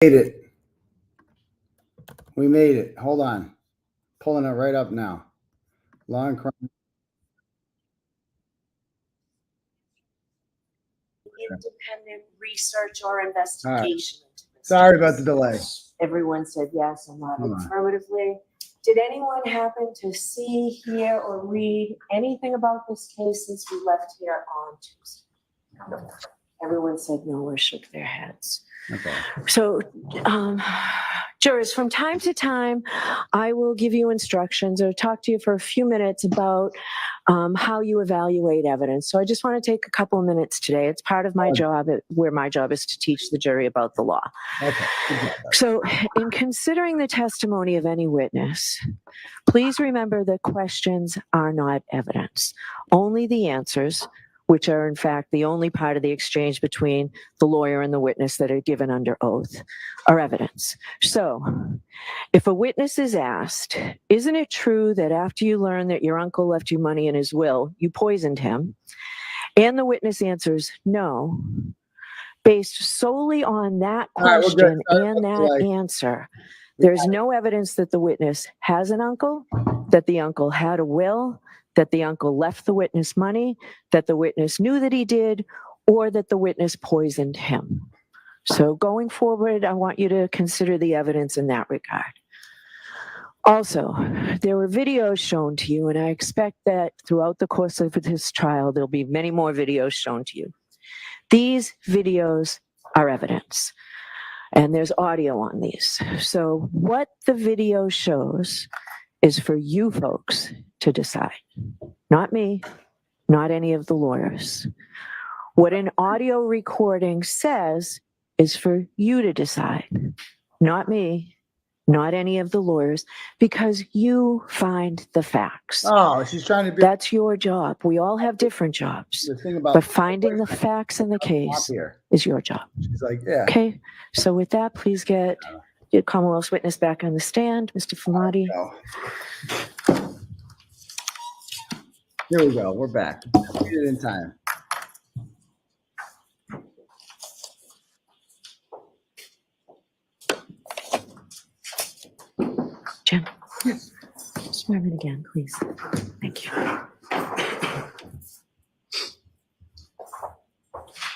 Made it. We made it. Hold on. Pulling it right up now. Law and crime. Independent research or investigation. Right. Sorry about the delay. Everyone said yes and nodded affirmatively. Did anyone happen to see, hear, or read anything about this case since we left here on Tuesday? No. Everyone said no or shook their heads. Okay. So, jurors, from time to time, I will give you instructions or talk to you for a few minutes about how you evaluate evidence. So I just want to take a couple of minutes today. It's part of my job, where my job is to teach the jury about the law. Okay. So in considering the testimony of any witness, please remember that questions are not evidence. Only the answers, which are in fact the only part of the exchange between the lawyer and the witness that are given under oath, are evidence. So if a witness is asked, isn't it true that after you learned that your uncle left you money in his will, you poisoned him? And the witness answers no, based solely on that question and that answer, there's no evidence that the witness has an uncle, that the uncle had a will, that the uncle left the witness money, that the witness knew that he did, or that the witness poisoned him. So going forward, I want you to consider the evidence in that regard. Also, there were videos shown to you, and I expect that throughout the course of this trial, there'll be many more videos shown to you. These videos are evidence, and there's audio on these. So what the video shows is for you folks to decide, not me, not any of the lawyers. What an audio recording says is for you to decide, not me, not any of the lawyers, because you find the facts. Oh, she's trying to be. That's your job. We all have different jobs. The thing about but finding the facts in the case is your job. She's like, yeah. Okay, so with that, please get your Commonwealth's witness back on the stand, Mr. Flematti. Here we go. We're back. We did it in time. Jim, swear it again, please. Thank you.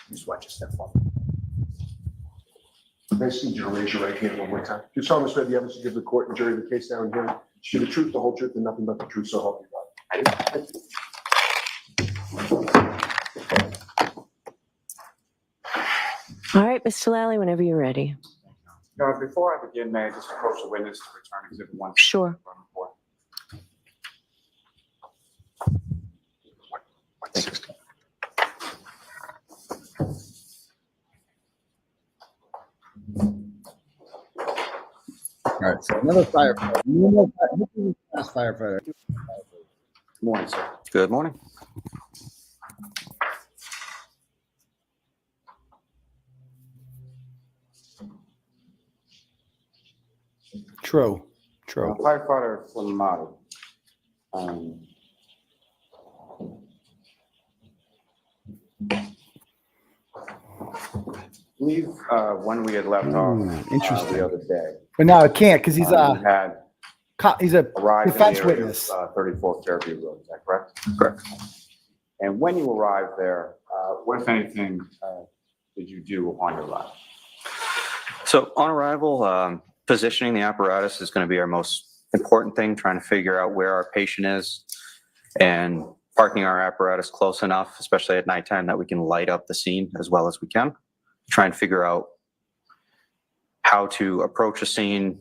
Just watch your step forward. Nice need you to raise your right hand one more time. Do solemnly swear the evidence you give the court and jury the case now and here, should the truth, the whole truth, and nothing but the truth, so help you God. All right, Mr. Lally, whenever you're ready. Before I begin, may I just approach the witness to return Exhibit 1? Sure. All right, so another firefighter. Firefighter. Good morning, sir. Good morning. True. Firefighter Flematti. I believe when we had left off interesting. The other day. But now it can't because he's he's a arrived defense in the area witness. Of, 34 Fairview Road, is that correct? Correct. And when you arrived there, what, if anything, did you do upon your arrival? So on arrival, positioning the apparatus is going to be our most important thing, trying to figure out where our patient is and parking our apparatus close enough, especially at nighttime, that we can light up the scene as well as we can. Try and figure out how to approach a scene,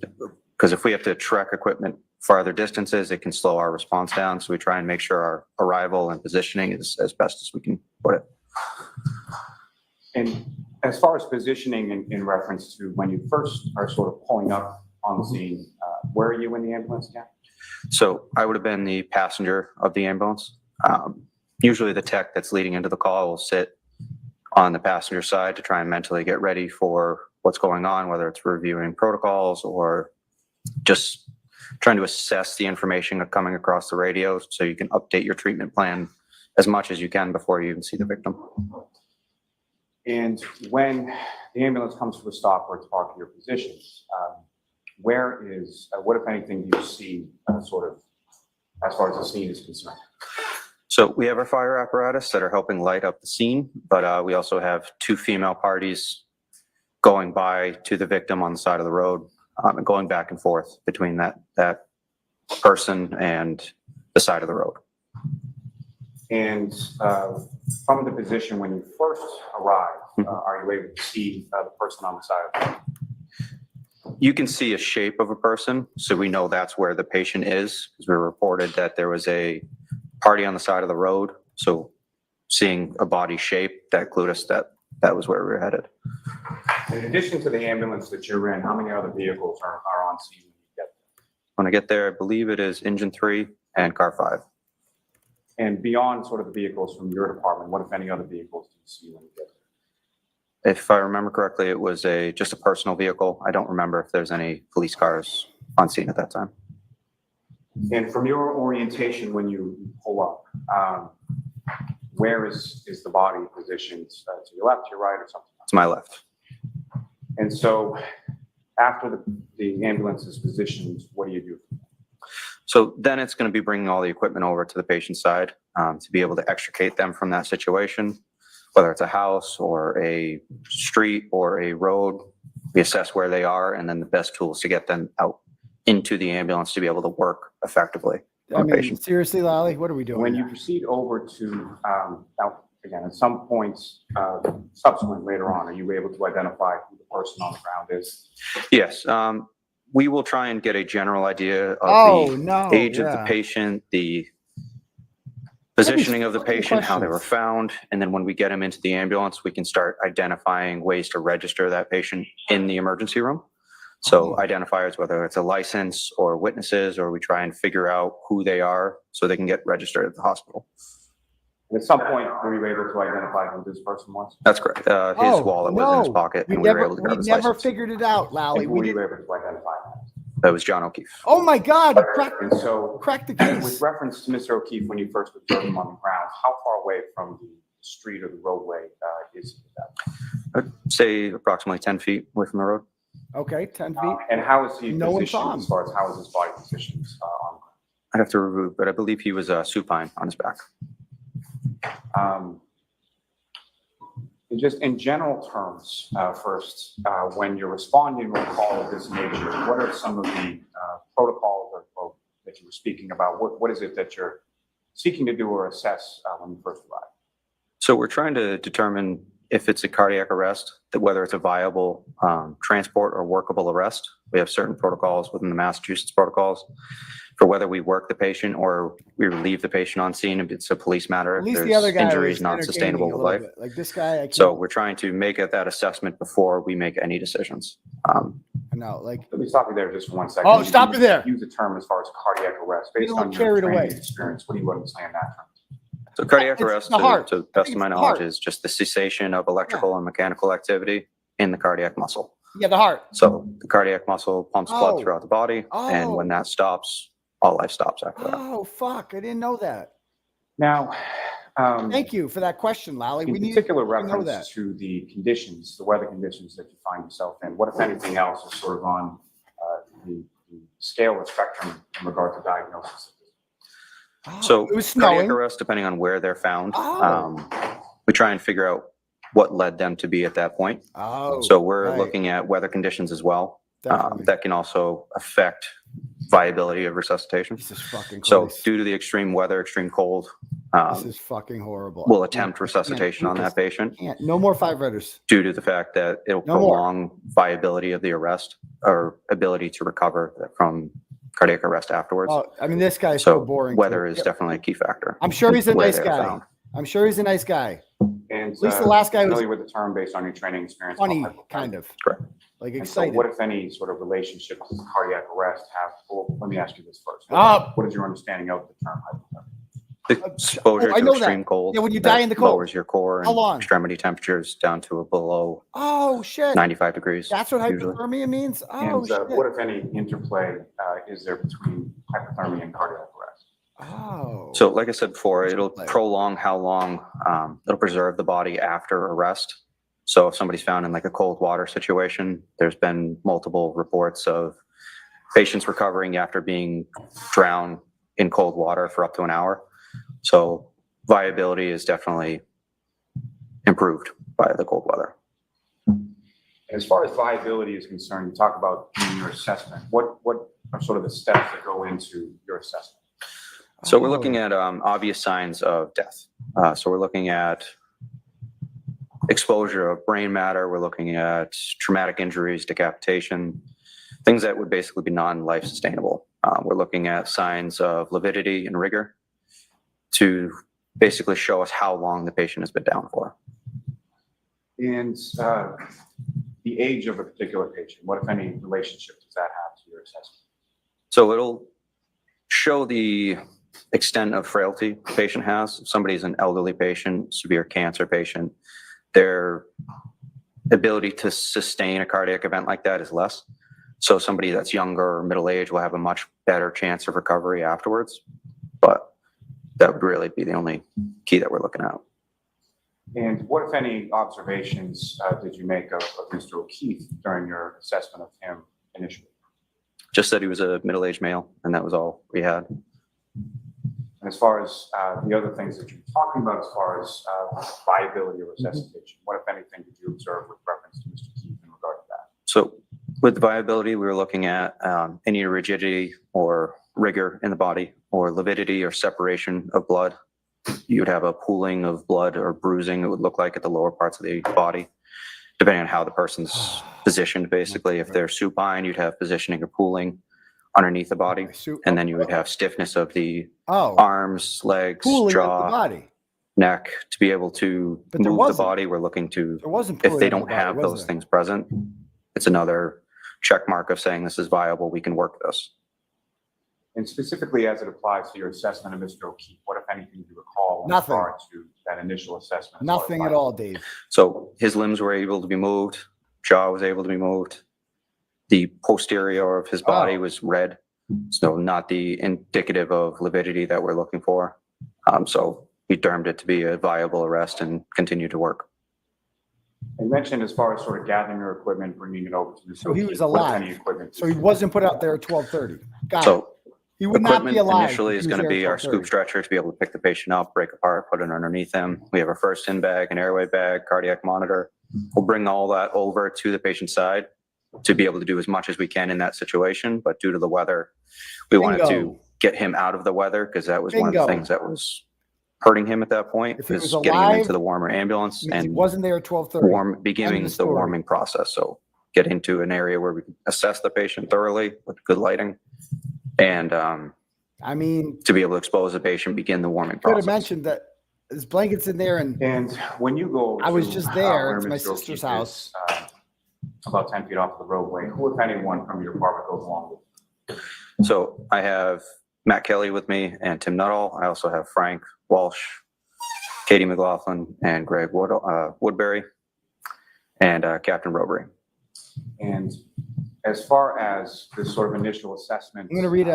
because if we have to trek equipment farther distances, it can slow our response down. So we try and make sure our arrival and positioning is as best as we can put it. And as far as positioning in reference to when you first are sort of pulling up on the scene, where are you in the ambulance again? So I would have been the passenger of the ambulance. Usually the tech that's leading into the call will sit on the passenger side to try and mentally get ready for what's going on, whether it's reviewing protocols or just trying to assess the information coming across the radio so you can update your treatment plan as much as you can before you even see the victim. And when the ambulance comes to a stop or it's parked in your positions, what if anything do you see sort of as far as the scene is concerned? So we have our fire apparatus that are helping light up the scene, but we also have two female parties going by to the victim on the side of the road, and going back and forth between that person and the side of the road. And from the position when you first arrive, are you able to see the person on the side of the road? You can see a shape of a person, so we know that's where the patient is, because we reported that there was a party on the side of the road. So seeing a body shape, that clued us that was where we were headed. In addition to the ambulance that you're in, how many other vehicles are on scene when you get there? When I get there, I believe it is engine 3 and car 5. And beyond sort of the vehicles from your department, what if any other vehicles do you see when you get there? If I remember correctly, it was just a personal vehicle. I don't remember if there's any police cars on scene at that time. And from your orientation when you pull up, where is the body positioned? To your left, to your right, or something? To my left. And so after the ambulance is positioned, what do you do? So then it's going to be bringing all the equipment over to the patient's side to be able to extricate them from that situation, whether it's a house or a street or a road. We assess where they are, and then the best tools to get them out into the ambulance to be able to work effectively. I mean, seriously, Lalli, what are we doing? When you proceed over to, now, again, at some points subsequent later on, are you able to identify who the person on the ground is? Yes. We will try and get a general idea of the age of the yeah. patient, the positioning of the patient, how they were found, and then when we get them into the ambulance, we can start identifying ways to register that patient in the emergency room. So identifiers, whether it's a license or witnesses, or we try and figure out who they are so they can get registered at the hospital. At some point, were you able to identify who this person was? That's correct. His wallet was in his pocket, and we were able to grab his license. We never figured it out, Lalli. And who were you able to identify that? That was John O'Keefe. Oh my God, And so, cracked the case. with reference to Mr. O'Keefe, when you first observed him on the ground, how far away from the street or the roadway is he? I'd say approximately 10 feet away from the road. Okay, 10 feet. And how is he No one positioned saw him. as far as how is his body positioned on I'd have to review, but I believe he was supine on his back. And just in general terms, first, when you're responding to a call of this nature, what are some of the protocols or that you were speaking about? What is it that you're seeking to do or assess when you first arrive? So we're trying to determine if it's a cardiac arrest, that whether it's a viable transport or workable arrest. We have certain protocols within the Massachusetts protocols for whether we work the patient or we relieve the patient on scene if it's a police matter, At if least there's the other guy injuries was not sustainable entertaining a with life. little bit. Like this guy, I can't. So we're trying to make that assessment before we make any decisions. No, like. Let me stop you there just for 1 second. Oh, stop you there. Use the term as far as cardiac arrest. Based don't on carry your it away. training experience, what do you understand that term? So cardiac It's arrest, the heart. to the I best think of my it's the knowledge, heart. is just the cessation of electrical and mechanical activity in the cardiac muscle. Yeah, the heart. So the cardiac muscle pumps blood Oh. throughout the body, and when that stops, all life stops after that. Oh, fuck. I didn't know that. Now, Thank you for that question, Lalli. in We need particular to know reference that. to the conditions, the weather conditions that you find yourself in, what if anything else is sort of on the scale or spectrum in regard to diagnosis? So It was cardiac snowing. arrest, depending on where they're found, Oh. we try and figure out what led them to be at that point. Oh, So we're right. looking at weather conditions as well. Definitely. That can also affect viability of resuscitation. Jesus fucking So Christ. due to the extreme weather, extreme cold, This is fucking horrible. we'll I can't- attempt I can't resuscitation do on this. that patient Can't. No more firefighters. due to the fact that it'll No more. prolong viability of the arrest or ability to recover from cardiac arrest afterwards. Oh, I mean, this guy's so So boring. weather too. is definitely a key factor. I'm sure he's a where nice they're guy. found. I'm sure he's a nice guy. And At least the last guy was familiar with the term based on your training experience. funny, kind of. Correct. Like And so excited. what, if any, sort of relationship does cardiac arrest have? Well, let me ask you this first. Ah. What is your understanding of the term hypothermia? The exposure I to know that. extreme cold. Yeah, when you that die in the cold. Lowers your core How and long? extremity temperatures down to below Oh, shit. 95 degrees. That's what usually. hypothermia means? Oh, And shit. what, if any, interplay is there between hypothermia and cardiac arrest? Oh. So like I said before, it'll Like- prolong how long, it'll preserve the body after arrest. So if somebody's found in like a cold water situation, there's been multiple reports of patients recovering after being drowned in cold water for up to an hour. So viability is definitely improved by the cold weather. As far as viability is concerned, you talk about in your assessment. What are sort of the steps that go into your assessment? So we're looking at obvious signs of death. So we're looking at exposure of brain matter. We're looking at traumatic injuries, decapitation, things that would basically be non-life sustainable. We're looking at signs of lividity and rigor to basically show us how long the patient has been down for. And the age of a particular patient, what, if any, relationship does that have to your assessment? So it'll show the extent of frailty the patient has. If somebody's an elderly patient, severe cancer patient, their ability to sustain a cardiac event like that is less. So somebody that's younger or middle-aged will have a much better chance of recovery afterwards. But that would really be the only key that we're looking at. And what, if any, observations did you make of Mr. 𝗏𝗄𝗆 during your assessment of him initially? Just that he was a middle-aged male, and that was all we had. And as far as the other things that you're talking about, as far as viability of resuscitation, what, if anything, did you observe with reference to Mr. 𝗏𝗆 in regard to that? So with viability, we were looking at any rigidity or rigor in the body, or lividity or separation of blood. You would have a pooling of blood or bruising, it would look like, at the lower parts of the body, depending on how the person's positioned, basically. If they're supine, you'd have positioning or pooling underneath the body, and then you would have stiffness of the arms, legs, Pooling jaw, of the body. neck. To be able to But there move the wasn't. body, we're looking to, There wasn't if pooling they of the don't body, have was those there? things present, it's another check mark of saying this is viable, we can work this. And specifically as it applies to your assessment of Mr. 𝗏𝗆, what, if anything, do you recall in Nothing. regard to that initial assessment? as far as Nothing at all, Dave. So his limbs were able to be moved, jaw was able to be moved. The posterior of his body was red, so not the indicative of lividity that we're looking for. So we termed it to be a viable arrest and continue to work. You mentioned as far as sort of gathering your equipment, bringing it over to Mr. So he was 𝗏𝗆, what, if alive. any, equipment? So he wasn't put out there at 12:30. Got it. So He would not be equipment alive. initially if is he was going to there be at our 12:30. scoop stretcher to be able to pick the patient up, break apart, put it underneath him. We have our first in bag, an airway bag, cardiac monitor. We'll bring all that over to the patient's side to be able to do as much as we can in that situation. But due to the weather, we wanted to Bingo. get him out of the weather, because that was one of the Bingo. things that was hurting him at that point, If he was was getting him alive, into the warmer ambulance Means he and wasn't there at 12:30. beginning the story. warming process. So get into an area where we can assess the patient thoroughly with good lighting, and I mean, to be able to expose the patient, begin the warming could process. have mentioned that there's blankets in there, and And when you go I was to, just there. where It's my Mr. sister's 𝗏𝗆 house. is, about 10 feet off the roadway, who, if anyone, from your department goes along with? So I have Matt Kelly with me and Tim Nuttall. I also have Frank Walsh, Katie McLaughlin, and Greg Woodbury, and Captain Robbery. And as far as this sort of initial assessment, I'm gonna read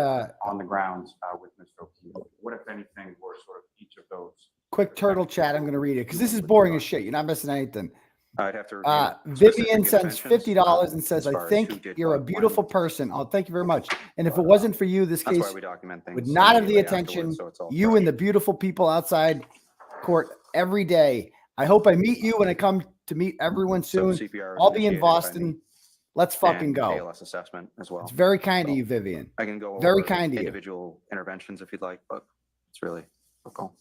on the ground with Mr. 𝗏𝗆, what, if anything, were sort of each of those? quick turtle chat. I'm going to read it because this is boring as shit. You're not missing anything. I'd have to review Vivian specific sends interventions, $50 and says, as "I far as who think did you're a what, beautiful when. person." Oh, thank you very much. And if it wasn't for you, this That's why case we document things. would not have the immediately attention. afterwards, so it's all You fresh. and the beautiful people outside court every day. I hope I meet you when I come to meet everyone So soon. CPR was I'll be in initiated by me Boston. Let's fucking and go. ALS assessment as well. It's very kind of you, Vivian. I can go very over kind of you. individual interventions if you'd like, but it's really cool.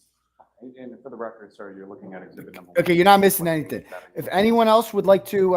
And for the record, sir, you're looking at exhibit number 1. Okay, you're not missing anything. If anyone else would like to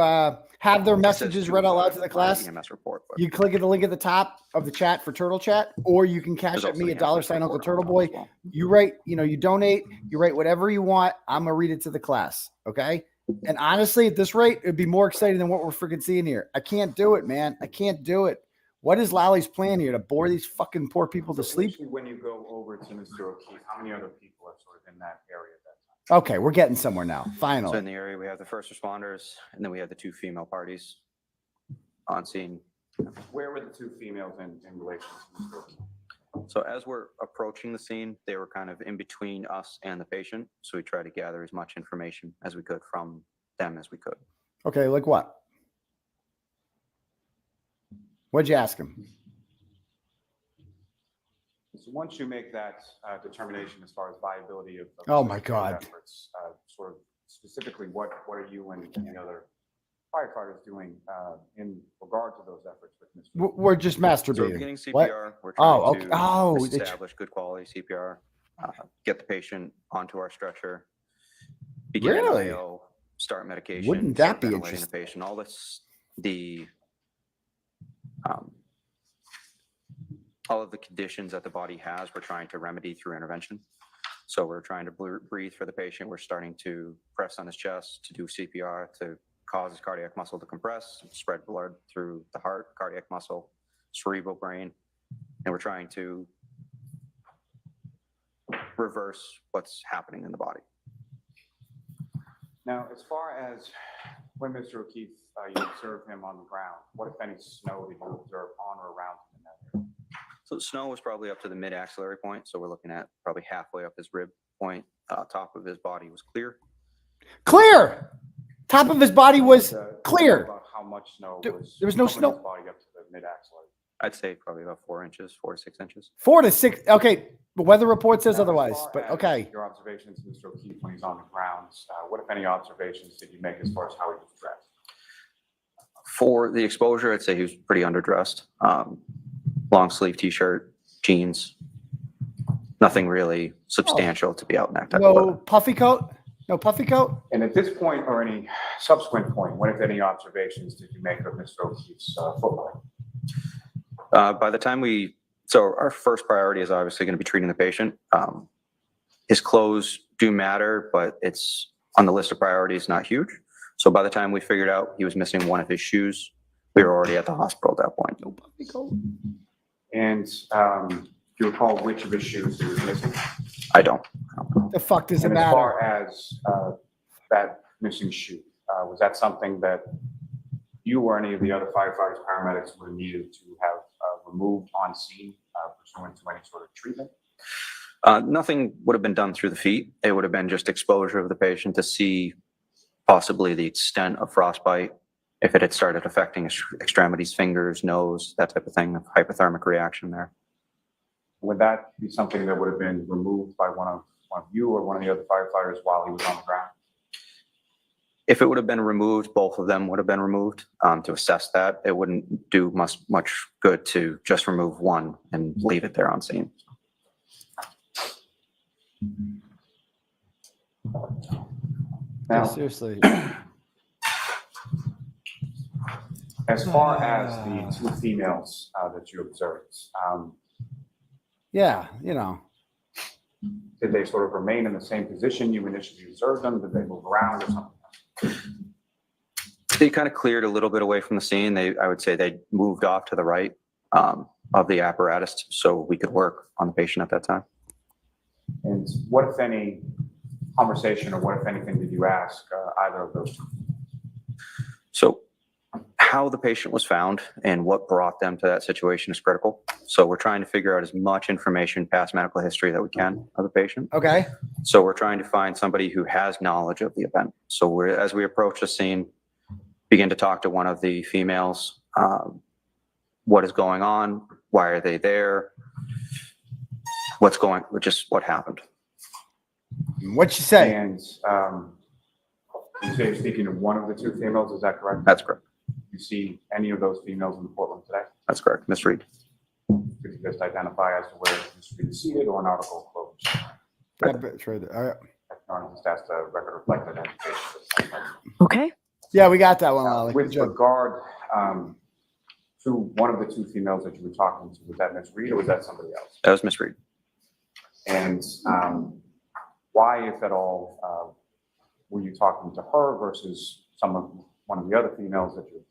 have their messages read out loud to the class, EMS report, but you click at the link at the top of the chat for Turtle Chat, or you can cash there's at also me the at EMS $, Uncle report on Turtleboy. that as well. You write, you donate, you write whatever you want. I'm gonna read it to the class. Okay. And honestly, at this rate, it'd be more exciting than what we're freaking seeing here. I can't do it, man. I can't do it. What is Lally's plan here? To bore these fucking poor people to sleep? Usually when you go over to Mr. 𝗏𝗆, how many other people are sort of in that area at that time? Okay, we're getting somewhere now. So Finally. in the area, we have the first responders, and then we have the 2 female parties on scene. Where were the 2 females in relation to Mr. 𝗏𝗆? So as we're approaching the scene, they were kind of in between us and the patient. So we tried to gather as much information as we could from them as we could. Okay, like what? What'd you ask him? So once you make that determination as far as viability of Oh my those God. efforts, sort of specifically, what are you and the other firefighters doing in regard to those efforts with Mr. We're just So we're masturbating. beginning CPR. What? We're trying Oh, okay. to Oh, establish good quality CPR, get the patient onto our stretcher, begin Really? IO, start medication. Wouldn't that start be ventilating interesting? the patient? All this, all of the conditions that the body has, we're trying to remedy through intervention. So we're trying to breathe for the patient. We're starting to press on his chest to do CPR to cause his cardiac muscle to compress, spread blood through the heart, cardiac muscle, cerebral brain. And we're trying to reverse what's happening in the body. Now, as far as when Mr. O'Keefe, you observed him on the ground, what if any snow did you observe on or around him in that area? So the snow was probably up to the mid-axillary point. So we're looking at probably halfway up his rib point. Top of his body was clear. Clear. Top of his body was clear. About how much snow There- was there was no covering snow. his body up to the mid-axillary? I'd say probably about 4 inches, 4 to 6 inches. 4 to 6. Okay, the weather report says Now, as otherwise, far but as okay. Your observations, Mr. O'Keefe, when he's on the ground, what, if any, observations did you make as far as how he was dressed? For the exposure, I'd say he was pretty underdressed. Long sleeve t-shirt, jeans, nothing really substantial to be out in that type of No weather. puffy coat? No puffy coat? And at this point, or any subsequent point, what, if any, observations did you make of Mr. O'Keefe's footwear? By the time so our first priority is obviously going to be treating the patient. His clothes do matter, but it's on the list of priorities, not huge. So by the time we figured out he was missing one of his shoes, we were already at the hospital at that point. No puffy coat. And do you recall which of his shoes he was missing? I don't. The fuck does it And as matter? far as that missing shoe, was that something that you or any of the other firefighters, paramedics would have needed to have removed on scene pursuant to any sort of treatment? Nothing would have been done through the feet. It would have been just exposure of the patient to see possibly the extent of frostbite, if it had started affecting his extremities, fingers, nose, that type of thing, of hypothermic reaction there. Would that be something that would have been removed by one of you or one of the other firefighters while he was on the ground? If it would have been removed, both of them would have been removed to assess that. It wouldn't do much good to just remove one and leave it there on scene. Now, Seriously. as far as the two females that you observed, Yeah, you know. did they sort of remain in the same position you initially observed them? Did they move around or something? They kind of cleared a little bit away from the scene. I would say they moved off to the right of the apparatus so we could work on the patient at that time. And what, if any, conversation or what, if anything, did you ask either of those two? So how the patient was found and what brought them to that situation is critical. So we're trying to figure out as much information, past medical history that we can of the patient. Okay. So we're trying to find somebody who has knowledge of the event. So as we approach the scene, begin to talk to one of the females. What is going on? Why are they there? What happened? What'd she say? And you say you're speaking of one of the two females, is that correct? That's correct. You see any of those females in the courtroom today? That's correct. Miss Reed. Could you just identify as to where Ms. Reed is seated or an article closed? It's right there. All right. Just ask the record reflect identification. Okay. Yeah, we got that one, Lolly. Good With job. regard to one of the two females that you were talking to, was that Ms. Reed or was that somebody else? That was Miss Reed. And why, if at all, were you talking to her versus one of the other females that you observed?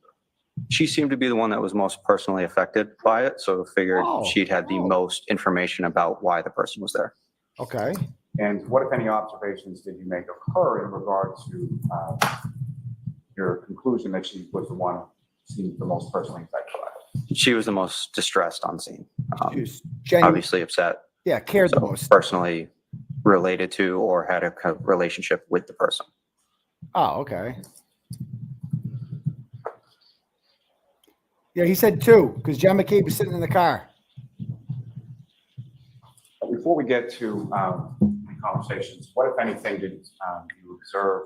She seemed to be the one that was most personally affected by it. So figured Oh. she'd had the most information about why the person was there. Okay. And what, if any, observations did you make of her in regard to your conclusion that she was the one who seemed the most personally affected by it? She was the most distressed on scene. She was genuine. Obviously upset. Yeah, cared the So most. personally related to or had a kind of relationship with the person. Oh, okay. Yeah, he said 2 because John McCabe was sitting in the car. Before we get to the conversations, what, if anything, did you observe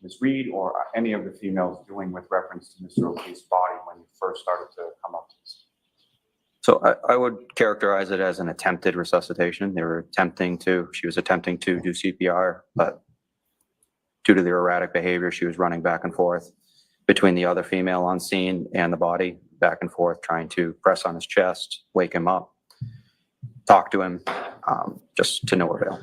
Ms. Reed or any of the females doing with reference to Mr. O'Keefe's body when you first started to come up to this? So I would characterize it as an attempted resuscitation. She was attempting to do CPR, but due to the erratic behavior, she was running back and forth between the other female on scene and the body, back and forth, trying to press on his chest, wake him up, talk to him, just to no avail.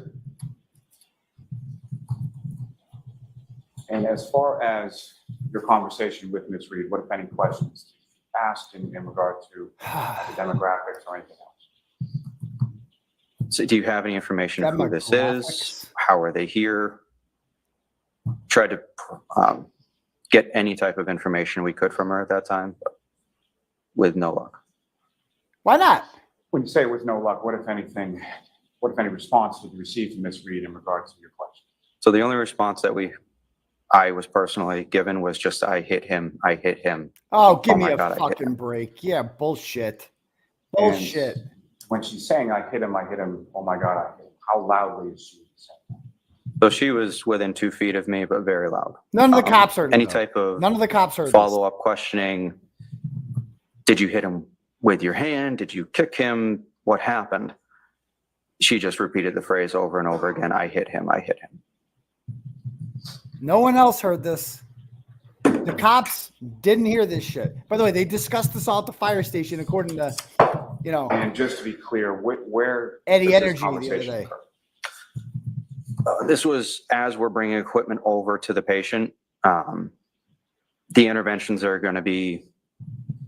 And as far as your conversation with Ms. Reed, what, if any, questions asked in regard to the demographics or anything else? So do you have any information of who this is? Demographics. How are they here? Tried to get any type of information we could from her at that time, but with no luck. Why not? When you say with no luck, what, if anything, what, if any, response did you receive from Ms. Reed in regards to your question? So the only response that I was personally given was just, I hit him, I hit him. Oh, give me my a God, I hit fucking him. break. Yeah, bullshit. Bullshit. And when she's saying, I hit him, oh my God, I hit him, how loudly is she saying? So she was within 2 feet of me, but very loud. None of the cops heard it. Any though. type of None of the cops heard this. follow-up questioning. Did you hit him with your hand? Did you kick him? What happened? She just repeated the phrase over and over again. I hit him. I hit him. No one else heard this. The cops didn't hear this shit. By the way, they discussed this all at the fire station, according to, And just to be clear, where Eddie does this Energy the other conversation day. occur? This was as we're bringing equipment over to the patient. The interventions are going to be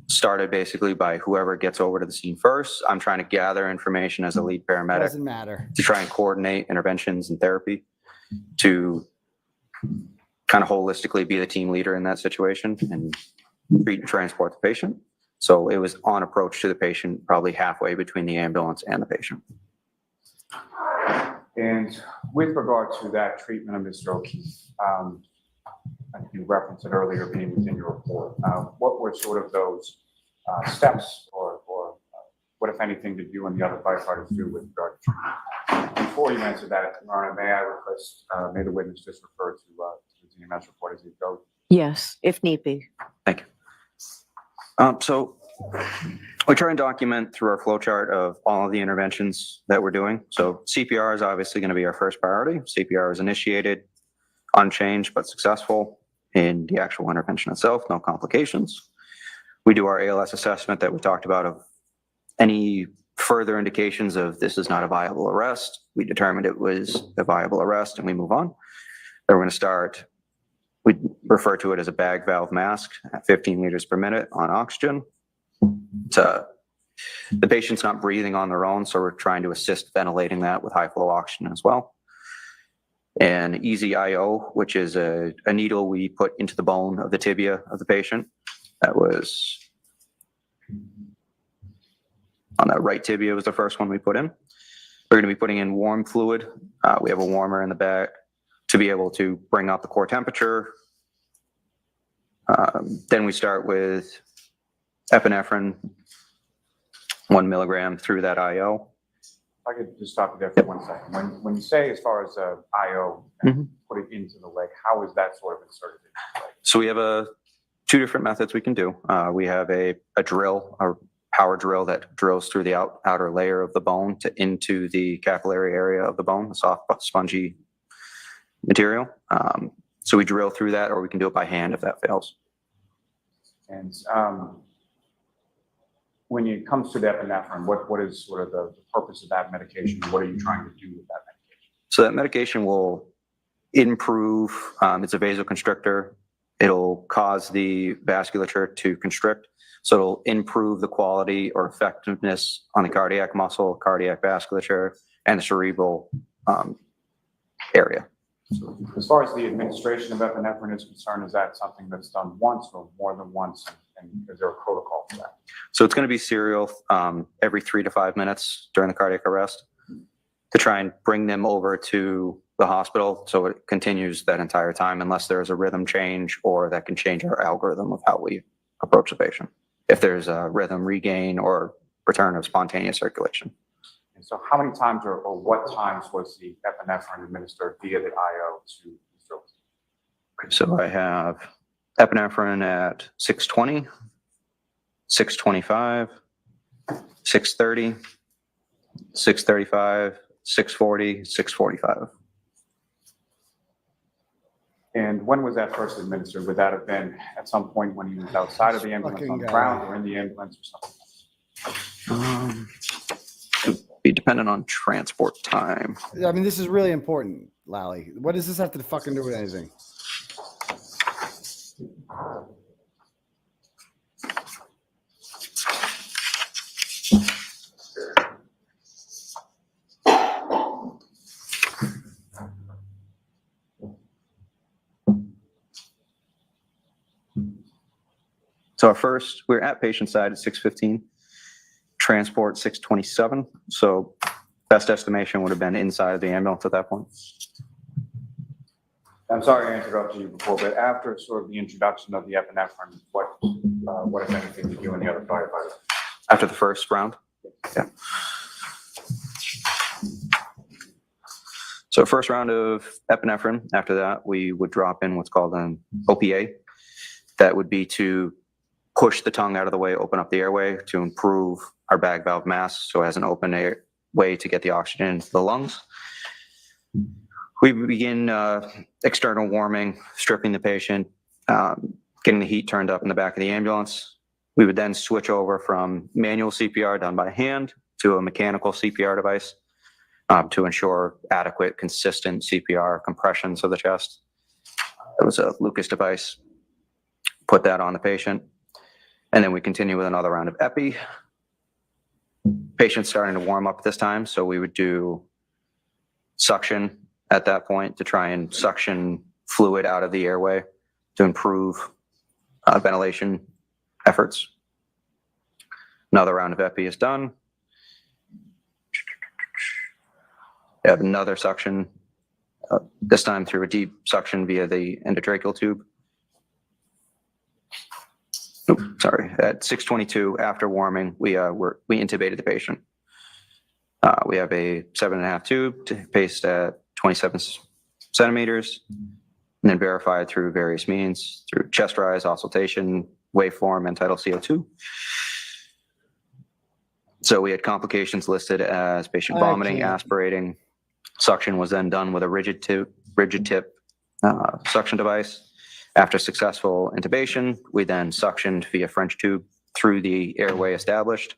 started basically by whoever gets over to the scene first. I'm trying to gather information as a lead paramedic Doesn't matter. to try and coordinate interventions and therapy to kind of holistically be the team leader in that situation and treat and transport the patient. So it was on approach to the patient, probably halfway between the ambulance and the patient. And with regard to that treatment of Mr. O'Keefe, I think you referenced it earlier being within your report. What were sort of those steps or what, if anything, did you and the other firefighters do with regard to treatment? Before you answer that, Your Honor, may I request, may the witness just refer to the DMS report as it goes? Yes, if need be. Thank you. So we try and document through our flow chart of all of the interventions that we're doing. So CPR is obviously going to be our first priority. CPR is initiated, unchanged but successful in the actual intervention itself, no complications. We do our ALS assessment that we talked about of any further indications of this is not a viable arrest. We determined it was a viable arrest and we move on. Then we're going to start, we refer to it as a bag valve mask at 15 liters per minute on oxygen. The patient's not breathing on their own, so we're trying to assist ventilating that with high flow oxygen as well. And 𝗍𝗂𝗋, which is a needle we put into the bone of the tibia of the patient. That was on that right tibia was the first one we put in. We're going to be putting in warm fluid. We have a warmer in the back to be able to bring up the core temperature. Then we start with epinephrine, 1 milligram through that IO. If I could just stop you there for 1 second. When you say as far as IO and put it into the leg, how is that sort of inserted into the leg? So we have 2 different methods we can do. We have a drill, a power drill that drills through the outer layer of the bone into the capillary area of the bone, the soft, spongy material. So we drill through that, or we can do it by hand if that fails. And when it comes to the epinephrine, what is sort of the purpose of that medication? What are you trying to do with that medication? So that medication will improve, it's a vasoconstrictor. It'll cause the vasculature to constrict. So it'll improve the quality or effectiveness on the cardiac muscle, cardiac vasculature, and the cerebral area. So as far as the administration of epinephrine is concerned, is that something that's done once or more than once? And is there a protocol for that? So it's going to be serial every 3 to 5 minutes during the cardiac arrest to try and bring them over to the hospital. So it continues that entire time unless there's a rhythm change or that can change our algorithm of how we approach the patient. if there's a rhythm regain or return of spontaneous circulation. And so how many times or what times was the epinephrine administered via the IO to Mr. Okay, so I have epinephrine at 6:20, 6:25, 6:30, 6:35, 6:40, 6:45. And when was that first administered? Would that have been at some point when he was outside of the ambulance on the Fucking ground guy. or in the ambulance or something? Could be dependent on transport time. I mean, this is really important, Lally. What does this have to fucking do with anything? So first, we're at patient side at 6:15, transport 6:27. So best estimation would have been inside of the ambulance at that point. I'm sorry I interrupted you before, but after sort of the introduction of the epinephrine, what if anything did you and the other firefighters? After the first round? Yeah. So first round of epinephrine. After that, we would drop in what's called an OPA. That would be to push the tongue out of the way, open up the airway to improve our bag valve mass, so it has an open air way to get the oxygen into the lungs. We begin external warming, stripping the patient, getting the heat turned up in the back of the ambulance. We would then switch over from manual CPR done by hand to a mechanical CPR device to ensure adequate, consistent CPR compressions of the chest. It was a Lucas device. Put that on the patient. And then we continue with another round of epi. Patient's starting to warm up this time, so we would do suction at that point to try and suction fluid out of the airway to improve ventilation efforts. Another round of epi is done. We have another suction, this time through a deep suction via the endotracheal tube. Oops, sorry, at 6:22 after warming, we intubated the patient. We have a 7.5 tube paced at 27 centimeters, and then verified through various means, through chest rise, auscultation, waveform, and tidal CO2. So we had complications listed as patient vomiting, aspirating. Suction was then done with a rigid tip suction device. After successful intubation, we then suctioned via French tube through the airway established.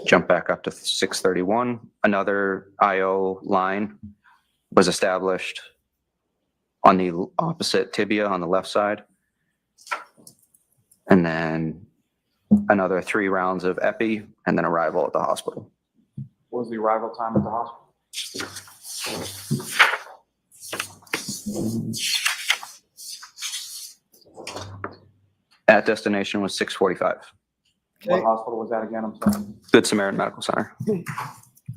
Jump back up to 6:31. Another IO line was established on the opposite tibia on the left side. And then another 3 rounds of epi, and then arrival at the hospital. What was the arrival time at the hospital? At destination was 6:45. What hospital was that again? I'm sorry. Good Samaritan Medical Center.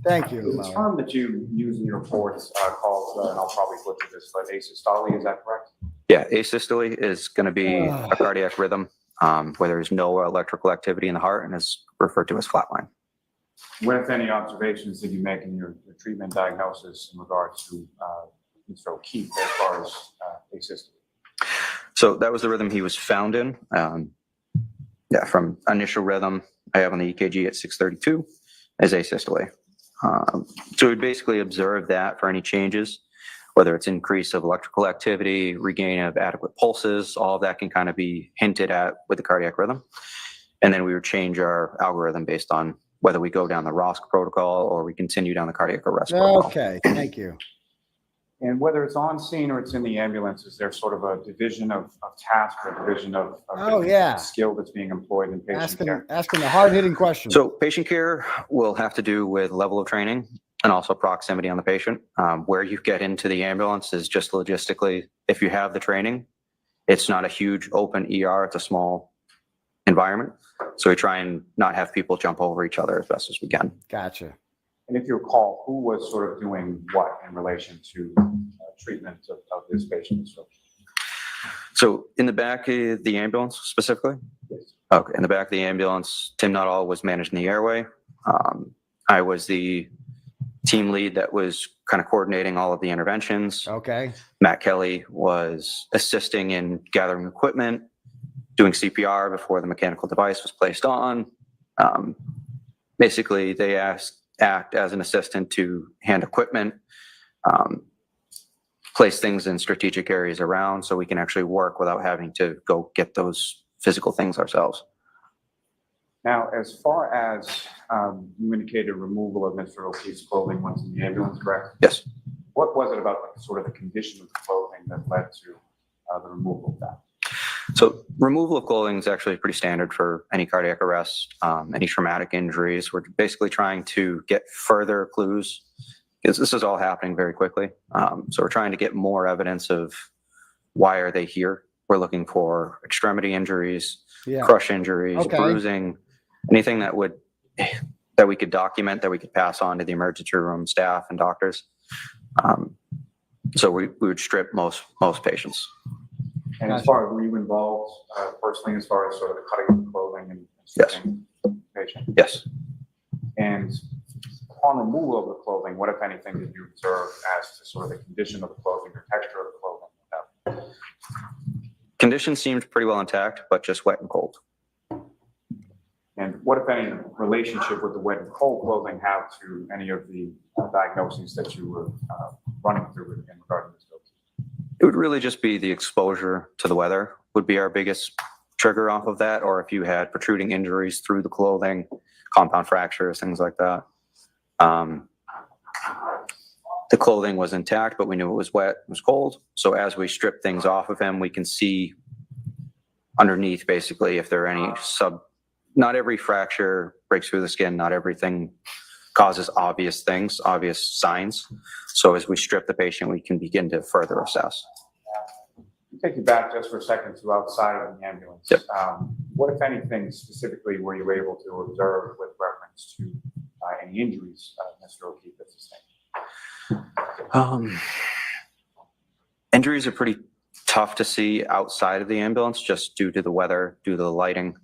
Thank you, The Lally. term that you use in your reports called, and I'll probably butcher this, but asystole, is that correct? Yeah, asystole is going to be a cardiac rhythm where there's no electrical activity in the heart and is referred to as flatline. What, if any, observations did you make in your treatment diagnosis in regards to Mr. 𝗀𝗄𝗆 as far as asystole? So that was the rhythm he was found in. Yeah, from initial rhythm, I have on the EKG at 6:32 as asystole. So we basically observe that for any changes, whether it's increase of electrical activity, regain of adequate pulses, all of that can kind of be hinted at with the cardiac rhythm. And then we would change our algorithm based on whether we go down the 𝗺𝗃 protocol or we continue down the cardiac arrest protocol. Okay, thank you. And whether it's on scene or it's in the ambulance, is there sort of a division of task or a division of skill that's being employed in patient care? Asking the hard-hitting question. So patient care will have to do with level of training and also proximity on the patient. Where you get into the ambulance is just logistically, if you have the training, it's not a huge open ER, it's a small environment. So we try and not have people jump over each other as best as we can. Gotcha. And if you recall, who was sort of doing what in relation to treatment of this patient? So in the back of the ambulance specifically? Yes. Okay, in the back of the ambulance, Tim Nuttall was managing the airway. I was the team lead that was kind of coordinating all of the interventions. Okay. Matt Kelly was assisting in gathering equipment, doing CPR before the mechanical device was placed on. Basically, they act as an assistant to hand equipment, place things in strategic areas around so we can actually work without having to go get those physical things ourselves. Now, as far as you indicated removal of Mr. O'Keefe's clothing once in the ambulance, correct? Yes. What was it about sort of the condition of the clothing that led to the removal of that? So removal of clothing is actually pretty standard for any cardiac arrest, any traumatic injuries. We're basically trying to get further clues because this is all happening very quickly. So we're trying to get more evidence of why are they here. We're looking for extremity injuries, Yeah. crush injuries, Okay. bruising, anything that we could document, that we could pass on to the emergency room staff and doctors. So we would strip most patients. And as far as were you involved personally, as far as sort of the cutting of the clothing and Yes. stripping the patient? Yes. And upon removal of the clothing, what, if anything, did you observe as to sort of the condition of the clothing or texture of the clothing? Condition seemed pretty well intact, but just wet and cold. And what, if any, relationship would the wet and cold clothing have to any of the diagnoses that you were running through in regard to this? It would really just be the exposure to the weather would be our biggest trigger off of that, or if you had protruding injuries through the clothing, compound fractures, things like that. The clothing was intact, but we knew it was wet, it was cold. So as we strip things off of him, we can see underneath basically if there are any not every fracture breaks through the skin, not everything causes obvious things, obvious signs. So as we strip the patient, we can begin to further assess. Take you back just for a second to outside of the ambulance. Yep. What, if anything, specifically were you able to observe with reference to any injuries Mr. O'Keefe has sustained? Injuries are pretty tough to see outside of the ambulance just due to the weather, due to the lighting.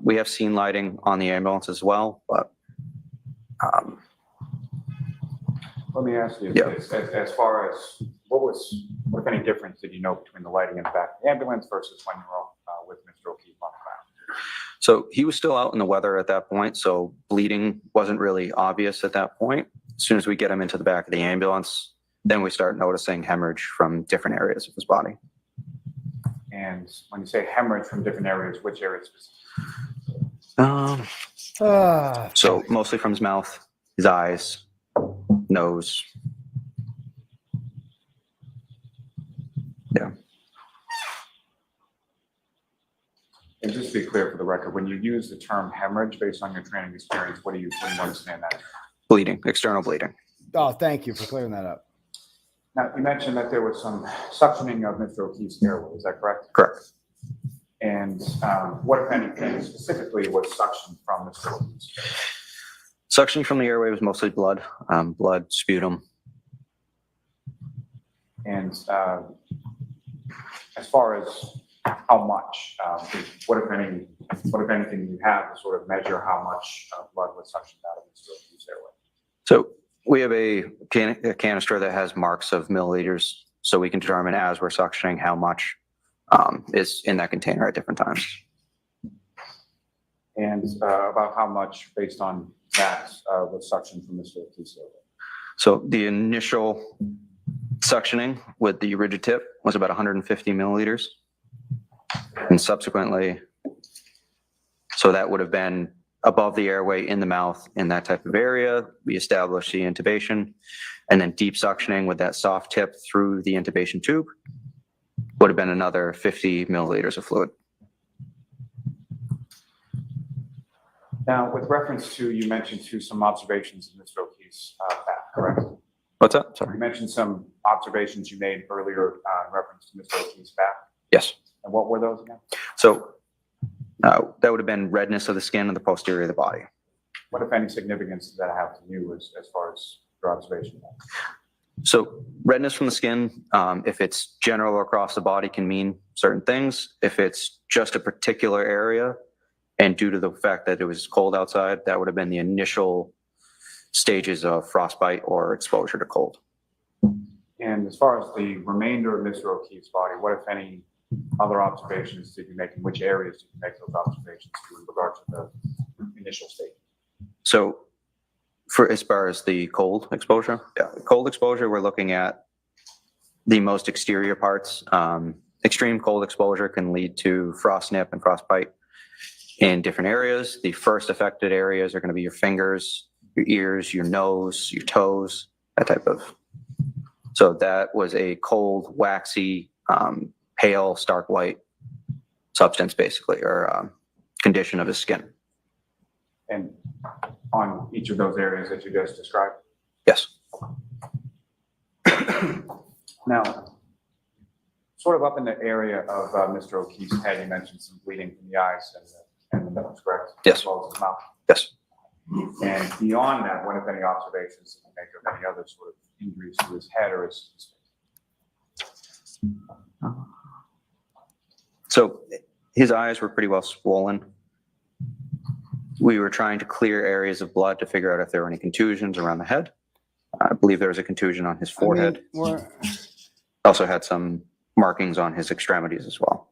We have seen lighting on the ambulance as well, but Let me ask you, Yeah. as far as what, if any, difference did you know between the lighting in the back of the ambulance versus when you were with Mr. O'Keefe on the ground? so he was still out in the weather at that point, so bleeding wasn't really obvious at that point. As soon as we get him into the back of the ambulance, then we start noticing hemorrhage from different areas of his body. And when you say hemorrhage from different areas, which areas specifically? So mostly from his mouth, his eyes, nose. Yeah. And just to be clear for the record, when you use the term hemorrhage based on your training experience, what do you understand that? Bleeding, external bleeding. Oh, thank you for clearing that up. Now, you mentioned that there was some suctioning of Mr. O'Keefe's airway, is that correct? Correct. And what, if anything, specifically was suctioned from Mr. O'Keefe's airway? Suctioning from the airway was mostly blood, blood, sputum. And as far as how much, what, if anything, you have to sort of measure how much blood was suctioned out of Mr. O'Keefe's airway? So we have a canister that has marks of milliliters, so we can determine as we're suctioning how much is in that container at different times. And about how much, based on that, was suctioned from Mr. O'Keefe's airway? So the initial suctioning with the rigid tip was about 150 milliliters. And subsequently, so that would have been above the airway, in the mouth, in that type of area. We established the intubation, and then deep suctioning with that soft tip through the intubation tube would have been another 50 milliliters of fluid. Now, with reference to, you mentioned some observations in Mr. O'Keefe's back, correct? What's that? You Sorry. mentioned some observations you made earlier in reference to Mr. O'Keefe's back. Yes. And what were those again? So that would have been redness of the skin of the posterior of the body. What, if any, significance does that have to you as far as your observation? So redness from the skin, if it's general or across the body, can mean certain things. If it's just a particular area, and due to the fact that it was cold outside, that would have been the initial stages of frostbite or exposure to cold. And as far as the remainder of Mr. O'Keefe's body, what, if any, other observations did you make? In which areas did you make those observations to in regard to the initial state? So for as far as the cold exposure, cold exposure, we're looking at the most exterior parts. Extreme cold exposure can lead to frost nip and frostbite in different areas. The first affected areas are going to be your fingers, your ears, your nose, your toes, that type of. So that was a cold, waxy, pale, stark white substance, basically, or condition of his skin. And on each of those areas that you just described? Yes. Now, sort of up in the area of Mr. O'Keefe's head, you mentioned some bleeding from the eyes and the nose, correct? Yes. As well as his mouth. Yes. And beyond that, what, if any, observations did you make of any other sort of injuries to his head or his face? So his eyes were pretty well swollen. We were trying to clear areas of blood to figure out if there were any contusions around the head. I believe there was a contusion on his forehead. Also had some markings on his extremities as well.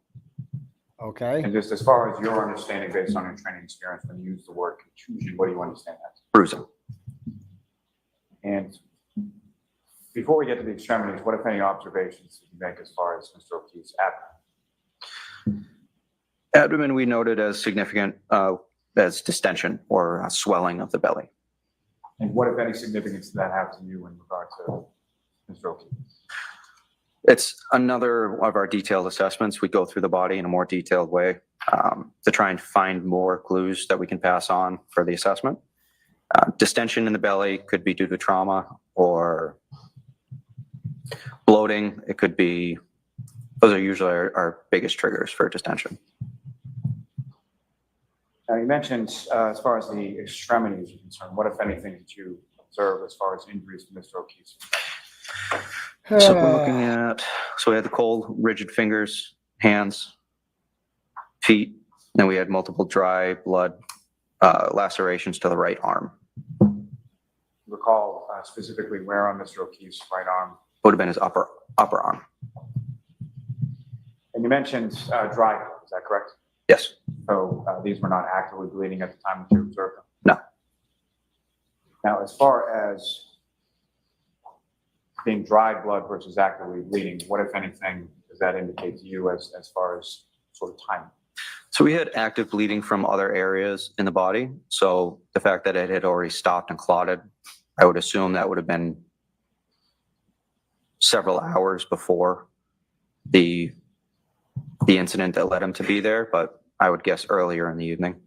Okay. And just as far as your understanding, based on your training experience, when you use the word contusion, what do you understand that? Bruising. And before we get to the extremities, what, if any, observations did you make as far as Mr. O'Keefe's abdomen? Abdomen we noted as significant as distension or swelling of the belly. And what, if any, significance did that have to you in regard to Mr. O'Keefe? It's another of our detailed assessments. We go through the body in a more detailed way to try and find more clues that we can pass on for the assessment. Distension in the belly could be due to trauma or bloating. It could be, those are usually our biggest triggers for distension. Now, you mentioned as far as the extremities are concerned, what, if anything, did you observe as far as injuries to Mr. O'Keefe's? So we're looking at, so we had the cold, rigid fingers, hands, feet, and we had multiple dry blood lacerations to the right arm. Recall specifically where on Mr. O'Keefe's right arm? Would have been his upper arm. And you mentioned dry blood, is that correct? Yes. So these were not actively bleeding at the time that you observed them? No. Now, as far as being dry blood versus actively bleeding, what, if anything, does that indicate to you as far as sort of timing? So we had active bleeding from other areas in the body. So the fact that it had already stopped and clotted, I would assume that would have been several hours before the incident that led him to be there, but I would guess earlier in the evening.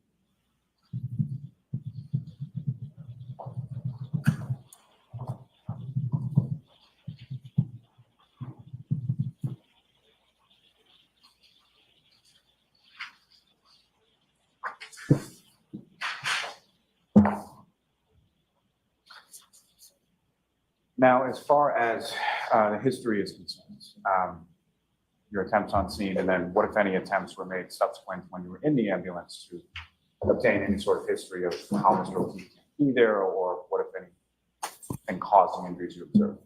Now, as far as the history is concerned, your attempts on scene, and then what, if any, attempts were made subsequent when you were in the ambulance to obtain any sort of history of how Mr. O'Keefe came to be there, or what, if any, and causing injuries you observed?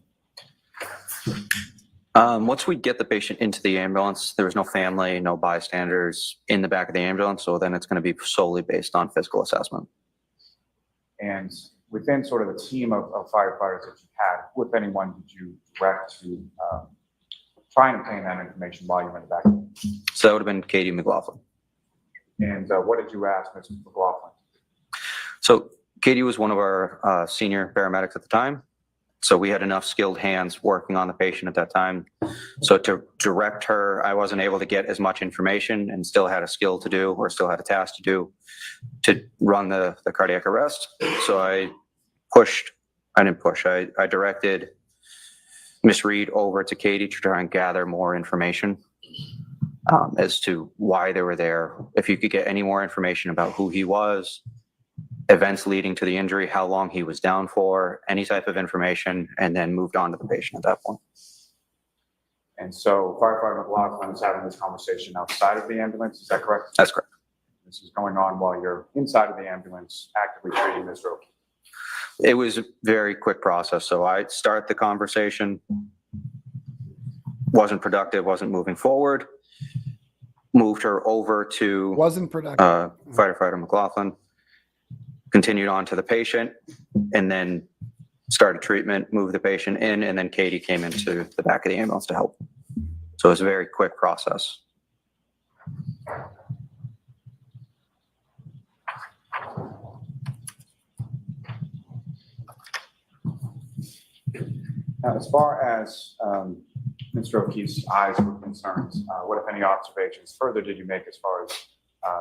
Once we get the patient into the ambulance, there was no family, no bystanders in the back of the ambulance, so then it's going to be solely based on physical assessment. And within sort of the team of firefighters that you had, who, if anyone, did you direct to try and obtain that information while you were in the back? So that would have been Katie McLaughlin. And what did you ask Mr. McLaughlin? So Katie was one of our senior paramedics at the time. So we had enough skilled hands working on the patient at that time. So to direct her, I wasn't able to get as much information and still had a skill to do, or still had a task to do, to run the cardiac arrest. So I directed Miss Reed over to Katie to try and gather more information as to why they were there. If you could get any more information about who he was, events leading to the injury, how long he was down for, any type of information, and then moved on to the patient at that point. And so Firefighter McLaughlin is having this conversation outside of the ambulance, is that correct? That's correct. This is going on while you're inside of the ambulance actively treating Mr. O'Keefe. It was a very quick process. So I start the conversation, wasn't productive, wasn't moving forward, moved her over to Wasn't productive. Firefighter McLaughlin, continued on to the patient, and then started treatment, moved the patient in, and then Katie came into the back of the ambulance to help. So it was a very quick process. Now, as far as Mr. O'Keefe's eyes were concerned, what, if any, observations further did you make as far as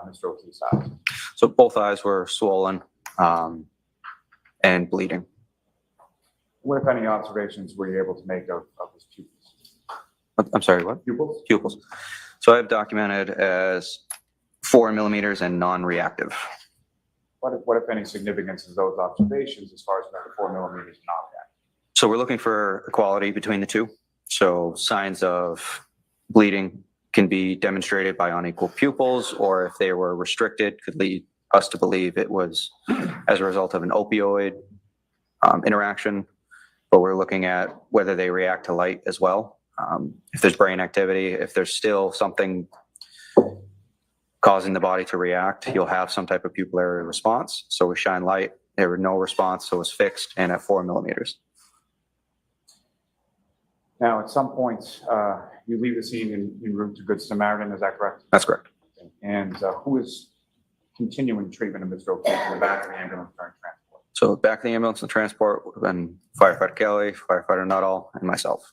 Mr. O'Keefe's eyes? So both eyes were swollen and bleeding. What, if any, observations were you able to make of his pupils? I'm sorry, what? Pupils? Pupils. So I've documented as 4 millimeters and non-reactive. What, if any, significance is those observations as far as about 4 millimeters non-reactive? So we're looking for equality between the two. So signs of bleeding can be demonstrated by unequal pupils, or if they were restricted, could lead us to believe it was as a result of an opioid interaction. But we're looking at whether they react to light as well. If there's brain activity, if there's still something causing the body to react, you'll have some type of pupillary response. So we shine light, there was no response, so it was fixed and at 4 millimeters. Now, at some point, you leave the scene en route to Good Samaritan, is that correct? That's correct. And who is continuing treatment of Mr. O'Keefe in the back of the ambulance during transport? So back of the ambulance and transport would have been Firefighter 𝗂𝗄𝗄, Firefighter 𝗏𝗏𝗏, and myself.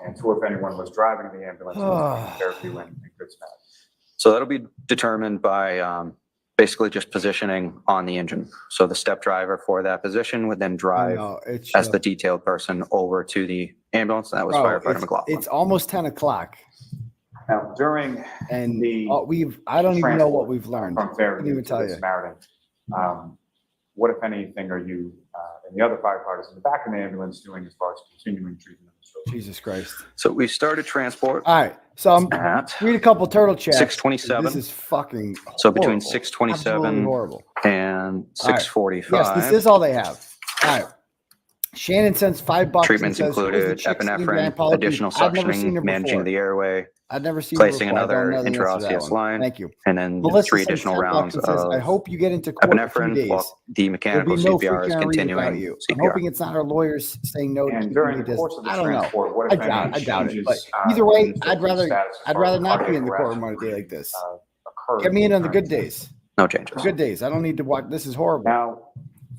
And who, if anyone, was driving the ambulance in Fairview and Good Samaritan? So that'll be determined by basically just positioning on the engine. So the step driver for that position would then drive as the detailed person over to the ambulance. And that was Firefighter McLaughlin. It's almost 10 o'clock. Now, during And the I don't even know what we've learned. from Fairview even to tell Good you. Samaritan, what, if anything, are you and the other firefighters in the back of the ambulance doing as far as continuing treatment of Mr. O'Keefe? Jesus Christ. So we started transport All right. So I'm at read a couple turtle chats. 6:27. This is fucking So between horrible. 6:27 Absolutely horrible. and 6:45. Yes, this is all they have. All right. Shannon sends $5. Treatments and says, "Who is the included chick singing epinephrine, Grand Paula additional Dukes?" I've never seen her suctioning, managing before. the airway, I've never seen her placing before. I don't another know the answer to that intraosseous one. line, Thank you. and then Melissa 3 sends additional $10 rounds and says, of I hope you get into court in a few epinephrine days. while the There'll mechanical be no CPR is freaking read about continuing you. I'm CPR. hoping it's not our lawyers saying no to And keeping during me the course of distance. the I don't know. transport, what, I if any, doubt it. changes, But either way, in Mr. I'd rather O'Keefe's status as I'd far rather as not be cardiac in the arrest, courtroom on a day like this. occurred Get me in on the during good days. No changes. The good days. I don't need to watch. This is horrible. Now,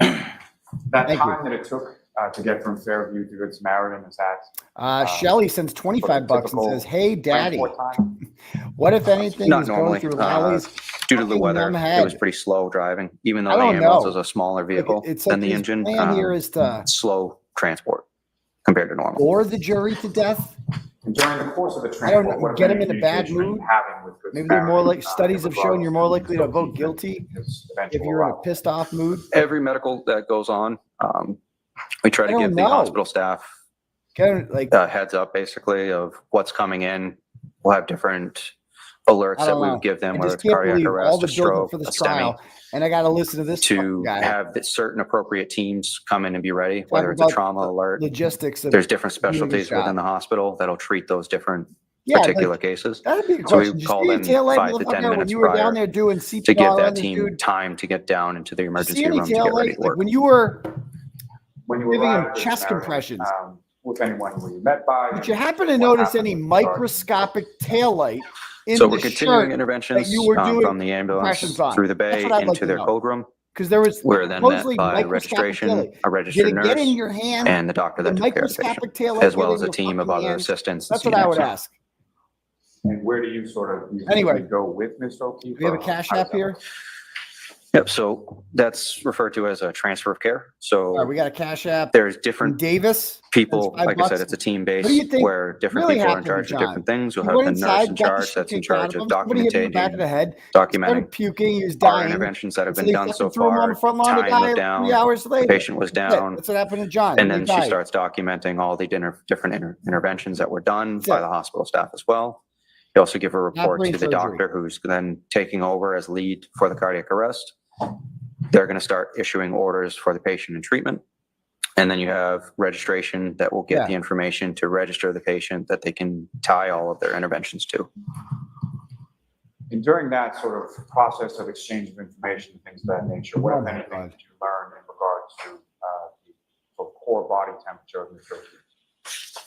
that Thank time that it took to get from Fairview to Good Samaritan, is that Shelly sends $25 and typical says, "Hey, Daddy, transport time? what if anything Not is normally. going through Lolly's Due to the fucking weather, numb it head?" was pretty slow driving, even I though the don't ambulance know. is a smaller vehicle It's than like the his engine. plan here is to Slow transport compared to normal. bore the jury to death. And during the course of the I don't transport, know, what, if get any, him in a bad communication are you mood. having with Good Maybe they're more like Samaritan, studies have shown you're more likely to vote O'Keefe guilty and his if eventual you're in a arrival? pissed off mood. Every medical that goes on, we try I to don't give the know. hospital staff Kind of like a heads up, basically, of what's coming in. We'll have different alerts I that don't we know. would give them, I whether just it's can't cardiac believe all arrest, the a buildup stroke, for a this STEMI, trial, and I got to listen to this to fucking guy. have the certain appropriate teams come in and be ready, Talk whether it's a about trauma alert. logistics. Of There's different doing your specialties job. within the hospital that'll treat those different Yeah, particular like, cases. that'd be a So we question. Did you call see your in tail light, 5 to 10 motherfucker, when minutes you were down prior there doing to CPR give on that this team dude? time to get down into the Did you emergency see any room to tail get ready light? to Like work. when you were When you giving him arrived at Good chest Samaritan, compressions. With anyone were you met by? Did you and happen to what notice happened any with regard to- microscopic tail light in So the we're continuing shirt? interventions you were doing from the ambulance compressions on? through the That's bay what I'd like into to their know. code room. Because there was We're then met supposedly by microscopic tail registration, light. a Did registered it get in nurse, your hand? and the doctor Did that the took care of the patient, microscopic tail light as well get as in a your team of fucking other hand? assistants. That's what I would ask. And where do you sort of usually Anyway. go with Mr. O'Keefe? Do we have a or Cash how does App that here? work? Yep. So that's referred to as a transfer of care. So All right, we got a Cash App. there's From different Davis. people. That's $5. Like I said, it's a team What do you based think where different really people are in happened to charge of John? different things. You'll He have went the nurse in inside, got the charge shit that's in kicked out charge of of him. Somebody hit him in the back of the documenting, head. Started documenting puking. He was our dying. interventions that have So been they done fucking so threw him on far. the front lawn to Tying die them 3 down. hours The later. patient was That's it. down. That's what happened to John. And He then she died. starts documenting all the different interventions that were done That's by it. the hospital staff as well. You also give a report brain to the surgery. doctor who's then taking over as lead for the cardiac arrest. They're going to start issuing orders for the patient and treatment. And then you have registration that will get the information to register the patient that they can tie all of their interventions to. And during that sort of process of exchange of information and things of that nature, what, if anything, God. did you learn in regards to the sort of core body temperature of Mr.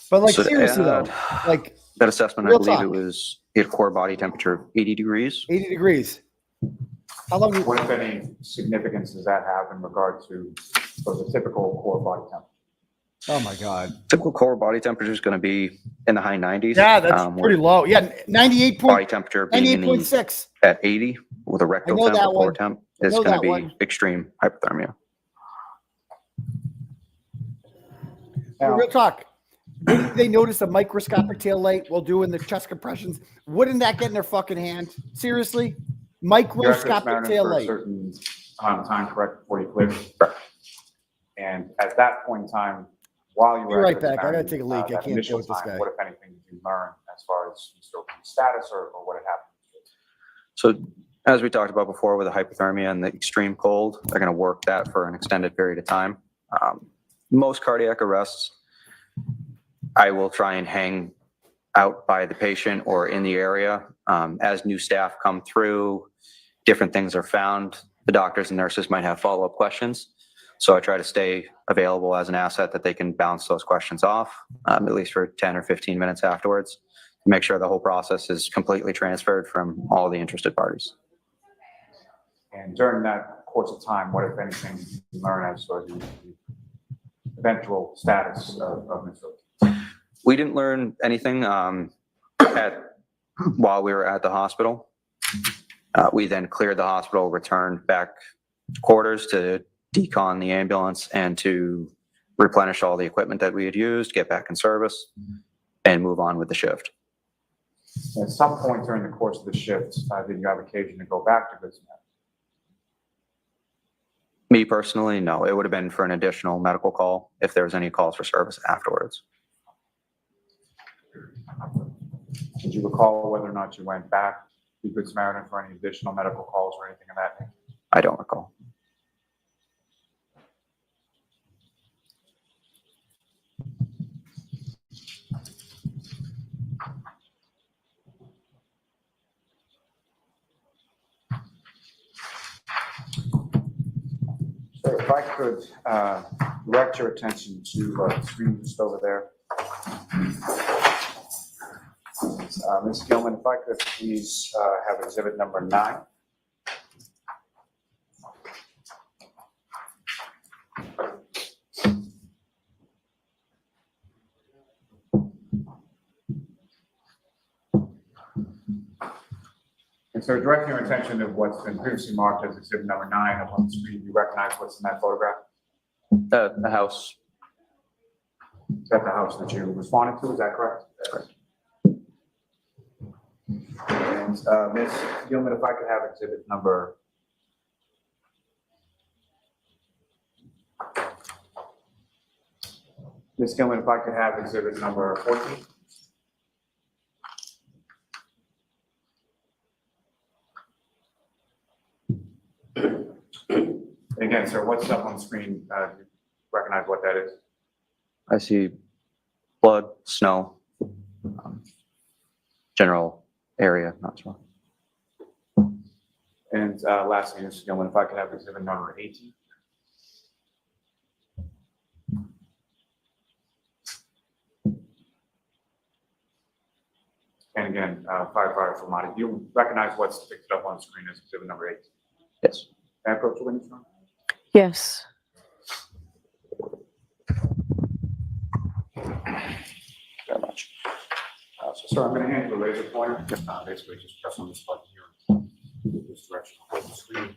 But like So, seriously though, like that assessment, I Real believe talk. it was he had core body temperature of 80 degrees. 80 degrees. How long? What, if any, significance does that have in regard to sort of the typical core body temperature? Oh my God. Typical core body temperature is going to be in the high 90s. Yeah, that's with pretty low. Yeah, 98 body point, temperature being in the, 98.6. at 80 with a rectal know temp that or core one. temp I is know going to that be one. extreme hypothermia. Now, Real talk. Wouldn't they notice a microscopic tail light while doing the chest compressions? Wouldn't that get in their fucking hand? Seriously? Microscopic tail for a light. certain amount of time, correct, before you quit. And at that point in time, while you were Be at right back. I gotta take a leak. I that can't initial deal with this time, guy. what, if anything, did you learn as far as Mr. status or what had happened? So as we talked about before with the hypothermia and the extreme cold, they're going to work that for an extended period of time. Most cardiac arrests, I will try and hang out by the patient or in the area. As new staff come through, different things are found. The doctors and nurses might have follow-up questions. So I try to stay available as an asset that they can bounce those questions off, at least for 10 or 15 minutes afterwards, to make sure the whole process is completely transferred from all the interested parties. And during that course of time, what, if anything, did you learn as far as the eventual status of Mr. We didn't learn anything while we were at the hospital. We then cleared the hospital, returned back to quarters to decon the ambulance and to replenish all the equipment that we had used, get back in service, and move on with the shift. At some point during the course of the shift, did you have occasion to go back to Good Samaritan? Me personally, no. It would have been for an additional medical call if there was any calls for service afterwards. Did you recall whether or not you went back to Good Samaritan for any additional medical calls or anything of that nature? I don't recall. So if I could direct your attention to the screen just over there. Ms. Gilman, if I could please have exhibit number 9. And so directing your attention to what's been previously marked as exhibit number 9 up on the screen, you recognize what's in that photograph? The house. Is that the house that you responded to? Is that correct? Correct. And Ms. Gilman, if I could have exhibit number. Ms. Gilman, if I could have exhibit number 14. Again, sir, what's up on the screen? Do you recognize what that is? I see blood, snow, general area, not sure. And lastly, Ms. Gilman, if I could have exhibit number 18. And again, Firefighter Paramedic, you recognize what's depicted up on the screen as exhibit number 18? Yes. Can I approach the witness room? Yes. Very much. So, sir, I'm going to hand you a laser pointer. Basically, just press on this button here. This direction on the screen.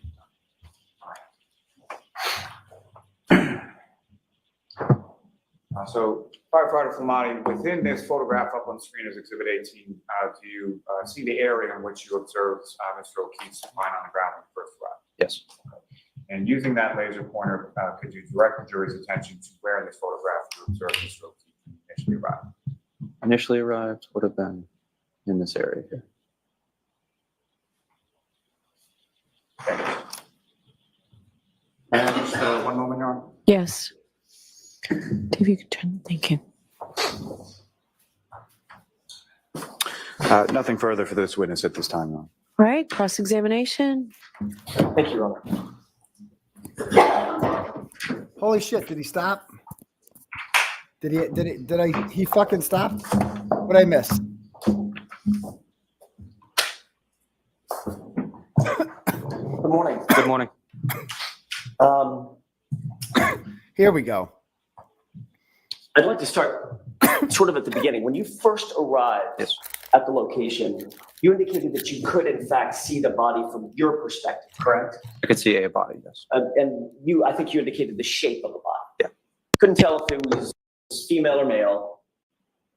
So Firefighter Flematti, within this photograph up on screen as Exhibit 18, do you see the area in which you observed Mr. O'Keefe's lying on the ground when you first arrived? Yes. And using that laser pointer, could you direct the jury's attention to where in this photograph you observed Mr. O'Keefe initially arrived? Initially arrived would have been in this area here. Thank you. And just 1 moment, Your Honor. Yes. If you could turn, thank you. Nothing further for this witness at this time, Your Honor. All right, cross-examination. Thank you, Your Honor. Holy shit! Did he stop? He fucking stopped? What'd I miss? Good morning. Good morning. Here we go. I'd like to start sort of at the beginning. When you first arrived Yes. at the location, you indicated that you could, in fact, see the body from your perspective, correct? I could see a body, yes. And I think you indicated the shape of the body. Yeah. Couldn't tell if it was female or male,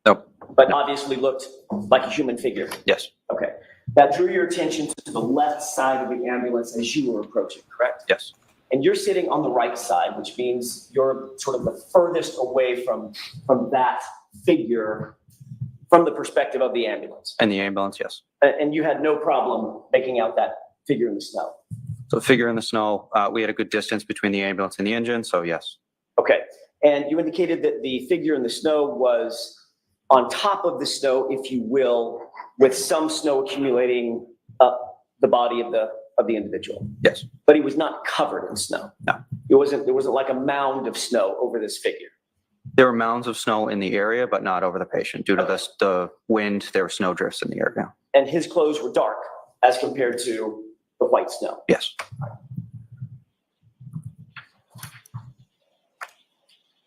Nope. but obviously looked like a human figure. Yes. Okay. That drew your attention to the left side of the ambulance as you were approaching, correct? Yes. And you're sitting on the right side, which means you're sort of the furthest away from that figure from the perspective of the ambulance. And the ambulance, yes. And you had no problem making out that figure in the snow. So the figure in the snow, we had a good distance between the ambulance and the engine, so yes. Okay. And you indicated that the figure in the snow was on top of the snow, if you will, with some snow accumulating up the body of the individual. Yes. But he was not covered in snow. No. There wasn't like a mound of snow over this figure. There were mounds of snow in the area, but not over the patient. Due to the wind, there were snow drifts in the area. And his clothes were dark as compared to the white snow. Yes.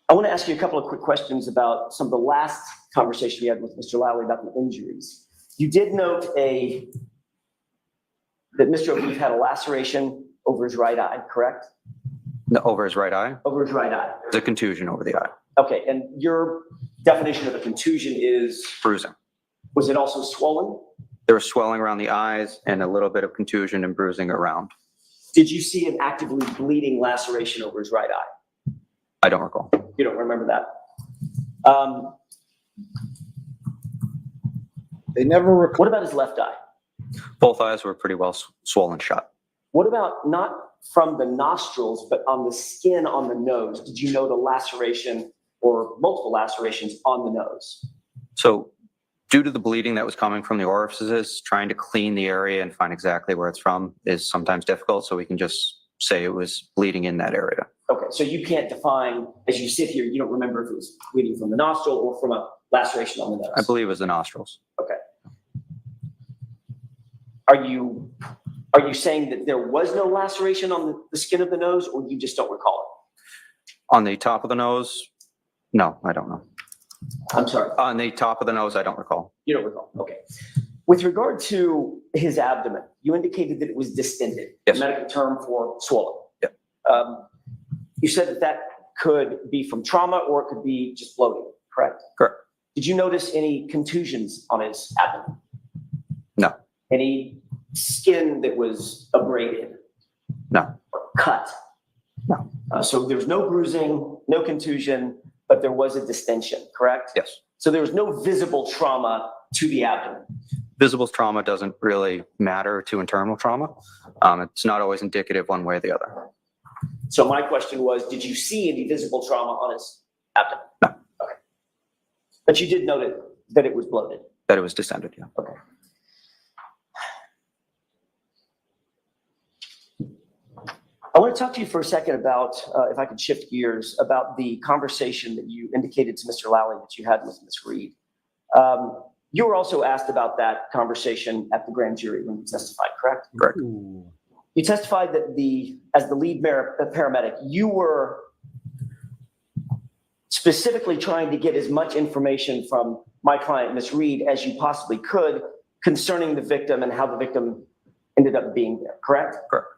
I want to ask you a couple of quick questions about some of the last conversation we had with Mr. Lally about the injuries. You did note that Mr. O'Keefe had a laceration over his right eye, correct? No, over his right eye. Over his right eye. There's a contusion over the eye. Okay, and your definition of a contusion is, Bruising. was it also swollen? There was swelling around the eyes and a little bit of contusion and bruising around. Did you see an actively bleeding laceration over his right eye? I don't recall. You don't remember that? They never What record. about his left eye? Both eyes were pretty well swollen shut. What about not from the nostrils, but on the skin on the nose? Did you know the laceration or multiple lacerations on the nose? So due to the bleeding that was coming from the orifices, trying to clean the area and find exactly where it's from is sometimes difficult. So we can just say it was bleeding in that area. Okay, so you can't define, as you sit here, you don't remember if it was bleeding from the nostril or from a laceration on the nose? I believe it was the nostrils. Okay. Are you saying that there was no laceration on the skin of the nose, or you just don't recall On the top of the nose, no, I don't know. it? I'm sorry, On the top of the nose, I don't recall. you don't recall. Okay. With regard to his abdomen, you indicated that it was distended, Yes. a medical term for swollen. Yep. You said that could be from trauma or it could be just bloating, correct? Correct. Did you notice any contusions on his abdomen? No. Any skin that was abraded? No. Or cut? No. So there was no bruising, no contusion, but there was a distension, correct? Yes. So there was no visible trauma to the abdomen. Visible trauma doesn't really matter to internal trauma. It's not always indicative one way or the other. So my question was, did you see any visible trauma on his abdomen? No. Okay. But you did note that it was bloated. That it was distended, yeah. Okay. I want to talk to you for a second about, if I could shift gears, about the conversation that you indicated to Mr. Lally that you had with Ms. Reed. You were also asked about that conversation at the grand jury when you testified, correct? Correct. You testified that as the lead paramedic, you were specifically trying to get as much information from my client, Ms. Reed, as you possibly could concerning the victim and how the victim ended up being there, correct? Correct.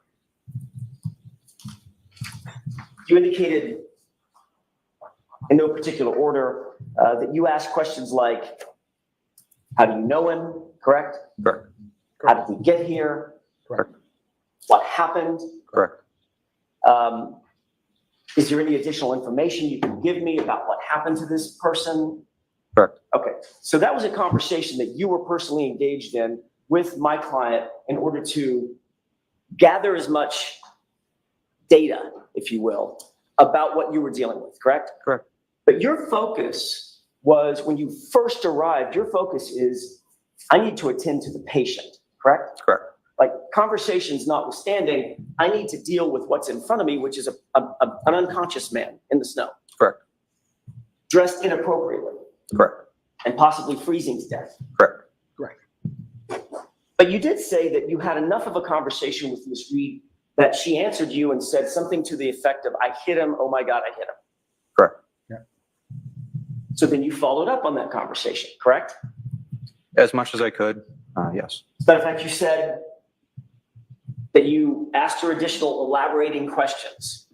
You indicated in no particular order, that you asked questions like, how do you know him, correct? Correct. How did he get here? Correct. What happened? Correct. Is there any additional information you can give me about what happened to this person? Correct. Okay, so that was a conversation that you were personally engaged in with my client in order to gather as much data, if you will, about what you were dealing with, correct? Correct. But your focus was, when you first arrived, your focus is, I need to attend to the patient, correct? Correct. Like, conversations notwithstanding, I need to deal with what's in front of me, which is an unconscious man in the snow. Correct. Dressed inappropriately. Correct. And possibly freezing to death. Correct. But you did say that you had enough of a conversation with Ms. Reed that she answered you and said something to the effect of, I hit him, oh my God, I hit him. Correct. So then you followed up on that conversation, correct? As much as I could, yes. But in fact, you said that you asked her additional elaborating questions.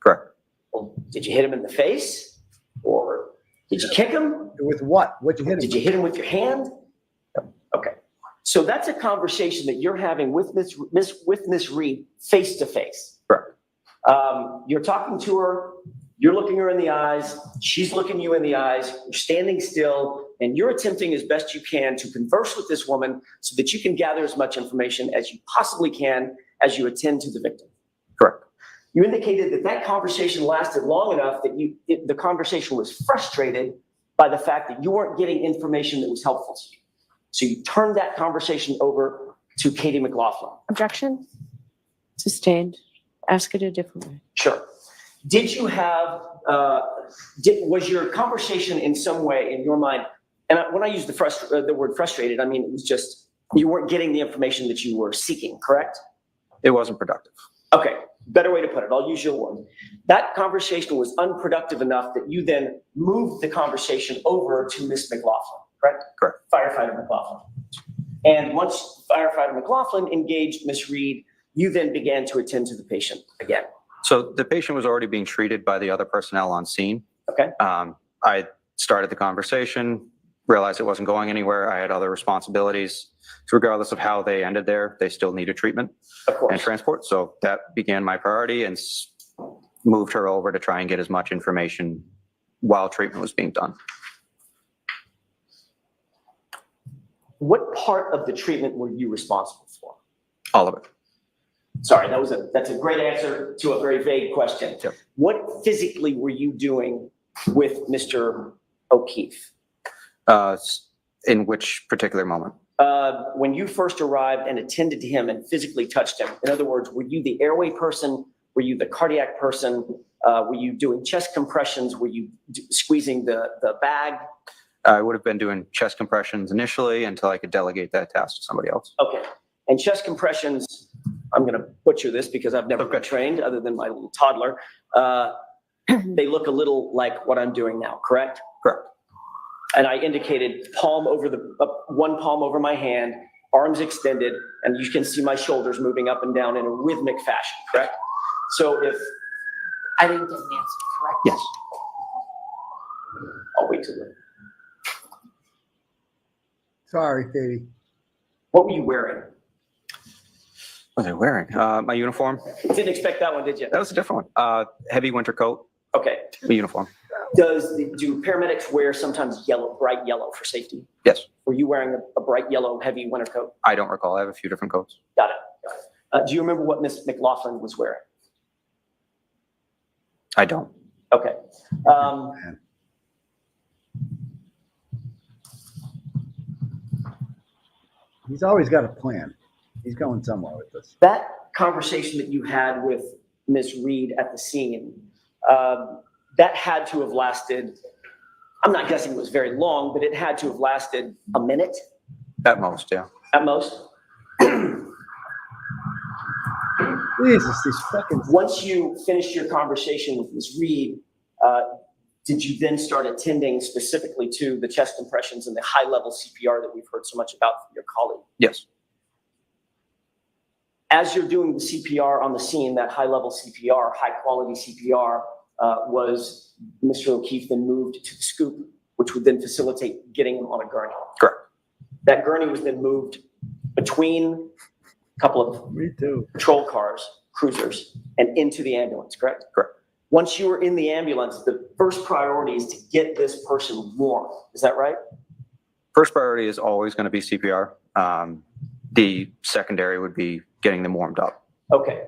Correct. Well, did you hit him in the face? Or did you kick him? With what? What'd you hit him Did with? you hit him with your hand? Okay. So that's a conversation that you're having with Miss Reed face to face. Correct. You're talking to her, you're looking her in the eyes, she's looking you in the eyes, you're standing still, and you're attempting as best you can to converse with this woman so that you can gather as much information as you possibly can as you attend to the victim. Correct. You indicated that that conversation lasted long enough that the conversation was frustrated by the fact that you weren't getting information that was helpful to you. So you turned that conversation over to Katie McLaughlin. Objection? Sustained. Ask it a different way. Sure. Did you have, was your conversation in some way in your mind, and when I use the word frustrated, I mean, it was just, you weren't getting the information that you were seeking, correct? It wasn't productive. Okay, better way to put it, I'll use your word. That conversation was unproductive enough that you then moved the conversation over to Miss McLaughlin, correct? Correct. Firefighter McLaughlin. And once Firefighter McLaughlin engaged Miss Reed, you then began to attend to the patient again. So the patient was already being treated by the other personnel on scene. Okay. I started the conversation, realized it wasn't going anywhere. I had other responsibilities. So regardless of how they ended there, they still needed treatment Of course. and transport. So that began my priority and moved her over to try and get as much information while treatment was being done. What part of the treatment were you responsible for? All of it. Sorry, that's a great answer to a very vague question. Yep. What physically were you doing with Mr. O'Keefe? In which particular moment? When you first arrived and attended to him and physically touched him, in other words, were you the airway person? Were you the cardiac person? Were you doing chest compressions? Were you squeezing the bag? I would have been doing chest compressions initially until I could delegate that task to somebody else. Okay. And chest compressions, I'm going to butcher this because I've never been trained other than my little toddler. They look a little like what I'm doing now, correct? Correct. And I indicated palm over one palm over my hand, arms extended, and you can see my shoulders moving up and down in a rhythmic fashion, correct? So if I didn't get an answer, correct? Yes. I'll wait till then. Sorry, Katie. What were you wearing? What was I wearing? My uniform. Didn't expect that one, did you? That was a different one. Heavy winter coat, Okay. a uniform. Do paramedics wear sometimes yellow, bright yellow for safety? Yes. Were you wearing a bright yellow heavy winter coat? I don't recall. I have a few different coats. Got it. Got it. Do you remember what Miss McLaughlin was wearing? I don't. Okay. He's always got a plan. He's going somewhere with this. That conversation that you had with Ms. Reed at the scene, that had to have lasted, I'm not guessing it was very long, but it had to have lasted a minute At most, yeah. at most. Jesus, these fucking. Once you finished your conversation with Ms. Reed, did you then start attending specifically to the chest compressions and the high-level CPR that we've heard so much about from your colleague? Yes. As you're doing the CPR on the scene, that high-level CPR, high-quality CPR, was Mr. O'Keefe then moved to the scoop, which would then facilitate getting him on a gurney. Correct. That gurney was then moved between a couple of patrol cars, cruisers, and into the ambulance, correct? Correct. Once you were in the ambulance, the first priority is to get this person warm. Is that right? First priority is always going to be CPR. The secondary would be getting them warmed up. Okay.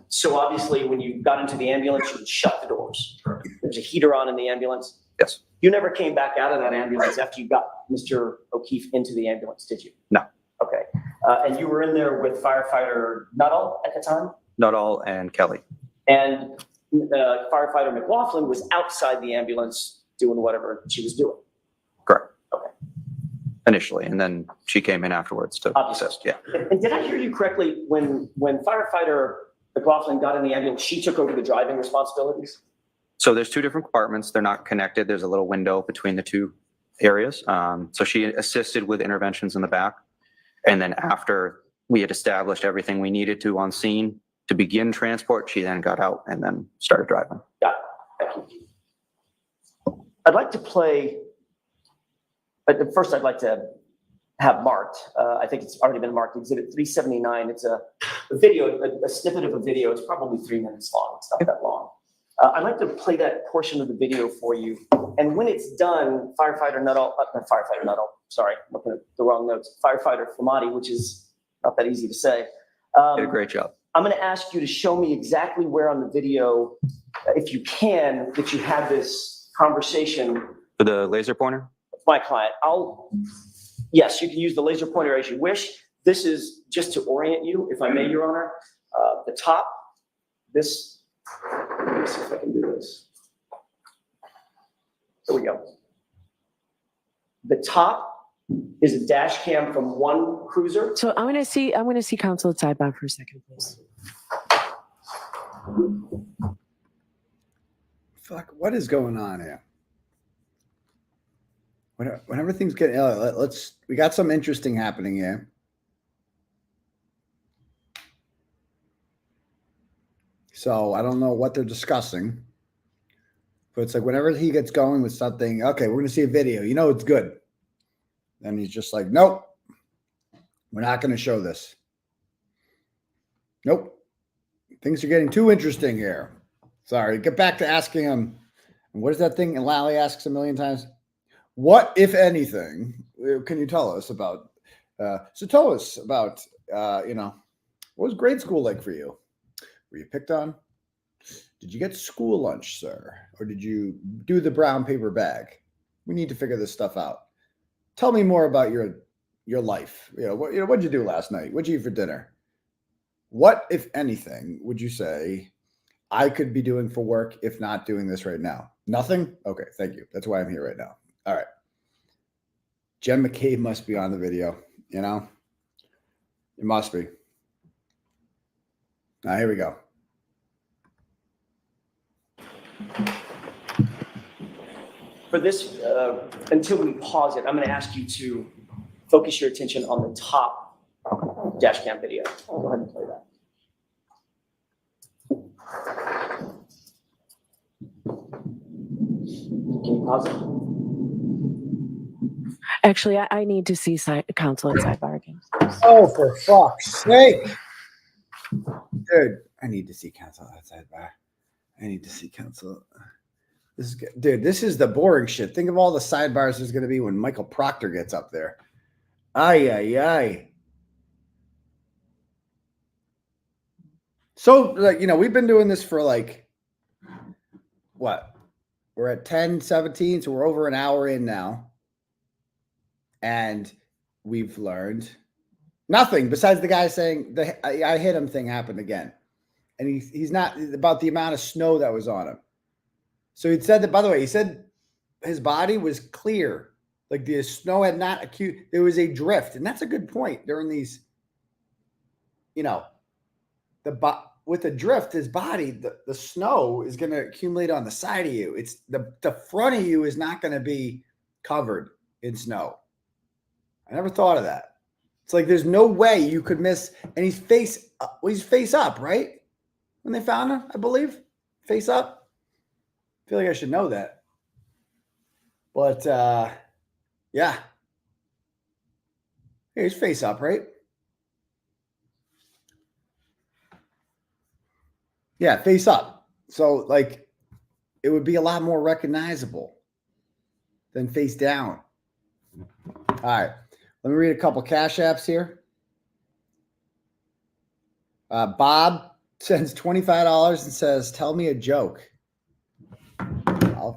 So obviously when you got into the ambulance, you would shut the doors. There's a heater on in the ambulance. Yes. You never came back out of that ambulance after you got Mr. O'Keefe into the ambulance, did you? No. Okay. And you were in there with firefighter Nuttall at the time? Nuttall and Kelly. And firefighter McLaughlin was outside the ambulance doing whatever she was doing. Correct. Okay. Initially, and then she came in afterwards to Obviously. assist. Yeah. And did I hear you correctly, when firefighter McLaughlin got in the ambulance, she took over the driving responsibilities? So there's two different compartments. They're not connected. There's a little window between the two areas. So she assisted with interventions in the back. And then after we had established everything we needed to on scene to begin transport, she then got out and then started driving. Got it. Thank you. I'd like to play, but first I'd like to have marked, I think it's already been marked, Exhibit 379. It's a video, a snippet of a video. It's probably 3 minutes long. It's not that long. I'd like to play that portion of the video for you. And when it's done, Firefighter Nuttall, not Firefighter Nuttall, sorry, I'm looking at the wrong notes. Firefighter Flematti, which is not that easy to say. Did a great job. I'm going to ask you to show me exactly where on the video, if you can, that you had this conversation For the laser pointer? with my client. Yes, you can use the laser pointer as you wish. This is just to orient you, if I may, Your Honor. The top, this, let me see if I can do this. There we go. The top is a dash cam from one cruiser. So I'm going to see counsel at sidebar for a second, please. Fuck, what is going on here? When everything's getting, we got some interesting happening here. So I don't know what they're discussing, but it's like whenever he gets going with something, okay, we're going to see a video, you know, it's good. Then he's just like, nope, we're not going to show this. Nope. Things are getting too interesting here. Sorry, get back to asking him. What is that thing? And Lally asks a million times. What, if anything, can you tell us about? So tell us about, what was grade school like for you? Were you picked on? Did you get school lunch, sir? Or did you do the brown paper bag? We need to figure this stuff out. Tell me more about your life. What'd you do last night? What'd you eat for dinner? What, if anything, would you say I could be doing for work if not doing this right now? Nothing? Okay, thank you. That's why I'm here right now. All right. 𝗵𝗵𝗀𝗃 must be on the video, you know? It must be. Now, here we go. For this, until we pause it, I'm going to ask you to focus your attention on the top dash cam video. Go ahead and play that. Can you pause it? Actually, I need to see counsel at sidebar again. Oh, for fuck's sake. Dude, I need to see counsel outside bar. I need to see counsel. This is good. Dude, this is the boring shit. Think of all the sidebars there's going to be when Michael Proctor gets up there. Ay. So, we've been doing this for what? We're at 10:17, so we're over an hour in now. And we've learned nothing besides the guy saying the I hit him thing happened again. And he's not about the amount of snow that was on him. So he said that, by the way, he said his body was clear. Like the snow had not accumulated. There was a drift. And that's a good point during these, with the drift, his body, the snow is going to accumulate on the side of you. It's the front of you is not going to be covered in snow. I never thought of that. It's like there's no way you could miss. And he's face up, right? When they found him, I believe, face up. feel like I should know that. But yeah. Here's face up, right? Yeah, face up. So like it would be a lot more recognizable than face down. All right. Let me read a couple Cash Apps here. Bob sends $25 and says, "Tell me a joke."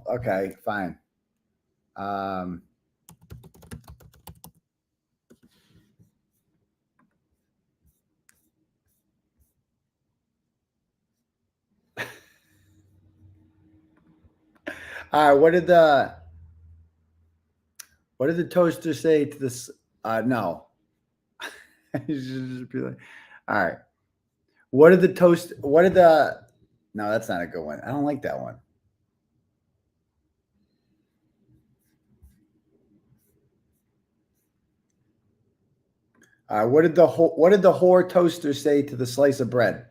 Okay, fine. All right, what did the toaster say to this? No. Just be like, all right. What did the no, that's not a good one. I don't like that one. What did the whore toaster say to the slice of bread?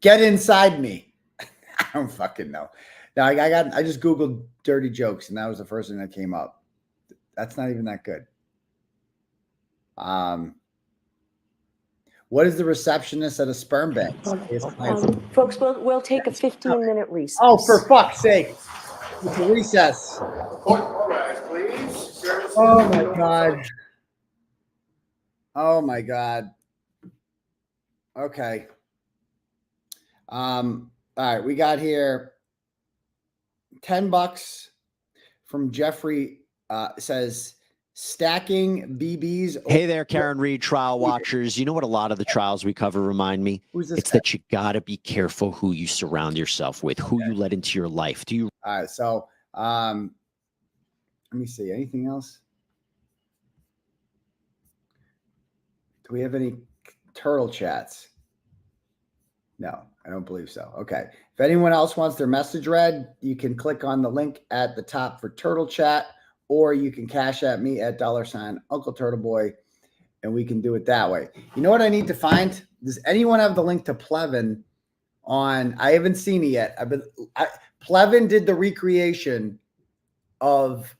Get inside me. I don't fucking know. Now I just Googled dirty jokes and that was the first thing that came up. That's not even that good. What is the receptionist at a sperm bank? Folks, we'll take a 15-minute recess. Oh, for fuck's sake. It's a recess. Oh my God. Oh my God. Okay. All right, we got here $10 from Jeffrey. Says stacking BBs. Hey there, Karen Reed, trial watchers. You know what a lot of the trials we cover remind me? Who's this It's guy? that you got to be careful who you surround yourself with, who you let into your life. Do you? All right, so let me see. Anything else? Do we have any turtle chats? No, I don't believe so. Okay. If anyone else wants their message read, you can click on the link at the top for Turtle Chat, or you can cash at me at $UncleTurtleboy, and we can do it that way. You know what I need to find? Does anyone have the link to 𝗵𝗲 on? I haven't seen it yet. 𝗵𝗲 did the recreation of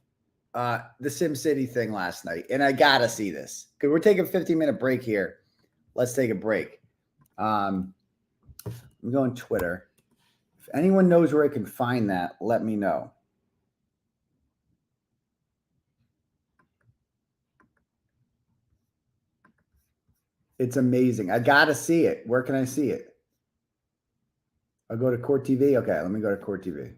the SimCity thing last night, and I gotta see this because we're taking a 15-minute break here. Let's take a break. I'm going Twitter. If anyone knows where I can find that, let me know. It's amazing. I gotta see it. Where can I see it? I'll go to Court TV. Okay, let me go to Court TV.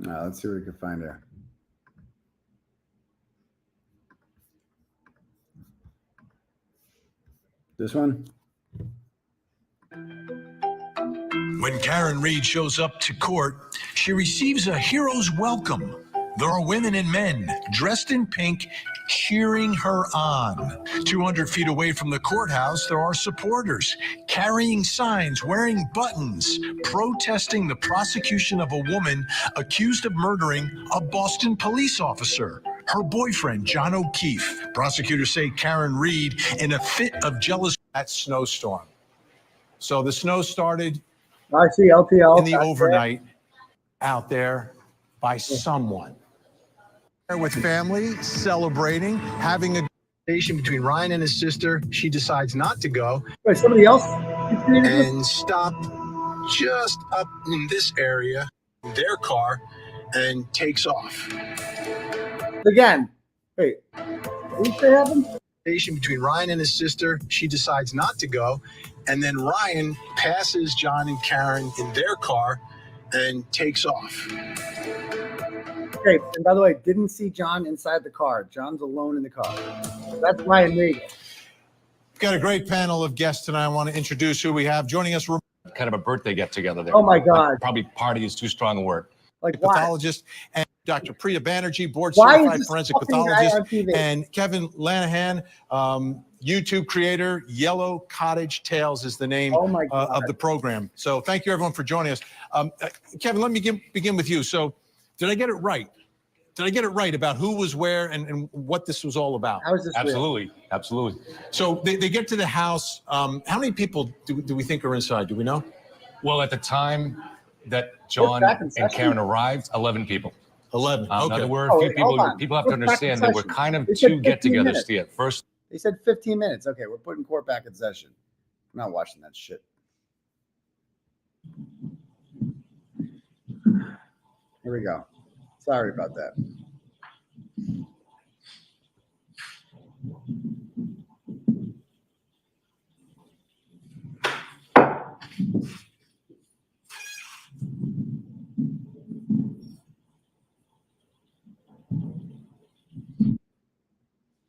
Let's see what we can find there. This one? When Karen Reed shows up to court, she receives a hero's welcome. There are women and men dressed in pink cheering her on. 200 feet away from the courthouse, there are supporters carrying signs, wearing buttons, protesting the prosecution of a woman accused of murdering a Boston police officer, her boyfriend, John O'Keefe. Prosecutors say Karen Reed, in a fit of jealousy. That snowstorm. So the snow started I see LTL in the overnight out there by someone. With family, celebrating, having a conversation between Ryan and his sister. She decides not to go. Wait, somebody else? And stop just up in this area, their car, and takes off. Again. Wait. What happened? Between Ryan and his sister, she decides not to go, and then Ryan passes John and Karen in their car and takes off. Okay, and by the way, didn't see John inside the car. John's alone in the car. That's Ryan Reed. We've got a great panel of guests tonight. I want to introduce who we have joining us. Kind of a birthday get together there. Oh my God. Probably party is too strong a word. Like what? Pathologist and Dr. 𝗵𝗂 Banerjee, board Why is certified this forensic fucking guy pathologist, on TV? and Kevin Lanahan, YouTube creator. 𝗬𝗏𝗃𝗁 is the name Oh my God. of the program. So thank you everyone for joining us. Kevin, let me begin with you. So did I get it right? Did I get it right about who was where and what this was all about? How is this real? Absolutely, absolutely. So they get to the house. How many people do we think are inside? Do we know? Well, at the time that John back in and session? Karen arrived, 11 people. 11. Now, Okay. there were Oh, a few wait, people. hold on. People have to We're back in understand there were session. kind of They said 2 15 get-togethers. minutes. Here. First, They said 15 minutes. Okay, we're putting court back in session. I'm not watching that shit. Here we go. Sorry about that.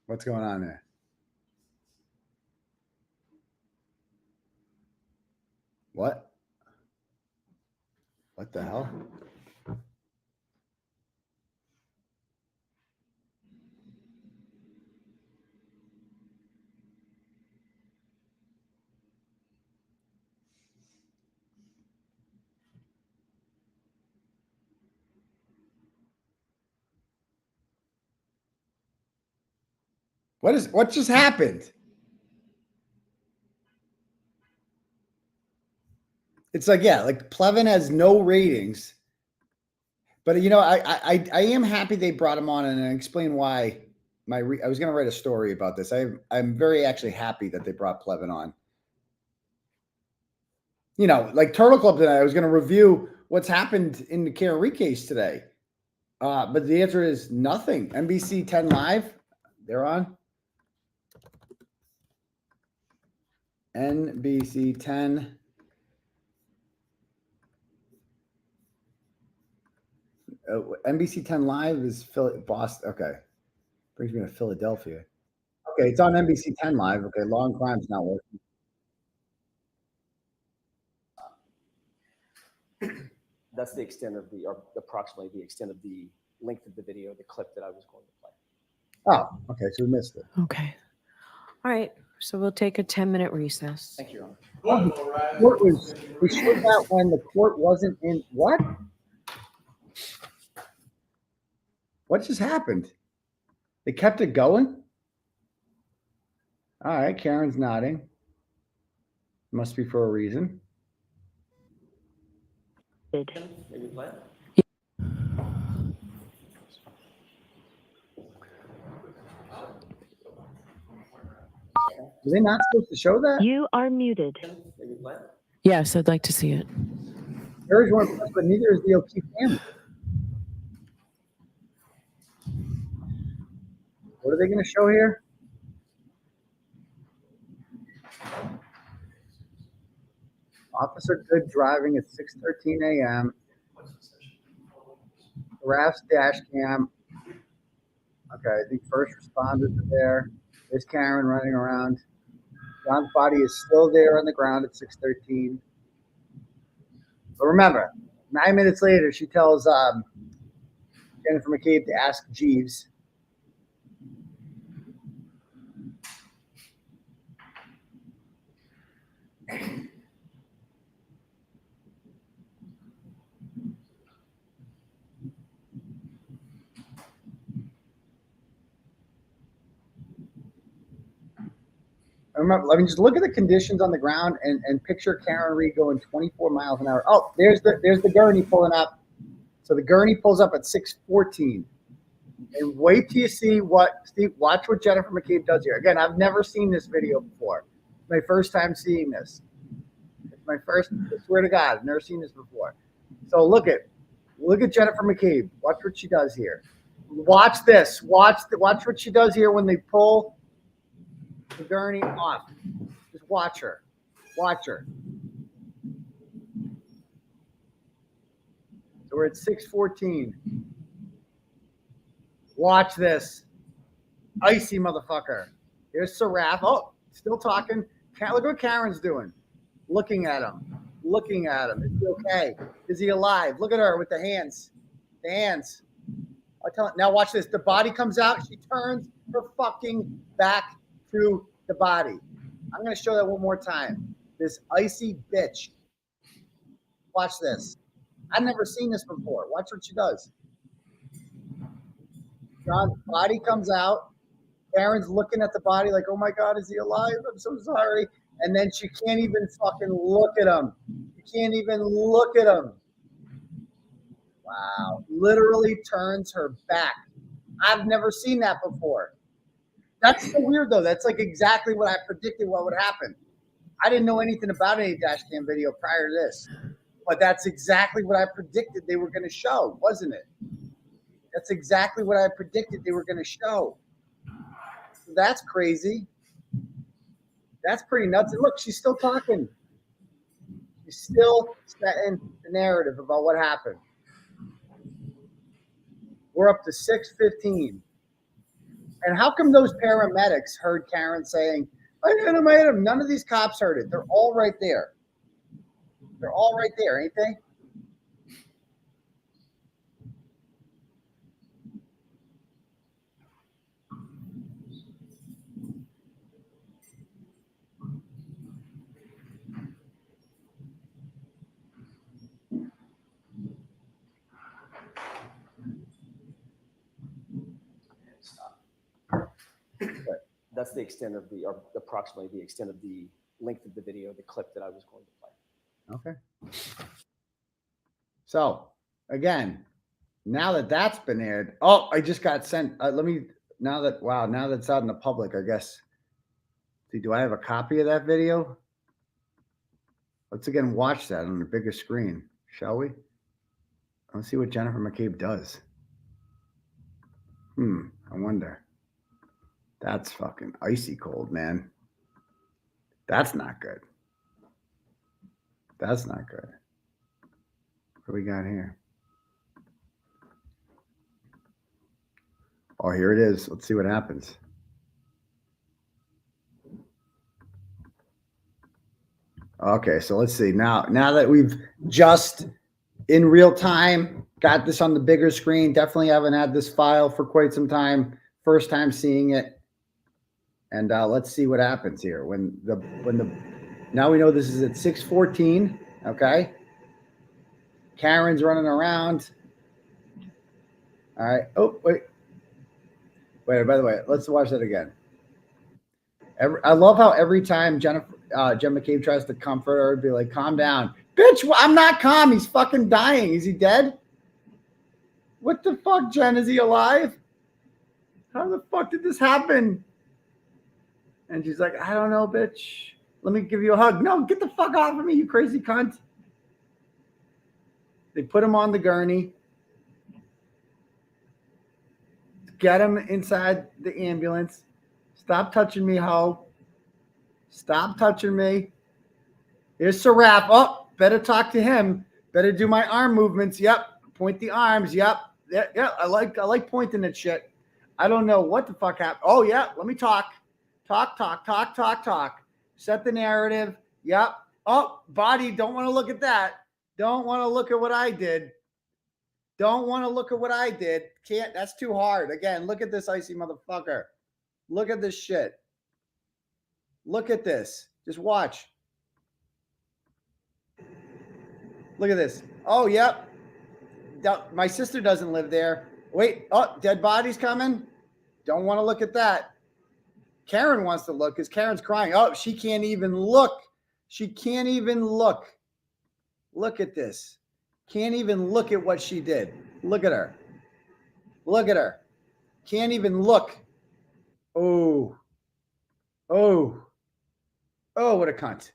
What's going on there? What? What the hell? What just happened? It's like, yeah, like Plevin has no ratings, but you know, I am happy they brought him on and I explain why. I was going to write a story about this. I'm very actually happy that they brought Plevin on. You know, like Turtle Club tonight, I was going to review what's happened in the Kearney case today, but the answer is nothing. NBC 10 Live, they're on. NBC 10. NBC 10 Live is Boston. Okay. Brings me to Philadelphia. Okay, it's on NBC 10 Live. Okay, Law and Crime's not working. That's the extent of the, or approximately the extent of the length of the video, the clip that I was going to play. Oh, okay, so we missed it. Okay. All right. So we'll take a 10-minute recess. Thank you, Your Honor. We showed that when the court wasn't in. What? What just happened? They kept it going? All right, Karen's nodding. Must be for a reason. Maybe play it? Were they not supposed to show that? You are muted. Maybe play it? Yes, I'd like to see it. There is one, but neither is the O'Keefe family. What are they going to show here? Officer Good driving at 6:13 a.m. Harassed dash cam. Okay, I think first responders are there. There's Karen running around. John's body is still there on the ground at 6:13. But remember, 9 minutes later, she tells Jennifer McCabe to ask Jeeves. Remember, I mean, just look at the conditions on the ground and picture Karen Reed going 24 miles an hour. Oh, there's the gurney pulling up. So the gurney pulls up at 6:14. And wait till you see what, Steve, watch what Jennifer McCabe does here. Again, I've never seen this video before. It's my first time seeing this. It's my first, I swear to God, I've never seen this before. So look at Jennifer McCabe. Watch what she does here. Watch this. Watch what she does here when they pull the gurney off. Just watch her. Watch her. So we're at 6:14. Watch this. Icy motherfucker. Here's Seraph. Oh, still talking. Look what Karen's doing. Looking at him. Looking at him. Is he okay? Is he alive? Look at her with the hands. The hands. I'll tell it. Now watch this. The body comes out. She turns her fucking back to the body. I'm going to show that one more time. This icy bitch. Watch this. I've never seen this before. Watch what she does. John's body comes out. Karen's looking at the body like, oh my God, is he alive? I'm so sorry. And then she can't even fucking look at him. You can't even look at him. Wow. Literally turns her back. I've never seen that before. That's so weird, though. That's like exactly what I predicted what would happen. I didn't know anything about any dash cam video prior to this. But that's exactly what I predicted they were going to show, wasn't it? That's exactly what I predicted they were going to show. So that's crazy. That's pretty nuts. And look, she's still talking. She's still setting the narrative about what happened. We're up to 6:15. And how come those paramedics heard Karen saying, I animated him? None of these cops heard it. They're all right there. They're all right there, ain't they? That's the extent of the, or approximately the extent of the length of the video, the clip that I was going to play. Okay. So, again, now that that's been aired, oh, I just got sent. Now that it's out in the public, I guess. See, do I have a copy of that video? Let's again watch that on the bigger screen, shall we? Let's see what Jennifer McCabe does. I wonder. That's fucking icy cold, man. That's not good. That's not good. What do we got here? Oh, here it is. Let's see what happens. Okay, so let's see. Now that we've just in real time got this on the bigger screen, definitely haven't had this file for quite some time. First time seeing it. And let's see what happens here now we know this is at 6:14. Okay. Karen's running around. All right. Oh, wait. By the way, let's watch that again. I love how every time Jen McCabe tries to comfort her, be like, calm down. Bitch, I'm not calm. He's fucking dying. Is he dead? What the fuck, Jen? Is he alive? How the fuck did this happen? And she's like, I don't know, bitch. Let me give you a hug. No, get the fuck off of me, you crazy cunt. They put him on the gurney. Get him inside the ambulance. Stop touching me, ho. Stop touching me. Here's Seraph. Oh, better talk to him. Better do my arm movements. Yep. Point the arms. Yep. Yeah. I like pointing at shit. I don't know what the fuck happened. Oh, yeah. Let me talk. Talk. Set the narrative. Yep. Oh, body. Don't want to look at that. Don't want to look at what I did. Don't want to look at what I did. Can't. That's too hard. Again, look at this icy motherfucker. Look at this shit. Look at this. Just watch. Look at this. Oh, yep. My sister doesn't live there. Wait. Oh, dead body's coming. Don't want to look at that. Karen wants to look because Karen's crying. Oh, she can't even look. She can't even look. Look at this. Can't even look at what she did. Look at her. Look at her. Can't even look. Oh. Oh, what a cunt.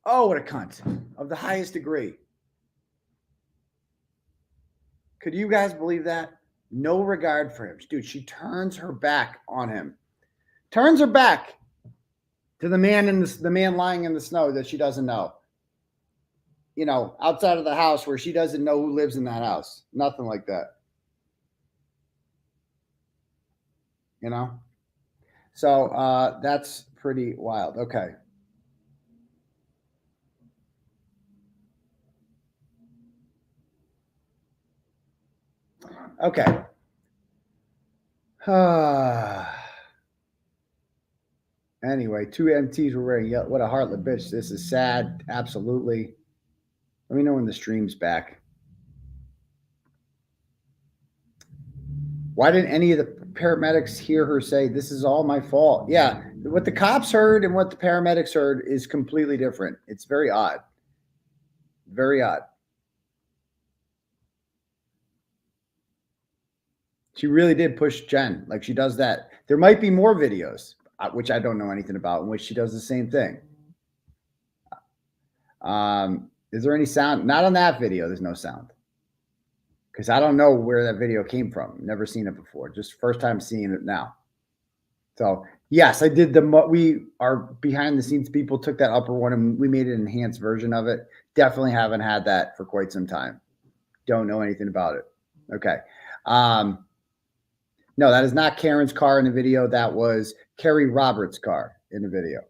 Oh, what a cunt of the highest degree. Could you guys believe that? No regard for him. Dude, she turns her back on him. Turns her back to the man lying in the snow that she doesn't know. You know, outside of the house where she doesn't know who lives in that house. Nothing like that. You know? So that's pretty wild. Okay. Okay. Anyway, 2 MTs were wearing yellow. What a heartless bitch. This is sad. Absolutely. Let me know when the stream's back. Why didn't any of the paramedics hear her say, this is all my fault? Yeah, what the cops heard and what the paramedics heard is completely different. It's very odd. Very odd. She really did push Jen. Like she does that. There might be more videos, which I don't know anything about, in which she does the same thing. Is there any sound? Not on that video. There's no sound. Because I don't know where that video came from. Never seen it before. Just first time seeing it now. So yes, I did we are behind the scenes people took that upper one and we made an enhanced version of it. Definitely haven't had that for quite some time. Don't know anything about it. Okay. No, that is not Karen's car in the video. That was Kerry Roberts' car in the video.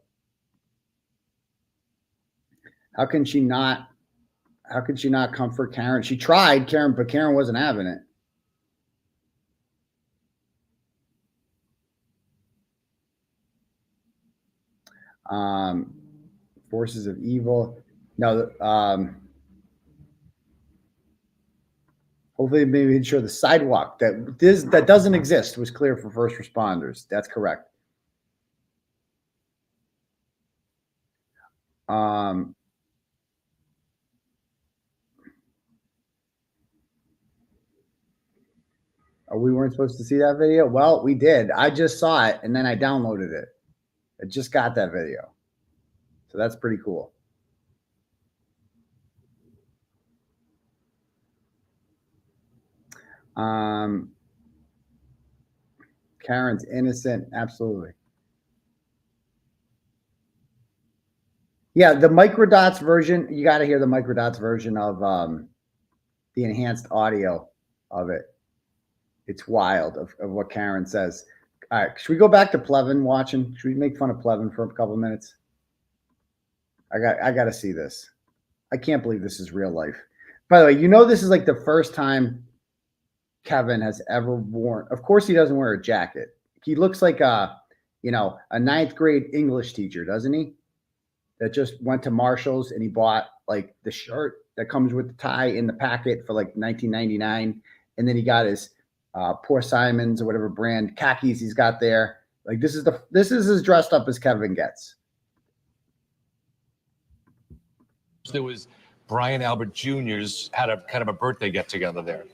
How can she not comfort Karen? She tried, Karen, but Karen wasn't having it. Forces of evil. No, hopefully maybe ensure the sidewalk that doesn't exist was clear for first responders. That's correct. We weren't supposed to see that video? Well, we did. I just saw it, and then I downloaded it. I just got that video. So that's pretty cool. Karen's innocent. Absolutely. Yeah, the microdots version, you got to hear the microdots version of the enhanced audio of it. It's wild of what Karen says. All right, should we go back to 𝗵𝗲𝗄 watching? Should we make fun of 𝗵𝗲𝗄 for a couple of minutes? I got to see this. I can't believe this is real life. By the way, you know this is like the first time Kevin has ever worn. Of course, he doesn't wear a jacket. He looks like a 9th grade English teacher, doesn't he? That just went to Marshall's and he bought like the shirt that comes with the tie in the packet for like $19.99, and then he got his Poor Simon's or whatever brand khakis he's got there. Like this is as dressed up as Kevin gets. There was Brian Albert Jr.'s had a kind of a birthday get together there.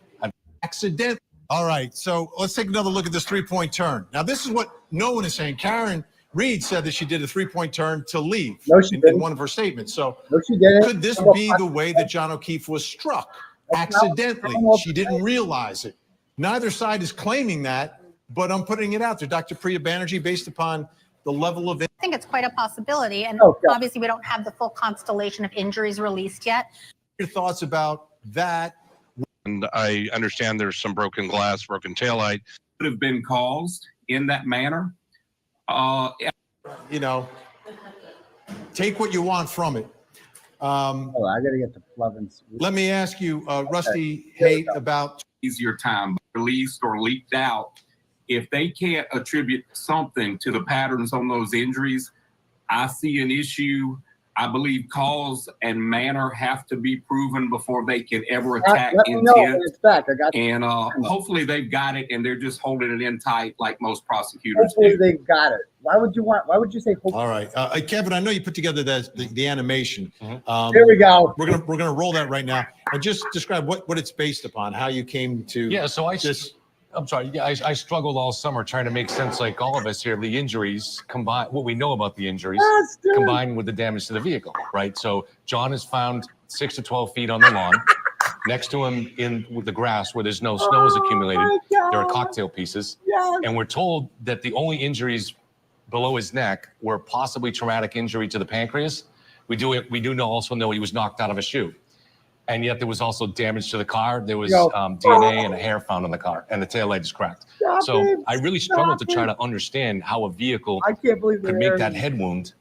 Accident. All right, so let's take another look at this 3-point turn. Now, this is what no one is saying. Karen Reed said that she did a 3-point turn to leave in one of her statements. So no, she didn't. Could this be the way that John O'Keefe was struck? Accidentally. She didn't realize it. Neither side is claiming that, but I'm putting it out there. Dr. Priya Banerjee, based upon the level of... I think it's quite a possibility. And obviously, we don't have the full constellation of injuries released yet. Your thoughts about that? And I understand there's some broken glass, broken taillight. Could have been caused in that manner. You know, take what you want from it. I got to get to 𝗵𝗲𝗄. Let me ask you, Rusty Haight, about... Easier time, released or leaked out. If they can't attribute something to the patterns on those injuries, I see an issue. I believe cause and manner have to be proven before they can ever attack intent. And hopefully they've got it and they're just holding it in tight like most prosecutors do. They've got it. Why would you say hopefully? All right. Kevin, I know you put together the animation. Here we go. We're gonna roll that right now. And just describe what it's based upon, how you came to I'm sorry. Yeah, I struggled all summer trying to make sense, like all of us here, the injuries combined, what we know about the injuries combined with the damage to the vehicle, right? So John is found 6 to 12 feet on the lawn. Next to him with the grass where there's no snow has accumulated. There are cocktail pieces. And we're told that the only injuries below his neck were possibly traumatic injury to the pancreas. We do also know he was knocked out of a shoe. And yet there was also damage to the car. There was DNA and a hair found on the car, and the taillight is cracked. So I really struggled to try to understand how a vehicle could make that head wound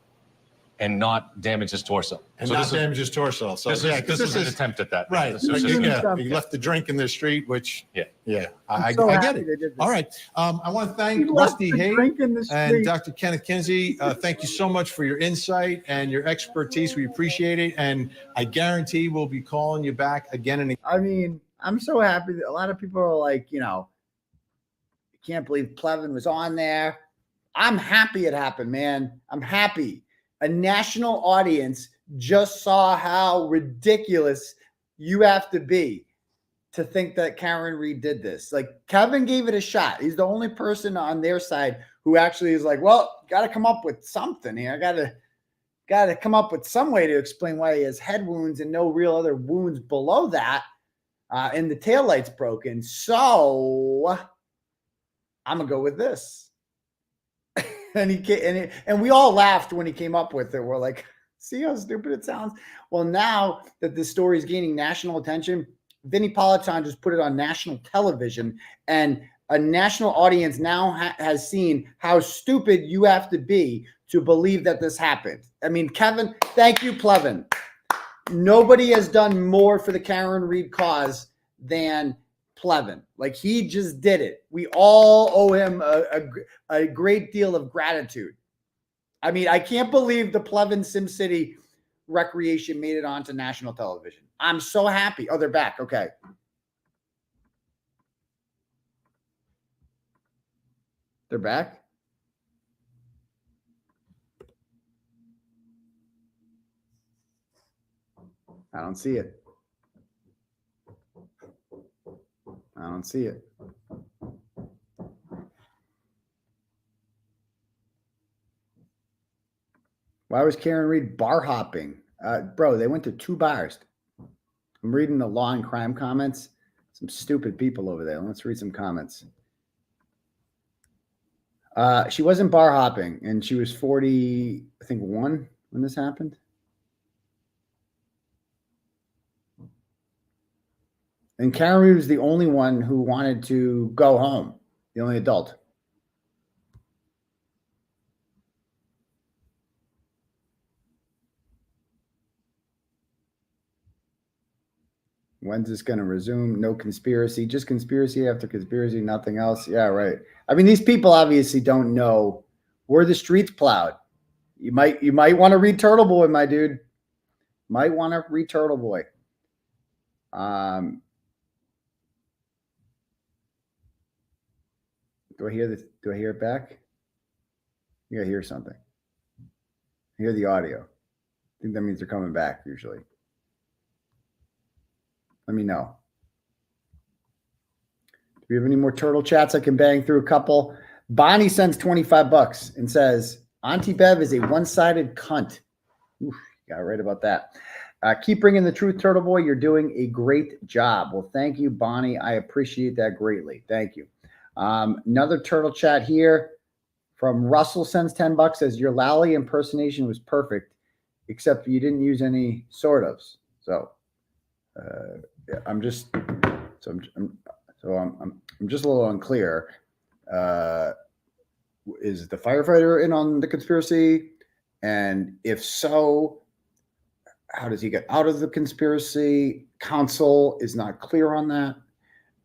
and not damage his torso. And So not this is- damage his torso. So This yeah, is, 'cause this was an attempt at that. right. This was Like, just- yeah, he left the drink in the street, which Yeah. I so get happy it. they did this. All right. I want to thank He left Rusty the Hay drink in the and street. Dr. Kenneth Kinsey. Thank you so much for your insight and your expertise. We appreciate it. And I guarantee we'll be calling you back again and again. I mean, I'm so happy that a lot of people are like, you know, I can't believe Plevin was on there. I'm happy it happened, man. I'm happy. A national audience just saw how ridiculous you have to be to think that Karen Reed did this. Like, Kevin gave it a shot. He's the only person on their side who actually is like, well, got to come up with something here. Got to come up with some way to explain why he has head wounds and no real other wounds below that. And the taillight's broken. So I'm gonna go with this. and we all laughed when he came up with it. We're like, see how stupid it sounds? Well, now that this story is gaining national attention, Vinnie Politan just put it on national television, and a national audience now has seen how stupid you have to be to believe that this happened. I mean, Kevin, thank you, Plevin. Nobody has done more for the Karen Reed cause than Plevin. Like, he just did it. We all owe him a great deal of gratitude. I mean, I can't believe the Plevin SimCity recreation made it onto national television. I'm so happy. Oh, they're back. Okay. They're back. I don't see it. I don't see it. Why was Karen Reed bar hopping? Bro, they went to 2 bars. I'm reading the law and crime comments. Some stupid people over there. Let's read some comments. She wasn't bar hopping, and she was 40, I think, 1 when this happened. And Karen Reed was the only one who wanted to go home, the only adult. When's this going to resume? No conspiracy, just conspiracy after conspiracy, nothing else. Yeah, right. I mean, these people obviously don't know where the streets plowed. You might want to read Turtleboy, my dude. Might want to read Turtleboy. Do I hear this? Do I hear it back? You gotta hear something. I hear the audio. I think that means they're coming back usually. Let me know. Do we have any more turtle chats? I can bang through a couple. Bonnie sends $25 and says, Auntie Bev is a one-sided cunt. Oof, got right about that. Keep bringing the truth, Turtleboy. You're doing a great job. Well, thank you, Bonnie. I appreciate that greatly. Thank you. Another turtle chat here from Russell sends $10, says your Lally impersonation was perfect, except you didn't use any sort ofs. So yeah, I'm just a little unclear. Is the firefighter in on the conspiracy? And if so, how does he get out of the conspiracy? Counsel is not clear on that.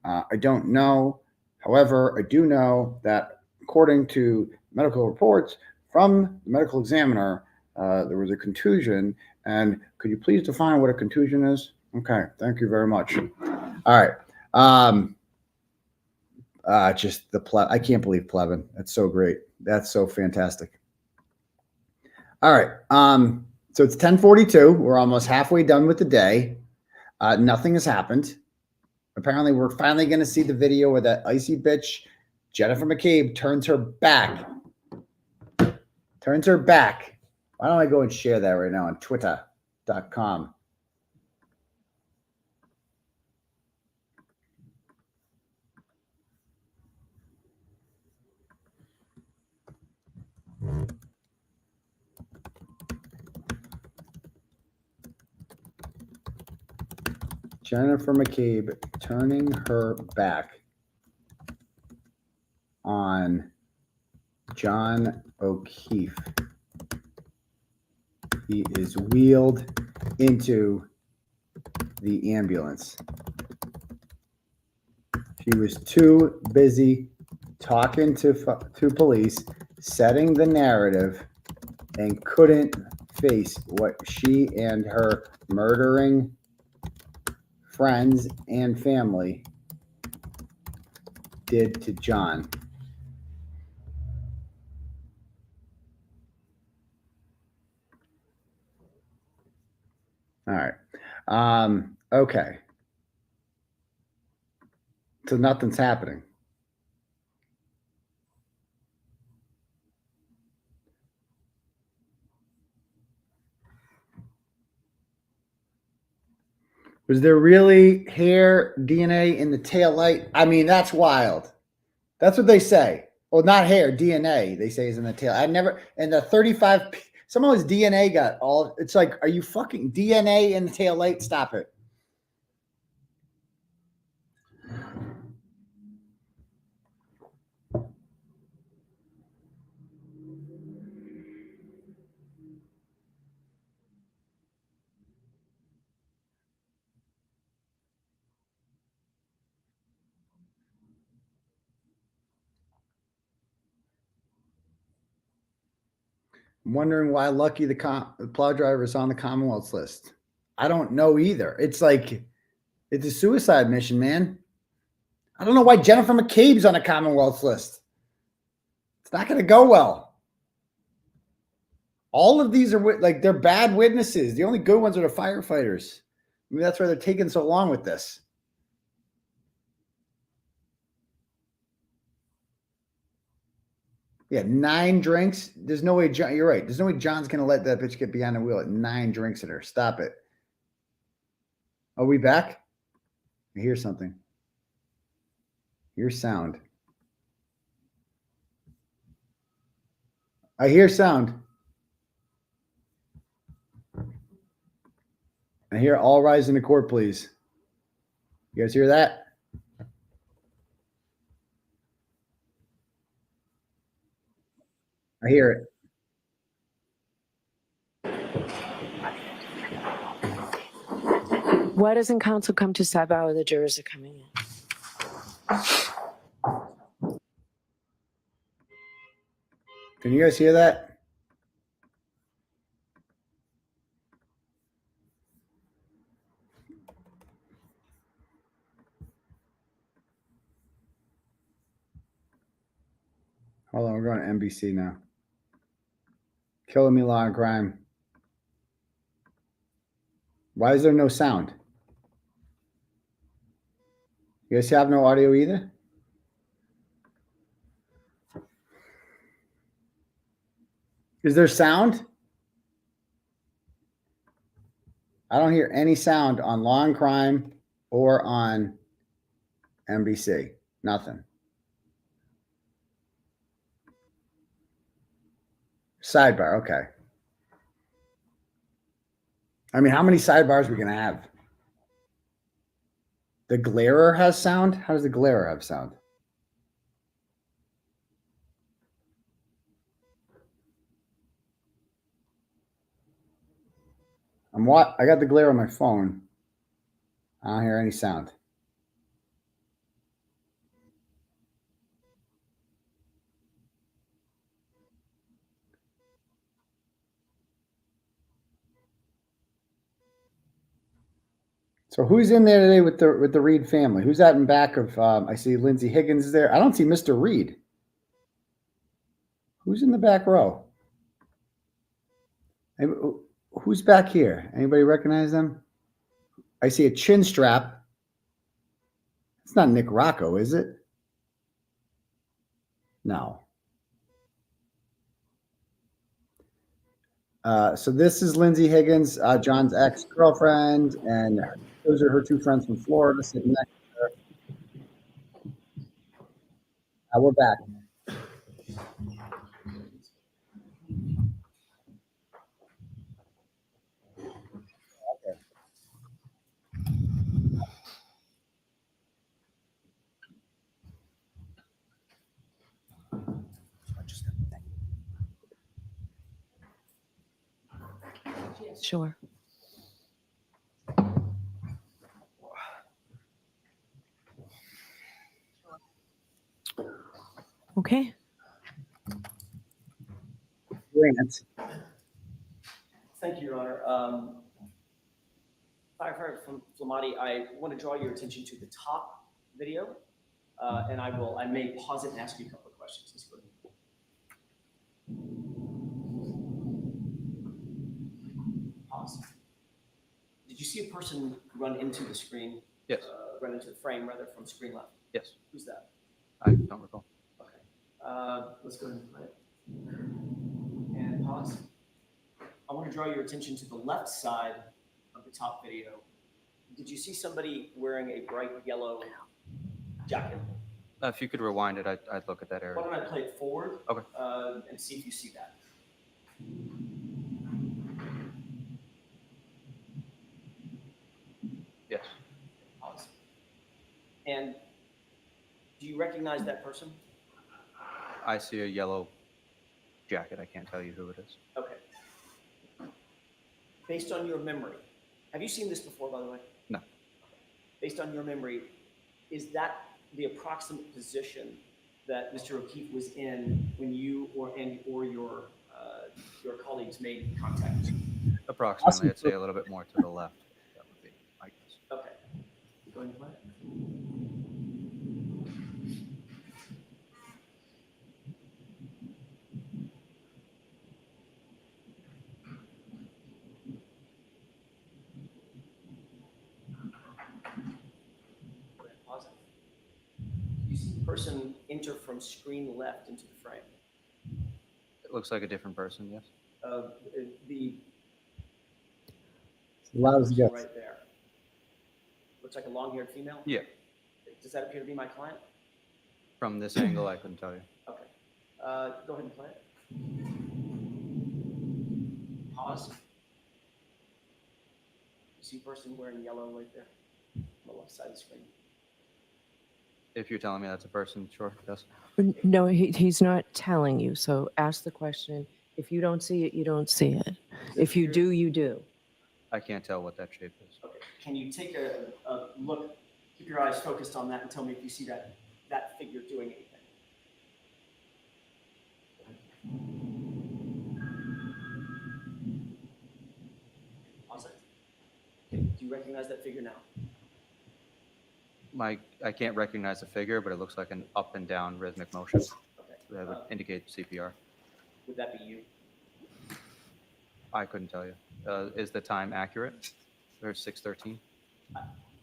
I don't know. However, I do know that according to medical reports from the medical examiner, there was a contusion. And could you please define what a contusion is? Okay, thank you very much. All right. Just I can't believe Plevin. That's so great. That's so fantastic. All right. So it's 10:42. We're almost halfway done with the day. Nothing has happened. Apparently, we're finally going to see the video where that icy bitch, Jennifer McCabe, turns her back. Turns her back. Why don't I go and share that right now on twitter.com. Jennifer McCabe turning her back on John O'Keefe. He is wheeled into the ambulance. She was too busy talking to police, setting the narrative, and couldn't face what she and her murdering friends and family did to John. All right. Okay. So nothing's happening. Was there really hair DNA in the tail light? I mean, that's wild. That's what they say. Well, not hair, DNA, they say is in the tail. I never, and the 35, someone's DNA got all, it's like, are you fucking DNA in the tail light? Stop it. I'm wondering why Lucky the plow driver is on the Commonwealth's list. I don't know either. It's like, it's a suicide mission, man. I don't know why Jennifer McCabe's on a Commonwealth's list. It's not going to go well. All of these are like, they're bad witnesses. The only good ones are the firefighters. Maybe that's why they're taking so long with this. Yeah, 9 drinks. There's no way John, you're right. There's no way John's going to let that bitch get behind the wheel at 9 drinks in her. Stop it. Are we back? I hear something. Hear sound. I hear sound. I hear all rise in the court, please. You guys hear that? I hear it. Why doesn't counsel come to sidebar where the jurors are coming in? Can you guys hear that? Hold on, we're going to NBC now. Killing Me Law and Crime. Why is there no sound? You guys have no audio either? Is there sound? I don't hear any sound on Law and Crime or on NBC. Nothing. Sidebar, okay. I mean, how many sidebars are we going to have? The Glarer has sound? How does the Glarer have sound? I got the glare on my phone. I don't hear any sound. So who's in there today with the Reed family? Who's that in back of? I see Lindsey Higgins is there. I don't see Mr. Reed. Who's in the back row? Who's back here? Anybody recognize them? I see a chin strap. It's not Nick Rocco, is it? No. So this is Lindsey Higgins, John's ex-girlfriend, and those are her 2 friends from Florida sitting next to her. We're back. yes. Sure. Okay. Grant. Thank you, Your Honor. Firefighter Flematti, I want to draw your attention to the top video, and I may pause it and ask you a couple of questions. Let's go. Pause. Did you see a person run into the screen? Yes. Run into the frame, rather, from screen left? Yes. Who's that? I don't recall. Okay. Let's go ahead and play it. And pause. I want to draw your attention to the left side of the top video. Did you see somebody wearing a bright yellow jacket? If you could rewind it, I'd look at that area. Why don't I play it forward? Okay. And see if you see that. Yes. Pause. And do you recognize that person? I see a yellow jacket. I can't tell you who it is. Okay. Based on your memory, have you seen this before, by the way? No. Based on your memory, is that the approximate position that Mr. O'Keefe was in when you or your colleagues made contact? Approximately, I'd say a little bit more to the left. That would be my guess. Okay. Go ahead and play it. Pause it. You see the person enter from screen left into the frame. It looks like a different person, yes. The Lousy guess. right there. Looks like a long-haired female? Yeah. Does that appear to be my client? From this angle, I couldn't tell you. Okay. Go ahead and play it. Pause. You see a person wearing yellow right there on the left side of the screen. If you're telling me that's a person, sure, yes. No, he's not telling you. So ask the question. If you don't see it, you don't see it. If you do, you do. I can't tell what that shape is. Okay. Can you take a look, keep your eyes focused on that and tell me if you see that figure doing anything? Pause it. Okay. Do you recognize that figure now? I can't recognize the figure, but it looks like an up and down rhythmic motion. Okay. That would indicate CPR. Would that be you? I couldn't tell you. Is the time accurate? There's 6:13.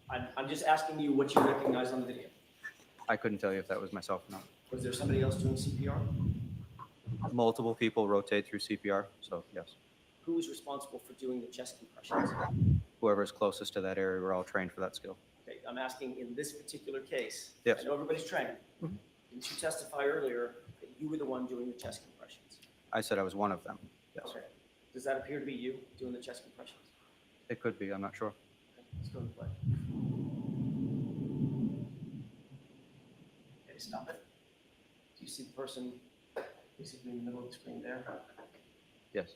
I'm just asking you what you recognize on the video. I couldn't tell you if that was myself or not. Was there somebody else doing CPR? Multiple people rotate through CPR, so yes. Who was responsible for doing the chest compressions? Whoever's closest to that area, we're all trained for that skill. Okay, I'm asking in this particular case. Yes. I know everybody's trained. Mhm. Didn't you testify earlier that you were the one doing the chest compressions? I said I was one of them, yes. Okay. Does that appear to be you doing the chest compressions? It could be, I'm not sure. Okay, let's go and play. Okay, stop it. Do you see the person basically in the middle of the screen there? Yes,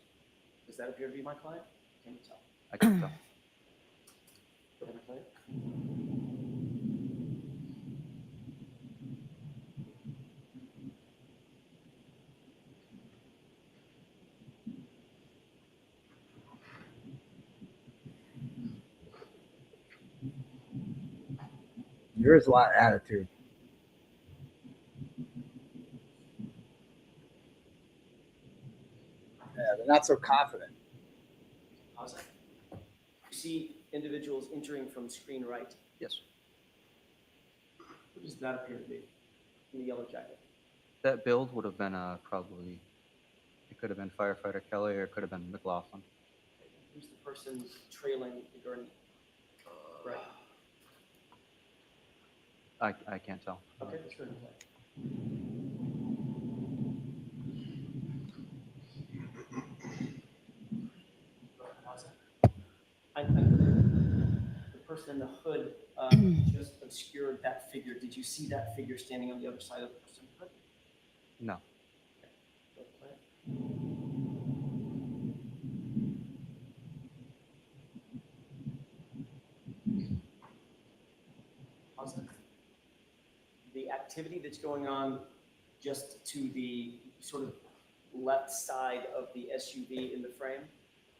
Does that appear to be my client? Can you tell? I can tell. Go ahead and play it. There is a lot of attitude. Yeah, they're not so confident. Pause it. You see individuals entering from screen right. Yes. Who does that appear to be in the yellow jacket? That build would have been probably, it could have been Firefighter Kelly or it could have been McLaughlin. Who's the person trailing the gurney? Right. I can't tell. Okay, let's go ahead and play. The person in the hood just obscured that figure. Did you see that figure standing on the other side of the person? No. activity that's going on just to the sort of left side of the SUV in the frame?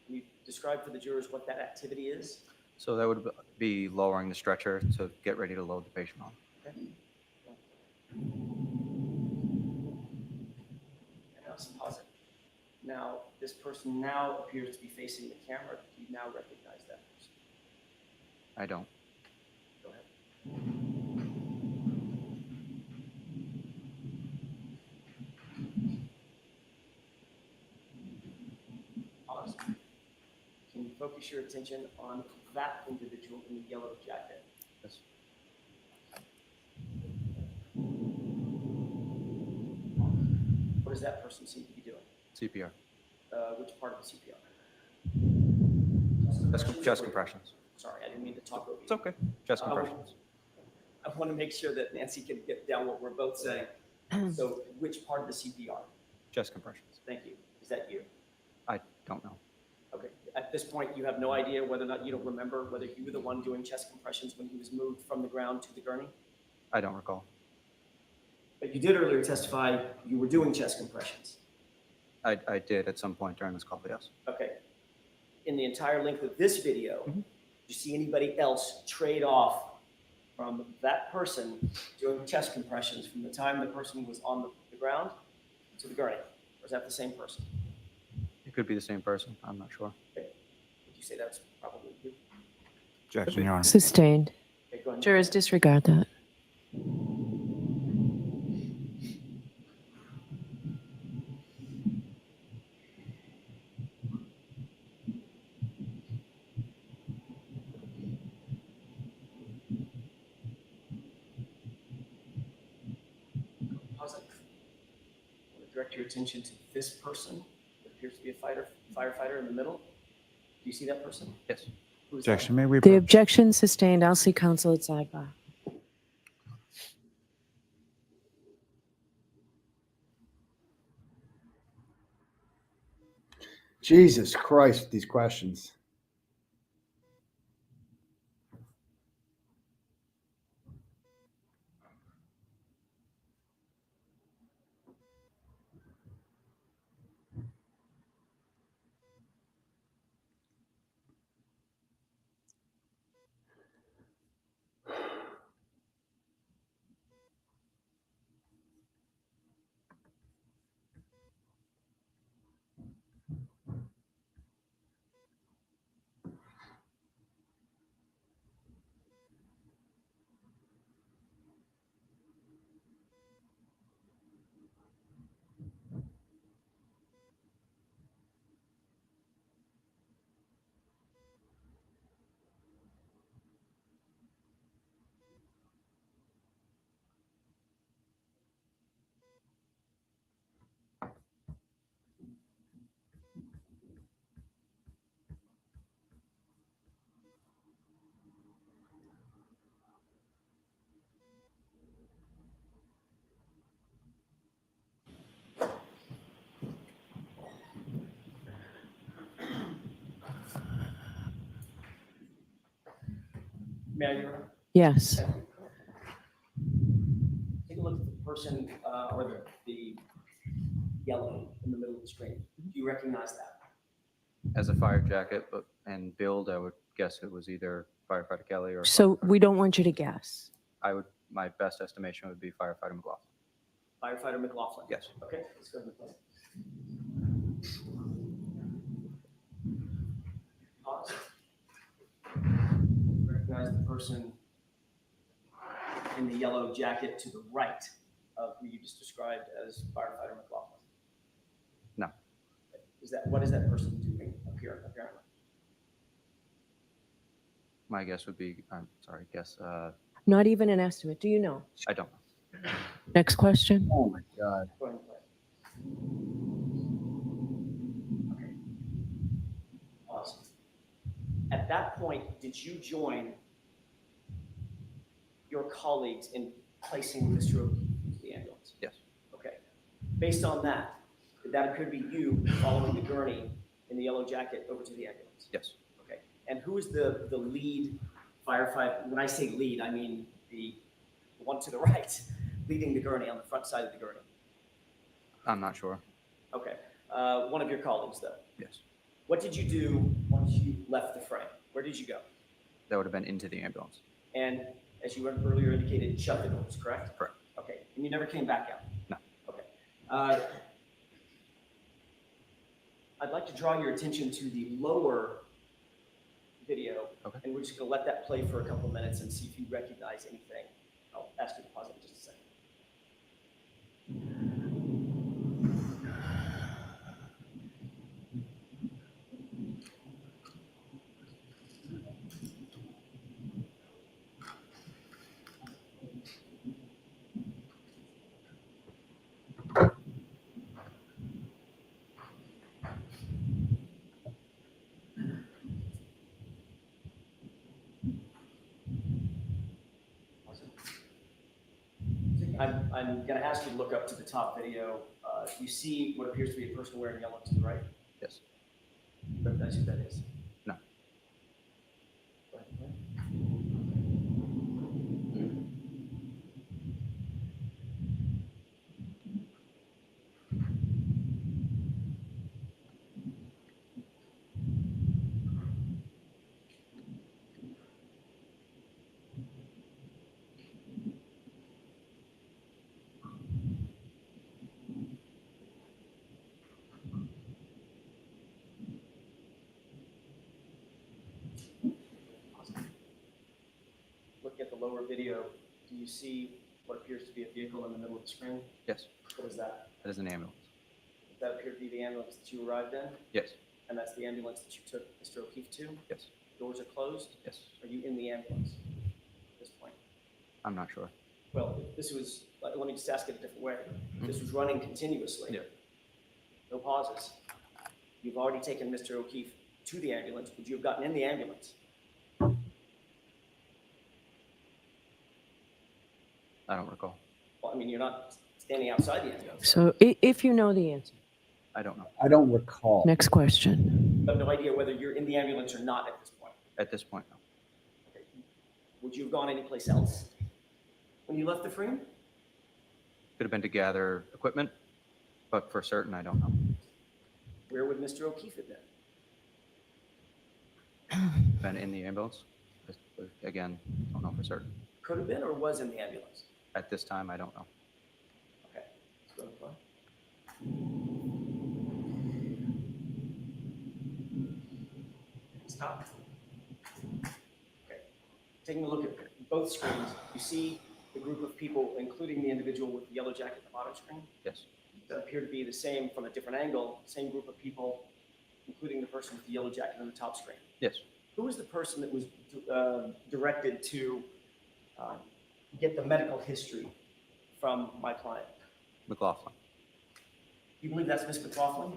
Can you describe for the jurors what that activity is? So that would be lowering the stretcher to get ready to load the patient on. Okay. And now some positive. Now, this person now appears to be facing the camera. Do you now recognize that person? I don't. Go ahead. Pause. Can you focus your attention on that individual in the yellow jacket? Yes. What does that person seem to be doing? CPR. Which part of the CPR? Chest compressions. Sorry, I didn't mean to talk over you. It's okay. Chest compressions. I want to make sure that Nancy can get down what we're both saying. So which part of the CPR? Chest compressions. Thank you. Is that you? I don't know. Okay. At this point, you have no idea whether or not you don't remember whether you were the one doing chest compressions when he was moved from the ground to the gurney? I don't recall. But you did earlier testify you were doing chest compressions. I did at some point during this call, yes. Okay. In the entire length of this video, do you see anybody else trade off from that person doing chest compressions from the time the person was on the ground to the gurney? Or is that the same person? It could be the same person. I'm not sure. Okay. Would you say that's probably you? Objection, Your Honor. Sustained. Okay, go ahead. Jurors disregard that. Pause it. I want to direct your attention to this person. It appears to be a firefighter in the middle. Do you see that person? Yes. Who is that? Objection, may we The approach? objection sustained. 𝗪𝐶 counsel at sidebar. Jesus Christ, these questions. May I, Your Honor? Yes. Take a look at the person or the yellow in the middle of the screen. Do you recognize that? As a fire jacket, but and build, I would guess it was either Firefighter Kelly or. So we don't want you to guess. My best estimation would be Firefighter McLaughlin. Firefighter McLaughlin? Yes. Okay, let's go ahead and pause. Recognize the person in the yellow jacket to the right of who you just described as Firefighter McLaughlin? No. What is that person doing apparently? My guess would be, I'm sorry, Not even an estimate. Do you know? I don't know. Next question. Oh my God. Go ahead and play. Okay. Awesome. At that point, did you join your colleagues in placing Mr. O'Keefe into the ambulance? Yes. Okay. Based on that, did that appear to be you following the gurney in the yellow jacket over to the ambulance? Yes. Okay. And who is the lead firefighter? When I say lead, I mean the one to the right, leading the gurney on the front side of the gurney? I'm not sure. Okay. One of your colleagues, though. Yes. What did you do once you left the frame? Where did you go? That would have been into the ambulance. And as you earlier indicated, shut the doors, correct? Correct. Okay. And you never came back out? No. Okay. I'd like to draw your attention to the lower video. Okay. And we're just going to let that play for a couple of minutes and see if you recognize anything. I'll ask you to pause it in just a second. I'm going to ask you to look up to the top video. You see what appears to be a person wearing yellow to the right? Yes. Recognize who that is? No. Looking at the lower video, do you see what appears to be a vehicle in the middle of the screen? Yes. What is that? That is an ambulance. Does that appear to be the ambulance that you arrived in? Yes. And that's the ambulance that you took Mr. O'Keefe to? Yes. Doors are closed? Yes. Are you in the ambulance at this point? I'm not sure. Well, this was, let me just ask it a different way. This was running continuously. Yeah. No pauses. You've already taken Mr. O'Keefe to the ambulance. Would you have gotten in the ambulance? I don't recall. Well, I mean, you're not standing outside the ambulance. So if you know the answer. I don't know. I don't recall. Next question. You have no idea whether you're in the ambulance or not at this point. At this point, no. Okay. Would you have gone anyplace else when you left the frame? Could have been to gather equipment, but for certain, I don't know. Where would Mr. O'Keefe have been? Been in the ambulance. Again, don't know for certain. Could have been or was in the ambulance? At this time, I don't know. Okay. Let's go to play. Stop. Okay. Taking a look at both screens, you see the group of people, including the individual with the yellow jacket at the bottom screen, Yes. that appear to be the same from a different angle, same group of people, including the person with the yellow jacket on the top screen. Yes. Who was the person that was directed to get the medical history from my client? McLaughlin. You believe that's Ms. McLaughlin?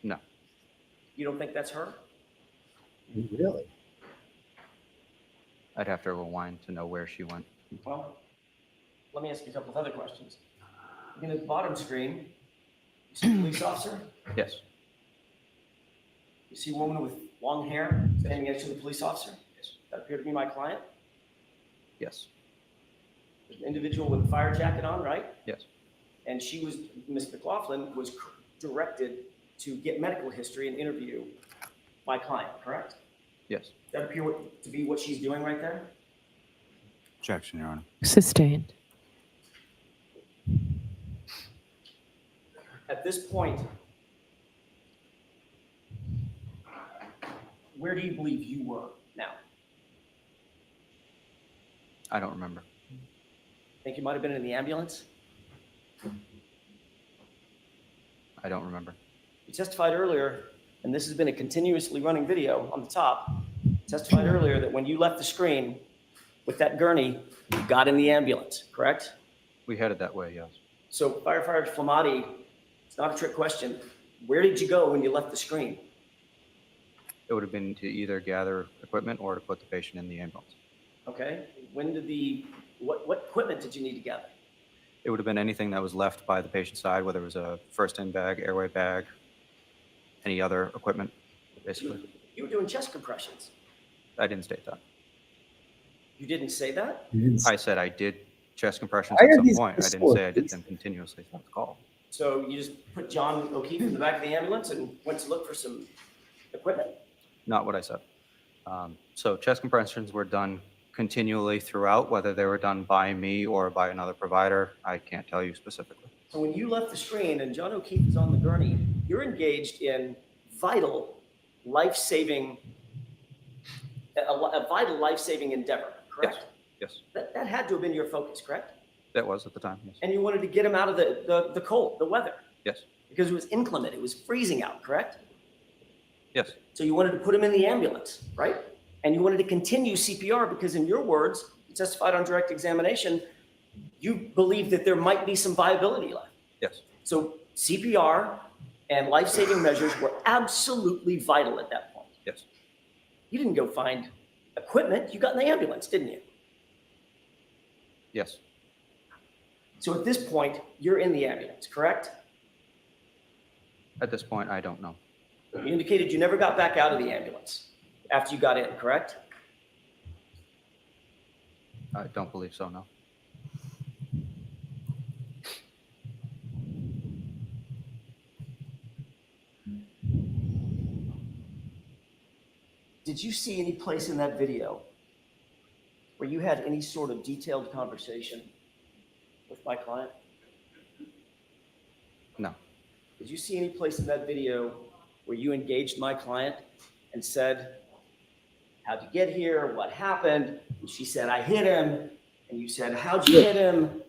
No. You don't think that's her? Really? I'd have to rewind to know where she went. Well, let me ask you a couple of other questions. In the bottom screen, you see a police officer? Yes. You see a woman with long hair standing next to the police officer? Yes. That appeared to be my client? Yes. There's an individual with a fire jacket on, right? Yes. And she was, Ms. McLaughlin was directed to get medical history and interview my client, correct? Yes. Does that appear to be what she's doing right there? Objection, Your Honor. Sustained. At this point, where do you believe you were now? I don't remember. Think you might have been in the ambulance? I don't remember. You testified earlier, and this has been a continuously running video on the top, testified earlier that when you left the screen with that gurney, you got in the ambulance, correct? We headed that way, yes. So Firefighter Flematti, it's not a trick question. Where did you go when you left the screen? It would have been to either gather equipment or to put the patient in the ambulance. Okay. When did what equipment did you need to gather? It would have been anything that was left by the patient's side, whether it was a first-in bag, airway bag, any other equipment, basically. You were doing chest compressions. I didn't state that. You didn't say that? I said I did chest compressions Why at are some these point. I didn't sore, say I did please? them continuously throughout the call. So you just put John O'Keefe in the back of the ambulance and went to look for some equipment? Not what I said. So chest compressions were done continually throughout, whether they were done by me or by another provider, I can't tell you specifically. So when you left the screen and John O'Keefe is on the gurney, you're engaged in vital, life-saving, a vital life-saving endeavor, correct? Yes, That had to have been your focus, correct? that was at the time, yes. And you wanted to get him out of the cold, the weather, Yes, because it was inclement, it was freezing out, correct? yes, So you wanted to put him in the ambulance, right? And you wanted to continue CPR because in your words, you testified on direct examination, you believed that there might be some viability left. yes, So CPR and life-saving measures were absolutely vital at that point. yes, You didn't go find equipment, you got in the ambulance, didn't you? yes. So at this point, you're in the ambulance, correct? At this point, I don't know. You indicated you never got back out of the ambulance after you got in, correct? I don't believe so, no. Did you see any place in that video where you had any sort of detailed conversation with my client? No. Did you see any place in that video where you engaged my client and said, how'd you get here? What happened? And she said, I hit him. And you said, how'd you hit him?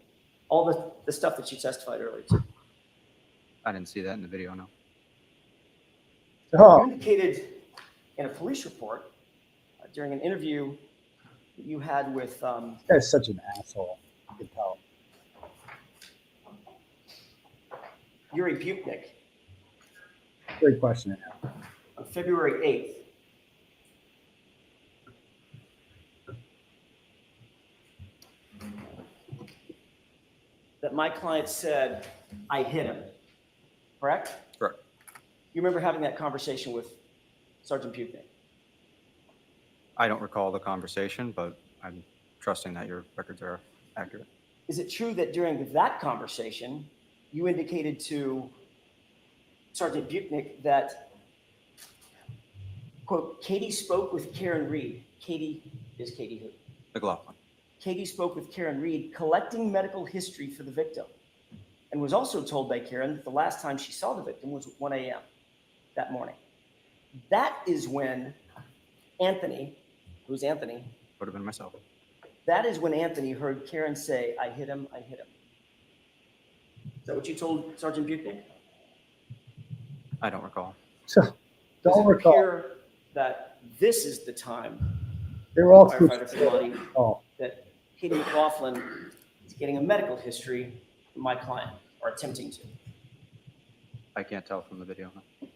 All the stuff that you testified earlier to. I didn't see that in the video, no. You indicated in a police report during an interview that you had with This guy's such an asshole. I can tell. 𝗫𝗄𝗄𝗃 Great question. on February 8th. That my client said, I hit him, correct? Correct. You remember having that conversation with Sergeant Pupnik? I don't recall the conversation, but I'm trusting that your records are accurate. Is it true that during that conversation, you indicated to Sergeant Pupnik that, quote, Katie spoke with Karen Reed. Katie is Katie who? McLaughlin. Katie spoke with Karen Reed, collecting medical history for the victim, and was also told by Karen that the last time she saw the victim was at 1 a.m. that morning. That is when Anthony, who's Anthony? Would have been myself. That is when Anthony heard Karen say, I hit him, I hit him. Is that what you told Sergeant Pupnik? I don't recall. Does it appear that this is the time, They were all Firefighter Flematti, Oh, that Katie McLaughlin is getting a medical history from my client, or attempting to? I can't tell from the video, no.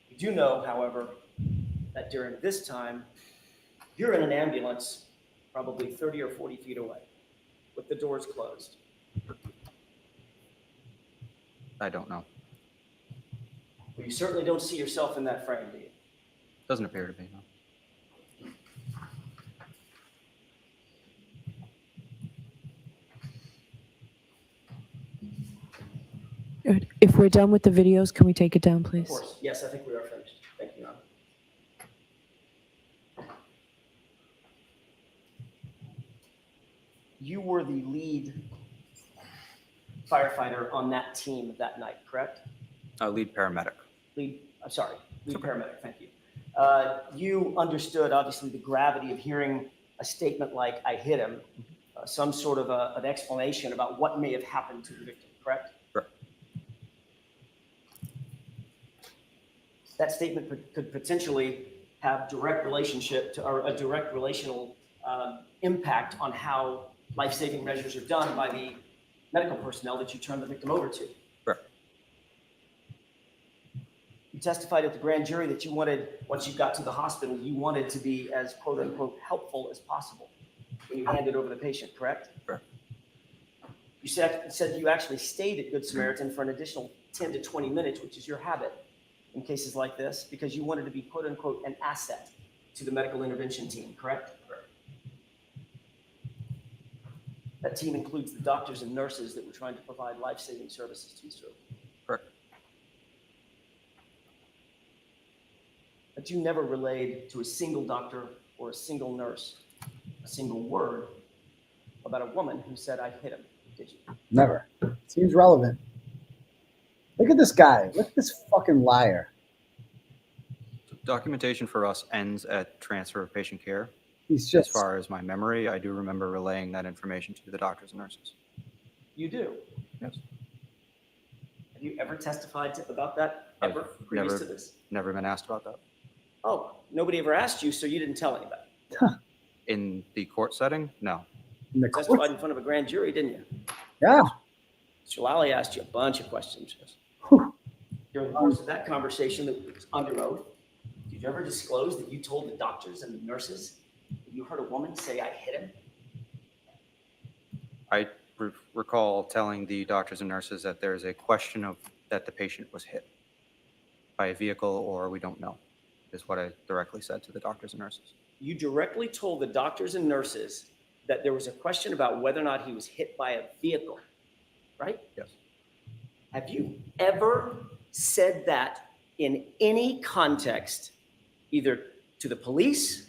We do know, however, that during this time, you're in an ambulance probably 30 or 40 feet away with the doors closed. I don't know. Well, you certainly don't see yourself in that frame, do you? Doesn't appear to be, no. Good. If we're done with the videos, can we take it down, Of please? course. Yes, I think we are finished. Thank you, Your Honor. You were the lead firefighter on that team that night, correct? Lead paramedic. Lead paramedic, thank you. You understood, obviously, the gravity of hearing a statement like, I hit him, some sort of an explanation about what may have happened to the victim, correct? Correct. That statement could potentially have direct relationship to, or a direct relational impact on how life-saving measures are done by the medical personnel that you turn the victim over to. Correct. You testified at the grand jury that you wanted, once you got to the hospital, you wanted to be as quote unquote helpful as possible when you handed over the patient, correct? Correct. You said you actually stayed at Good Samaritan for an additional 10 to 20 minutes, which is your habit in cases like this, because you wanted to be quote unquote an asset to the medical intervention team, correct? Correct. That team includes the doctors and nurses that were trying to provide life-saving services to Mr. Owens. Correct. But you never relayed to a single doctor or a single nurse a single word about a woman who said, I hit him, did you? Never. Seems relevant. Look at this guy. Look at this fucking liar. Documentation for us ends at transfer of patient care. He's just. As far as my memory, I do remember relaying that information to the doctors and nurses. You do? Yes. Have you ever testified about that ever previous to this? Never been asked about that. Oh, nobody ever asked you, so you didn't tell anybody? In the court setting, no. In the You testified in front of a grand jury, didn't you? Yeah. Mr. Lally asked you a bunch of questions. During the course of that conversation that was under oath, did you ever disclose that you told the doctors and the nurses that you heard a woman say, I hit him? I recall telling the doctors and nurses that there is a question of that the patient was hit by a vehicle or we don't know, is what I directly said to the doctors and nurses. You directly told the doctors and nurses that there was a question about whether or not he was hit by a vehicle, right? Yes. Have you ever said that in any context, either to the police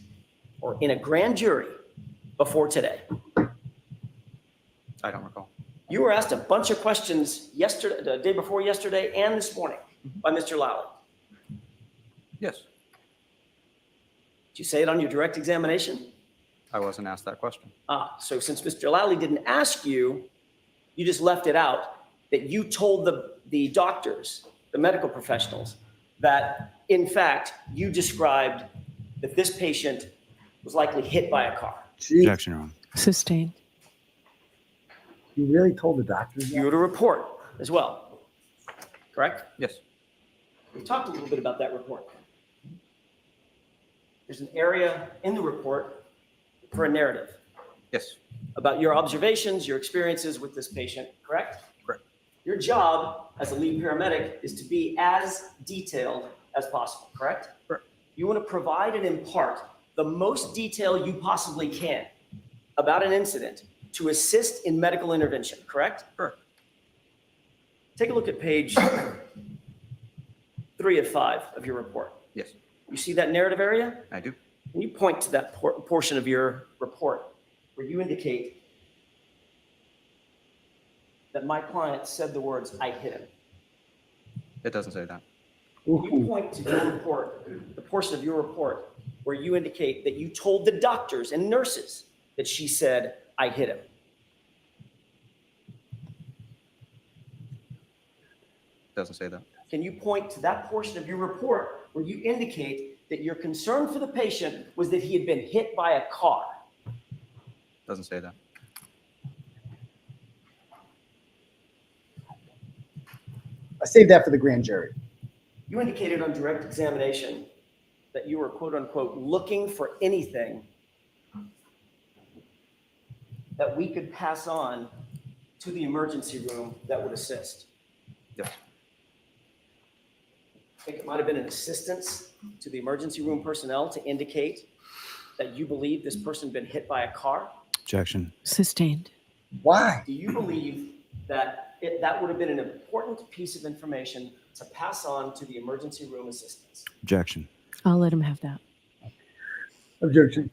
or in a grand jury before today? I don't recall. You were asked a bunch of questions yesterday, the day before yesterday, and this morning by Mr. Lally. Yes. Did you say it on your direct examination? I wasn't asked that question. So since Mr. Lally didn't ask you, you just left it out that you told the doctors, the medical professionals, that in fact you described that this patient was likely hit by a car. Objection, Your Honor. Sustained. You really told the doctors that? You wrote a report as well, correct? Yes. We talked a little bit about that report. There's an area in the report for a narrative. Yes. About your observations, your experiences with this patient, correct? Correct. Your job as a lead paramedic is to be as detailed as possible, correct? Correct. You want to provide and impart the most detail you possibly can about an incident to assist in medical intervention, correct? Correct. Take a look at page 3 of 5 of your report. Yes. You see that narrative area? I do. Can you point to that portion of your report where you indicate that my client said the words, I hit him? It doesn't say that. Can you point to your report, the portion of your report where you indicate that you told the doctors and nurses that she said, I hit him? Doesn't say that. Can you point to that portion of your report where you indicate that your concern for the patient was that he had been hit by a car? Doesn't say that. I saved that for the grand jury. You indicated on direct examination that you were, quote unquote, looking for anything that we could pass on to the emergency room that would assist. Yes. I think it might have been an assistance to the emergency room personnel to indicate that you believe this person had been hit by a car. Objection. Sustained. Why? Do you believe that that would have been an important piece of information to pass on to the emergency room assistants? Objection. I'll let him have that. Objection.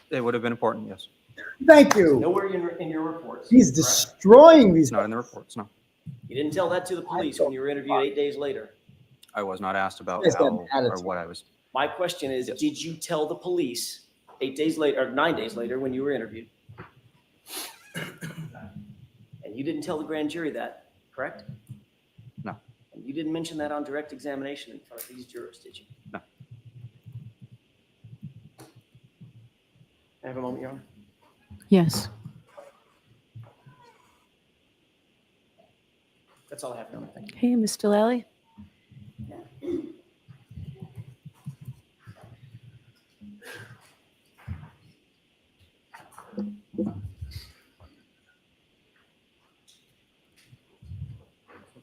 It would have been important, yes. Thank you. Nowhere in your reports. He's correct? destroying these. It's not in the reports, no. You didn't tell that to the police when you were interviewed 8 days later. I was not asked about He's got how an or attitude. what I was. My question is, Yes. did you tell the police 8 days later, or 9 days later when you were interviewed? And you didn't tell the grand jury that, correct? No. And you didn't mention that on direct examination in front of these jurors, did you? No. Can I have a moment, Your Honor? Yes. That's all I have, Your Honor. Thank you. Hey, Mr. Lally.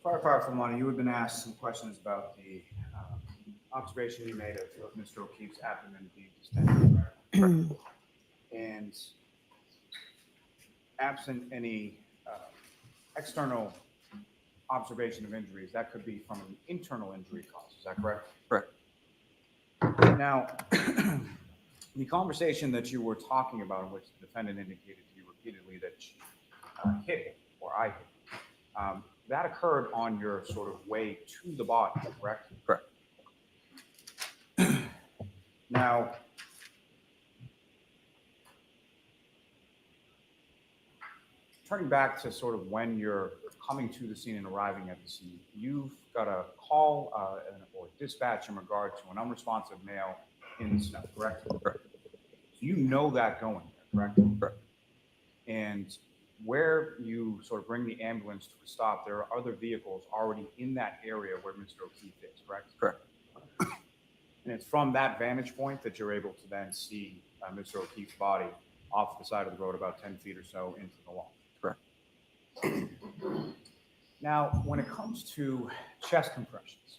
Firefighter Flematti, you had been asked some questions about the observation you made of Mr. O'Keefe's abdomen being distended. And absent any external observation of injuries, that could be from an internal injury cause. Is that correct? Correct. Now, the conversation that you were talking about in which the defendant indicated to you repeatedly that she hit him, or I hit him, that occurred on your sort of way to the body, correct? Correct. Now, turning back to sort of when you're coming to the scene and arriving at the scene, you've got a call or dispatch in regard to an unresponsive male in the snow, correct? Correct. So you know that going there, correct? Correct. And where you sort of bring the ambulance to a stop, there are other vehicles already in that area where Mr. O'Keefe is, correct? Correct. And it's from that vantage point that you're able to then see Mr. O'Keefe's body off the side of the road about 10 feet or so into the lawn. Correct. Now, when it comes to chest compressions,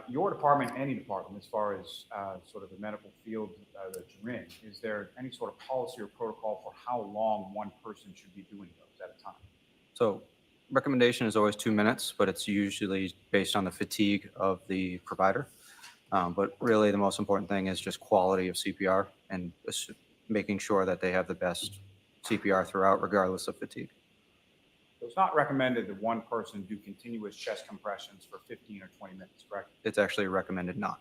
your department, any department, as far as sort of the medical field that you're in, is there any sort of policy or protocol for how long one person should be doing those at a time? So recommendation is always 2 minutes, but it's usually based on the fatigue of the provider. But really the most important thing is just quality of CPR and making sure that they have the best CPR throughout, regardless of fatigue. So it's not recommended that one person do continuous chest compressions for 15 or 20 minutes, correct? It's actually recommended not.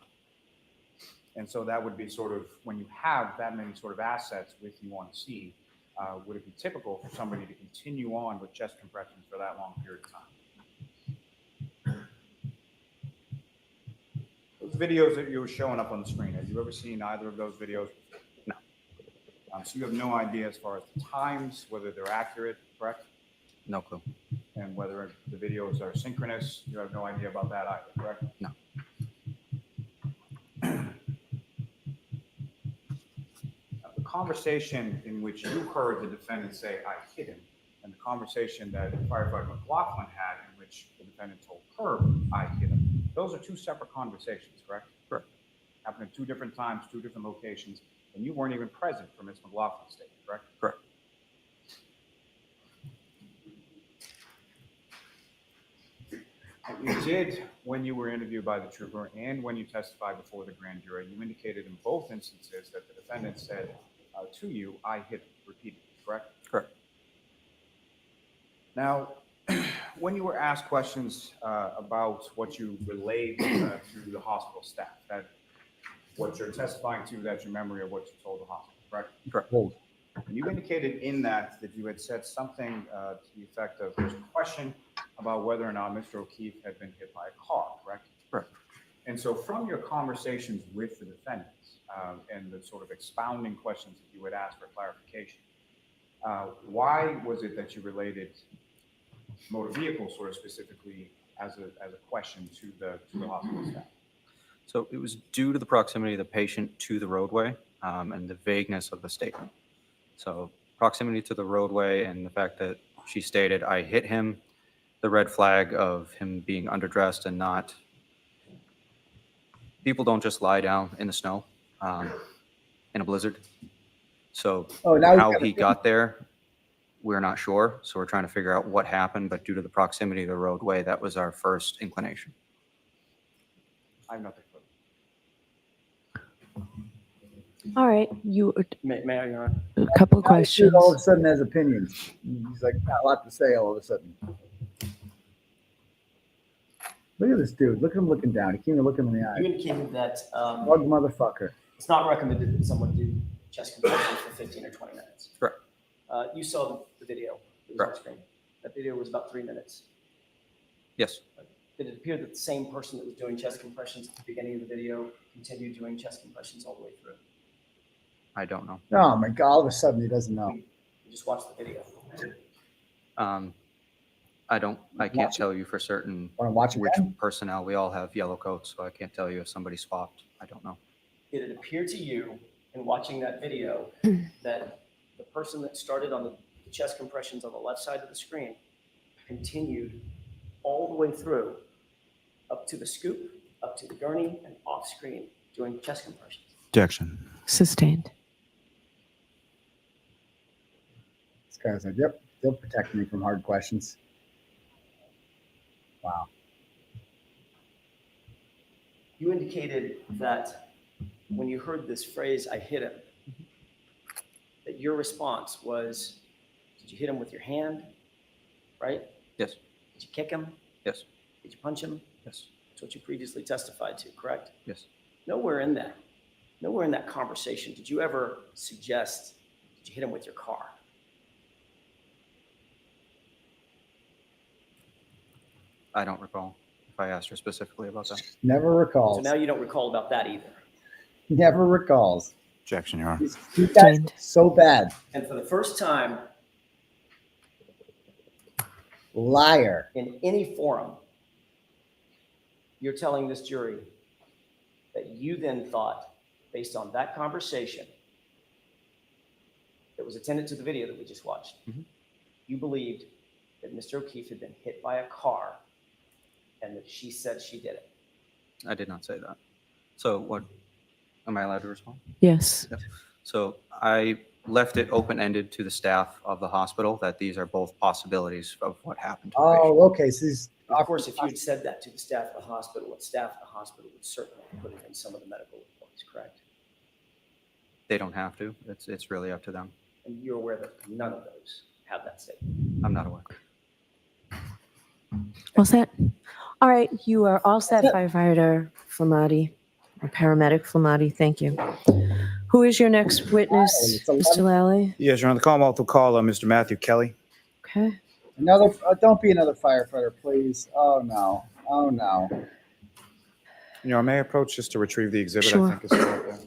And so that would be sort of, when you have that many sort of assets with you on scene, would it be typical for somebody to continue on with chest compressions for that long period of time? Those videos that you were showing up on the screen, have you ever seen either of those videos? No. So you have no idea as far as the times, whether they're accurate, correct? No clue. And whether the videos are synchronous, you have no idea about that either, correct? No. The conversation in which you heard the defendant say, "I hit him," and the conversation that Firefighter McLaughlin had in which the defendant told her, "I hit him," those are two separate conversations, correct? Correct. Happened at two different times, two different locations, and you weren't even present for Ms. McLaughlin's statement, correct? Correct. You did, when you were interviewed by the trooper and when you testified before the grand jury, you indicated in both instances that the defendant said to you, "I hit him," repeatedly, correct? Correct. Now, when you were asked questions about what you relayed to the hospital staff, that what you're testifying to, that's your memory of what you told the hospital, correct? Correct. And you indicated in that you had said something to the effect of, there's a question about whether or not Mr. O'Keefe had been hit by a car, correct? Correct. And so from your conversations with the defendants and the sort of expounding questions that you would ask for clarification, why was it that you related motor vehicle sort of specifically as a question to the hospital staff? So it was due to the proximity of the patient to the roadway and the vagueness of the statement. So proximity to the roadway and the fact that she stated, "I hit him," the red flag of him being underdressed and not. People don't just lie down in the snow in a blizzard. So how he got there, we're not sure. So we're trying to figure out what happened, but due to the proximity of the roadway, that was our first inclination. I have nothing further. All right, May I, Your Honor? a couple of questions. All of a sudden has opinions. He's like, got a lot to say all of a sudden. Look at this dude. Look at him looking down. He can't even look him in the You eye. indicated that Bug motherfucker. it's not recommended that someone do chest compressions for 15 or 20 minutes. Correct. You saw the video that was on screen. That video was about 3 minutes. Yes. Did it appear that the same person that was doing chest compressions at the beginning of the video continued doing chest compressions all the way through? I don't know. Oh my God. All of a sudden he doesn't know. You just watched the video. I can't tell you for certain watch which personnel. We all have yellow coats, so I can't tell you if somebody swapped. I don't know. Did it appear to you in watching that video that the person that started on the chest compressions on the left side of the screen continued all the way through up to the scoop, up to the gurney, and off screen doing chest compressions? Objection. Sustained. guy said, yep, they'll protect me from hard questions. Wow. You indicated that when you heard this phrase, I hit him, that your response was, did you hit him with your hand, right? Yes. Did you kick him? Yes. Did you punch him? Yes. That's what you previously testified to, correct? Yes. Nowhere in that conversation, did you ever suggest, did you hit him with your car? I don't recall if I asked her specifically about that. Never recalls. So now you don't recall about that either. Never recalls. Objection, Your Honor. These guys are so bad. And for the first time Liar. in any forum, you're telling this jury that you then thought, based on that conversation that was attendant to the video that we just watched, you believed that Mr. O'Keefe had been hit by a car and that she said she did it. I did not say that. So what, am I allowed to respond? Yes. Yeah. So I left it open-ended to the staff of the hospital that these are both possibilities of what happened to the patient. Oh, okay. So these, Of course, if you had said that to the staff of the hospital, the staff of the hospital would certainly put it in some of the medical reports, correct? They don't have to. It's really up to them. And you're aware that none of those have that statement. I'm not aware. All set? All right, you are all set, Firefighter Flematti, or Paramedic Flematti. Thank you. Who is your next witness, Mr. Lally? Yes, Your Honor. The Commonwealth will call Mr. Matthew Kelly. Okay. another, don't be another firefighter, please. Oh, no. Oh, no. Your Honor, may I approach just to retrieve the exhibit? Sure. I think it's right there.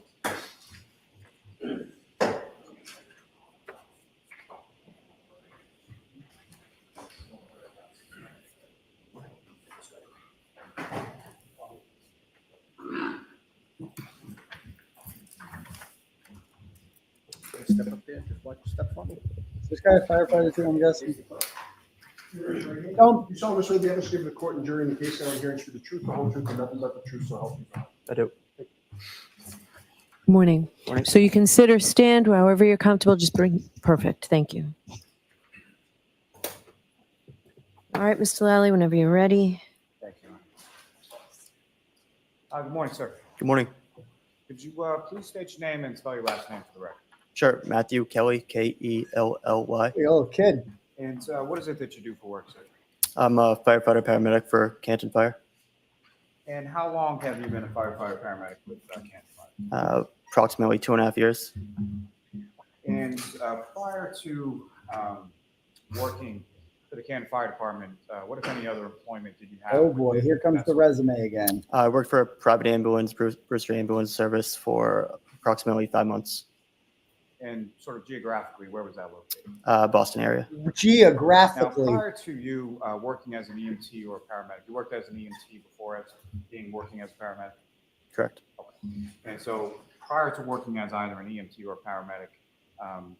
Step up there, just watch, step forward. This guy a firefighter too, I'm guessing. You solemnly swear the evidence given to court and jury in the case now and hearing should be the truth, the whole truth, and nothing but the truth, so help you God. I do. Morning. So you consider stand however you're comfortable. Just bring, perfect. Thank you. All right, Mr. Lally, whenever you're ready. Thank you. Good morning, sir. Good morning. Could you please state your name and spell your last name for the record? Sure. Matthew Kelly, K-E-L-L-Y. Hey, little kid. And what is it that you do for work, sir? I'm a firefighter paramedic for Canton Fire. And how long have you been a firefighter paramedic with Canton Fire? Approximately 2.5 years. And prior to working for the Canton Fire Department, what, if any, other employment did you have? Oh, boy. Here comes the resume again. I worked for a private ambulance, Brewster Ambulance Service for approximately 5 months. And sort of geographically, where was that located? Boston area. Geographically. Now, prior to you working as an EMT or a paramedic, you worked as an EMT before working as a paramedic? Correct. Okay. And so prior to working as either an EMT or a paramedic,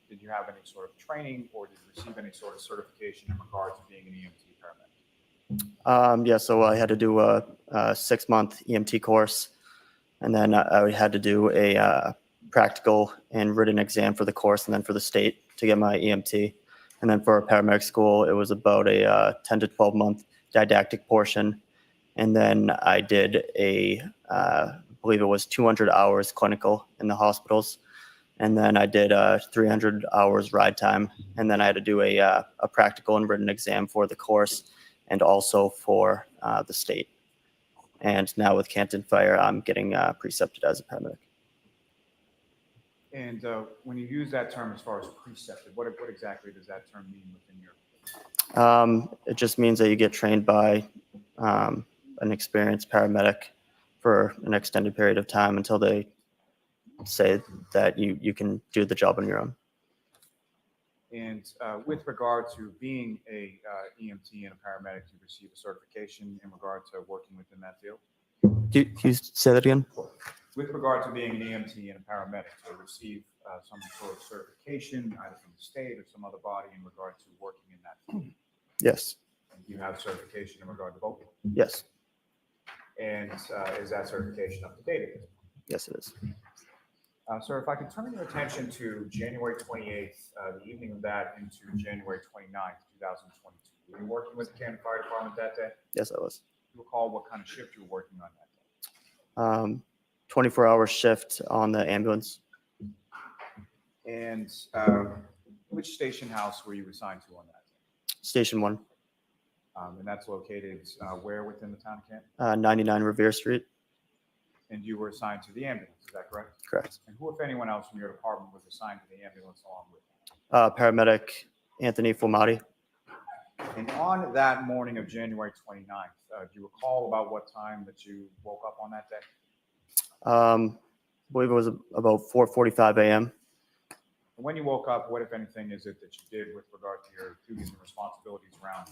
did you have any sort of training or did you receive any sort of certification in regards to being an EMT paramedic? Yeah, so I had to do a 6-month EMT course, and then I had to do a practical and written exam for the course and then for the state to get my EMT. And then for a paramedic school, it was about a 10 to 12 month didactic portion. And then I did I believe it was 200 hours clinical in the hospitals. And then I did 300 hours ride time. And then I had to do a practical and written exam for the course and also for the state. And now with Canton Fire, I'm getting precepted as a paramedic. And when you use that term as far as precepted, what exactly does that term mean within your? It just means that you get trained by an experienced paramedic for an extended period of time until they say that you can do the job on your own. And with regard to being a EMT and a paramedic, you receive a certification in regard to working within that field? Can you say that again? With regard to being an EMT and a paramedic, to receive some sort of certification, either from the state or some other body in regard to working in that field? Yes. And you have certification in regard to both? Yes. And is that certification up to date? Yes, it is. Sir, if I could turn your attention to January 28th, the evening of that into January 29th, 2022. Were you working with the Kearney Fire Department that day? Yes, I was. Do you recall what kind of shift you were working on that day? 24-hour shift on the ambulance. And which station house were you assigned to on that day? Station 1. And that's located where within the town of Kearney? 99 Revere Street. And you were assigned to the ambulance, is that correct? Correct. And who, if anyone else from your department, was assigned to the ambulance along with you? Paramedic Anthony Flematti. And on that morning of January 29th, do you recall about what time that you woke up on that day? I believe it was about 4:45 a.m. When you woke up, what, if anything, is it that you did with regard to your duties and responsibilities around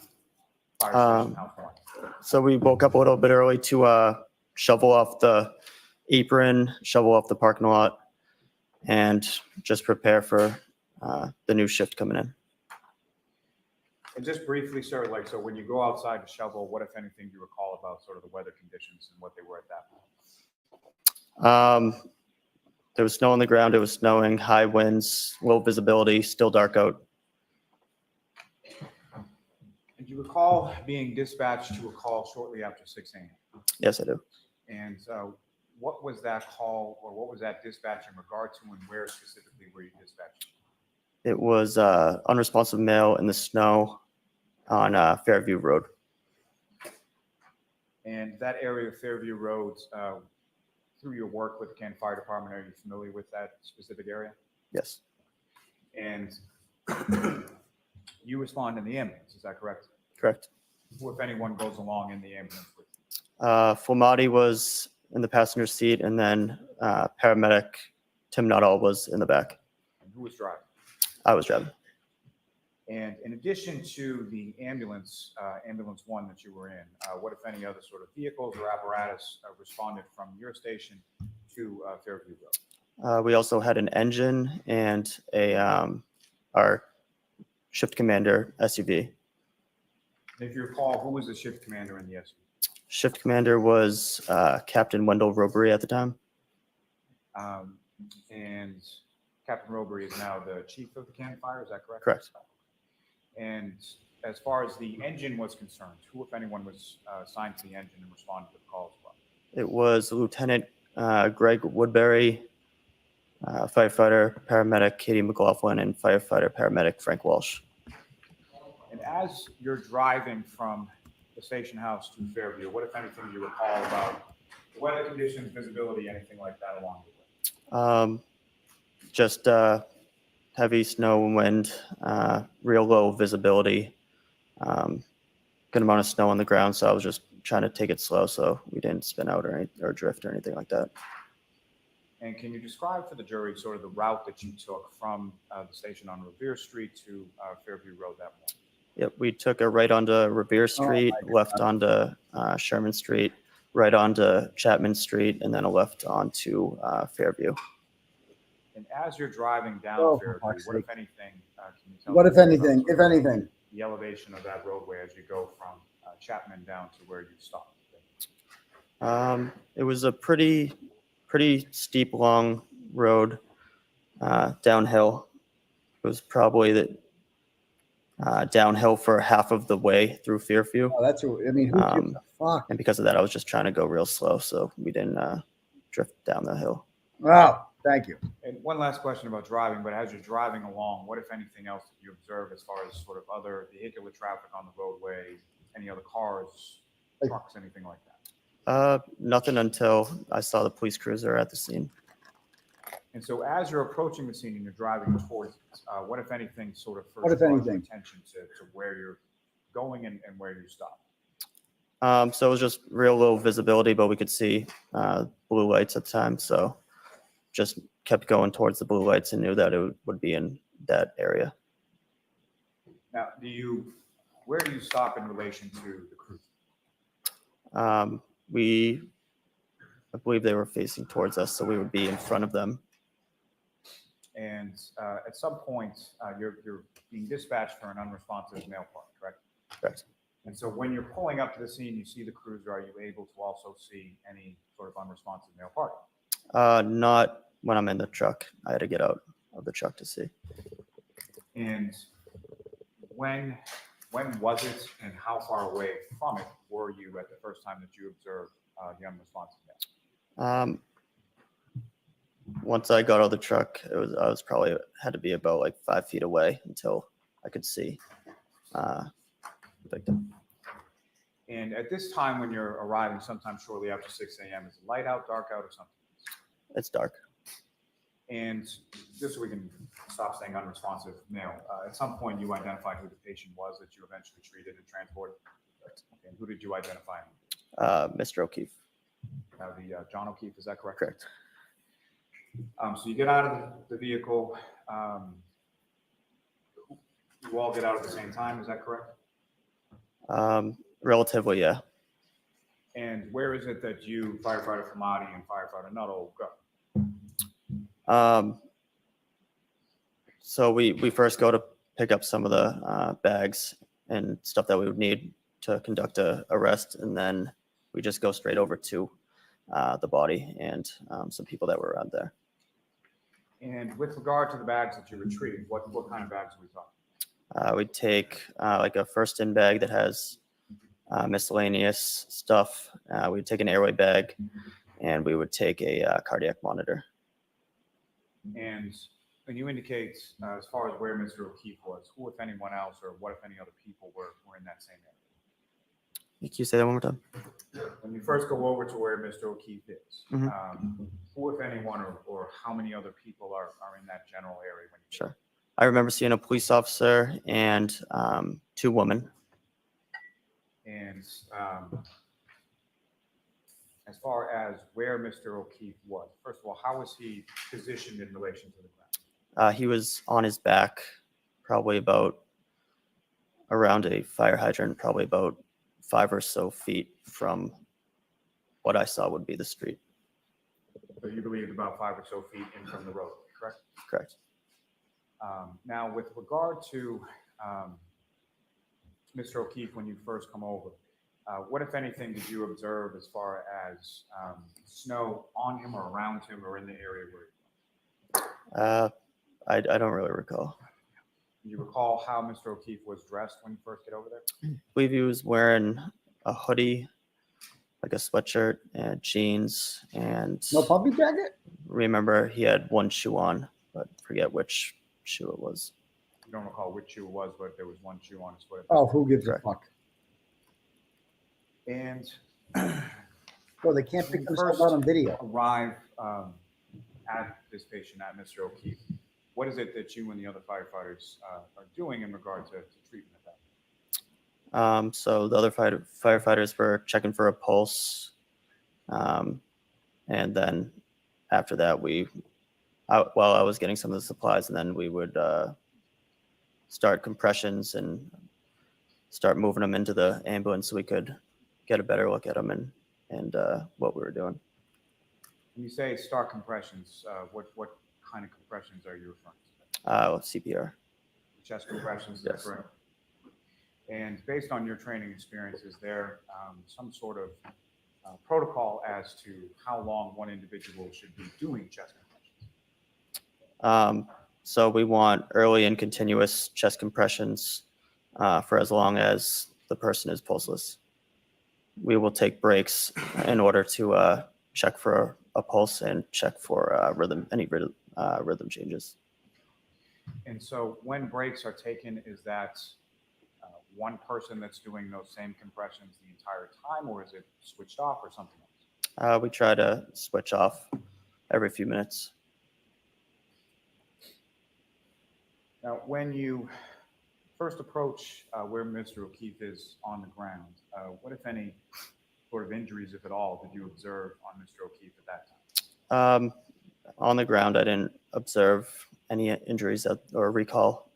fire station house 1? So we woke up a little bit early to shovel off the apron, shovel off the parking lot, and just prepare for the new shift coming in. And just briefly, sir, like, so when you go outside to shovel, what, if anything, do you recall about sort of the weather conditions and what they were at that point? There was snow on the ground. It was snowing, high winds, low visibility, still dark out. And do you recall being dispatched to a call shortly after 6 a.m.? Yes, I do. And what was that call, or what was that dispatch in regard to, and where specifically were you dispatched? It was unresponsive male in the snow on Fairview Road. And that area of Fairview Road, through your work with the Kearney Fire Department, are you familiar with that specific area? Yes. And you respond in the ambulance, is that correct? Correct. Who, if anyone, goes along in the ambulance with you? Flematti was in the passenger seat, and then paramedic Tim Nuttall was in the back. And who was driving? I was driving. And in addition to the ambulance, ambulance 1 that you were in, what, if any, other sort of vehicles or apparatus responded from your station to Fairview Road? We also had an engine and a our shift commander SUV. If you recall, who was the shift commander in the SUV? Shift commander was Captain Wendell Robbery at the time. And Captain Robbery is now the chief of the Kearney Fire, is that correct? Correct. And as far as the engine was concerned, who, if anyone, was assigned to the engine and responded to the call as well? It was Lieutenant Greg Woodbury, Firefighter Paramedic Katie McLaughlin, and Firefighter Paramedic Frank Walsh. And as you're driving from the station house to Fairview, what, if anything, do you recall about weather conditions, visibility, anything like that along the way? Just heavy snow and wind, real low visibility, good amount of snow on the ground. So I was just trying to take it slow so we didn't spin out or drift or anything like that. And can you describe for the jury sort of the route that you took from the station on Revere Street to Fairview Road that morning? Yep, we took a right onto Revere Street, left onto Sherman Street, right onto Chapman Street, and then a left onto Fairview. And as you're driving down Fairview, what, if anything, can you tell What, me if anything, if anything? the elevation of that roadway as you go from Chapman down to where you stopped? It was a pretty steep, long road downhill. It was probably the downhill for half of the way through Fairview. Oh, that's, I mean, who gives a fuck? And because of that, I was just trying to go real slow, so we didn't drift down the hill. Wow, thank you. And one last question about driving, but as you're driving along, what, if anything, else did you observe as far as sort of other vehicular traffic on the roadway, any other cars, trucks, anything like that? Nothing until I saw the police cruiser at the scene. And so as you're approaching the scene and you're driving towards it, what, if anything, sort of first What, if draws your anything? attention to where you're going and where you stop? So it was just real low visibility, but we could see blue lights at the time. So just kept going towards the blue lights and knew that it would be in that area. Now, where do you stop in relation to the cruise? I believe they were facing towards us, so we would be in front of them. And at some point, you're being dispatched for an unresponsive male party, correct? Correct. And so when you're pulling up to the scene, you see the cruiser, are you able to also see any sort of unresponsive male party? when I'm in the truck, I had to get out of the truck to see. And when was it and how far away from it were you at the first time that you observed the unresponsive male? Once I got out of the truck, I was probably had to be about like 5 feet away until I could see the victim. And at this time when you're arriving, sometime shortly after 6 a.m., is it light out, dark out, or something? It's dark. And just so we can stop saying unresponsive male, at some point you identified who the patient was that you eventually treated and transported. Okay, and who did you identify? Mr. O'Keefe. The John O'Keefe, is that correct? Correct. So you get out of the vehicle. You all get out at the same time, is that correct? Relatively, yeah. And where is it that you, Firefighter Flematti and Firefighter Nuttall, go? So we first go to pick up some of the bags and stuff that we would need to conduct a arrest, and then we just go straight over to the body and some people that were around there. And with regard to the bags that you retrieved, what kind of bags are we talking? We'd take like a first in bag that has miscellaneous stuff. We'd take an airway bag, and we would take a cardiac monitor. And when you indicate as far as where Mr. O'Keefe was, who, if anyone else, or what, if any other people were in that same area? Can you say that one more time? When you first go over to where Mr. O'Keefe is, Mhm. who, if anyone, or how many other people are in that general area? When you Sure. I remember seeing a police officer and 2 women. And as far as where Mr. O'Keefe was, first of all, how was he positioned in relation to the ground? He was on his back, probably about around a fire hydrant, probably about 5 or so feet from what I saw would be the street. So you believed about 5 or so feet in from the road, correct? Correct. Now, with regard to Mr. O'Keefe, when you first come over, what, if anything, did you observe as far as snow on him or around him or in the area where he was? I don't really recall. Do you recall how Mr. O'Keefe was dressed when you first get over there? I believe he was wearing a hoodie, like a sweatshirt and jeans, and No puppy jacket? remember he had one shoe on, but forget which shoe it was. You don't recall which shoe it was, but there was one shoe on his foot. Oh, who gives a fuck? And Bro, they can't when pick you themselves first out on video. arrive at this patient, at Mr. O'Keefe, what is it that you and the other firefighters are doing in regard to treatment of that? So the other firefighters were checking for a pulse. And then after that, I was getting some of the supplies, and then we would start compressions and start moving them into the ambulance so we could get a better look at them and what we were doing. When you say start compressions, what kind of compressions are you referring to? CPR. Chest compressions, is that Yes. correct? And based on your training experience, is there some sort of protocol as to how long one individual should be doing chest compressions? So we want early and continuous chest compressions for as long as the person is pulseless. We will take breaks in order to check for a pulse and check for any rhythm changes. And so when breaks are taken, is that one person that's doing those same compressions the entire time, or is it switched off or something else? We try to switch off every few minutes. Now, when you first approach where Mr. O'Keefe is on the ground, what, if any, sort of injuries, if at all, did you observe on Mr. O'Keefe at that time? On the ground, I didn't observe any injuries or recall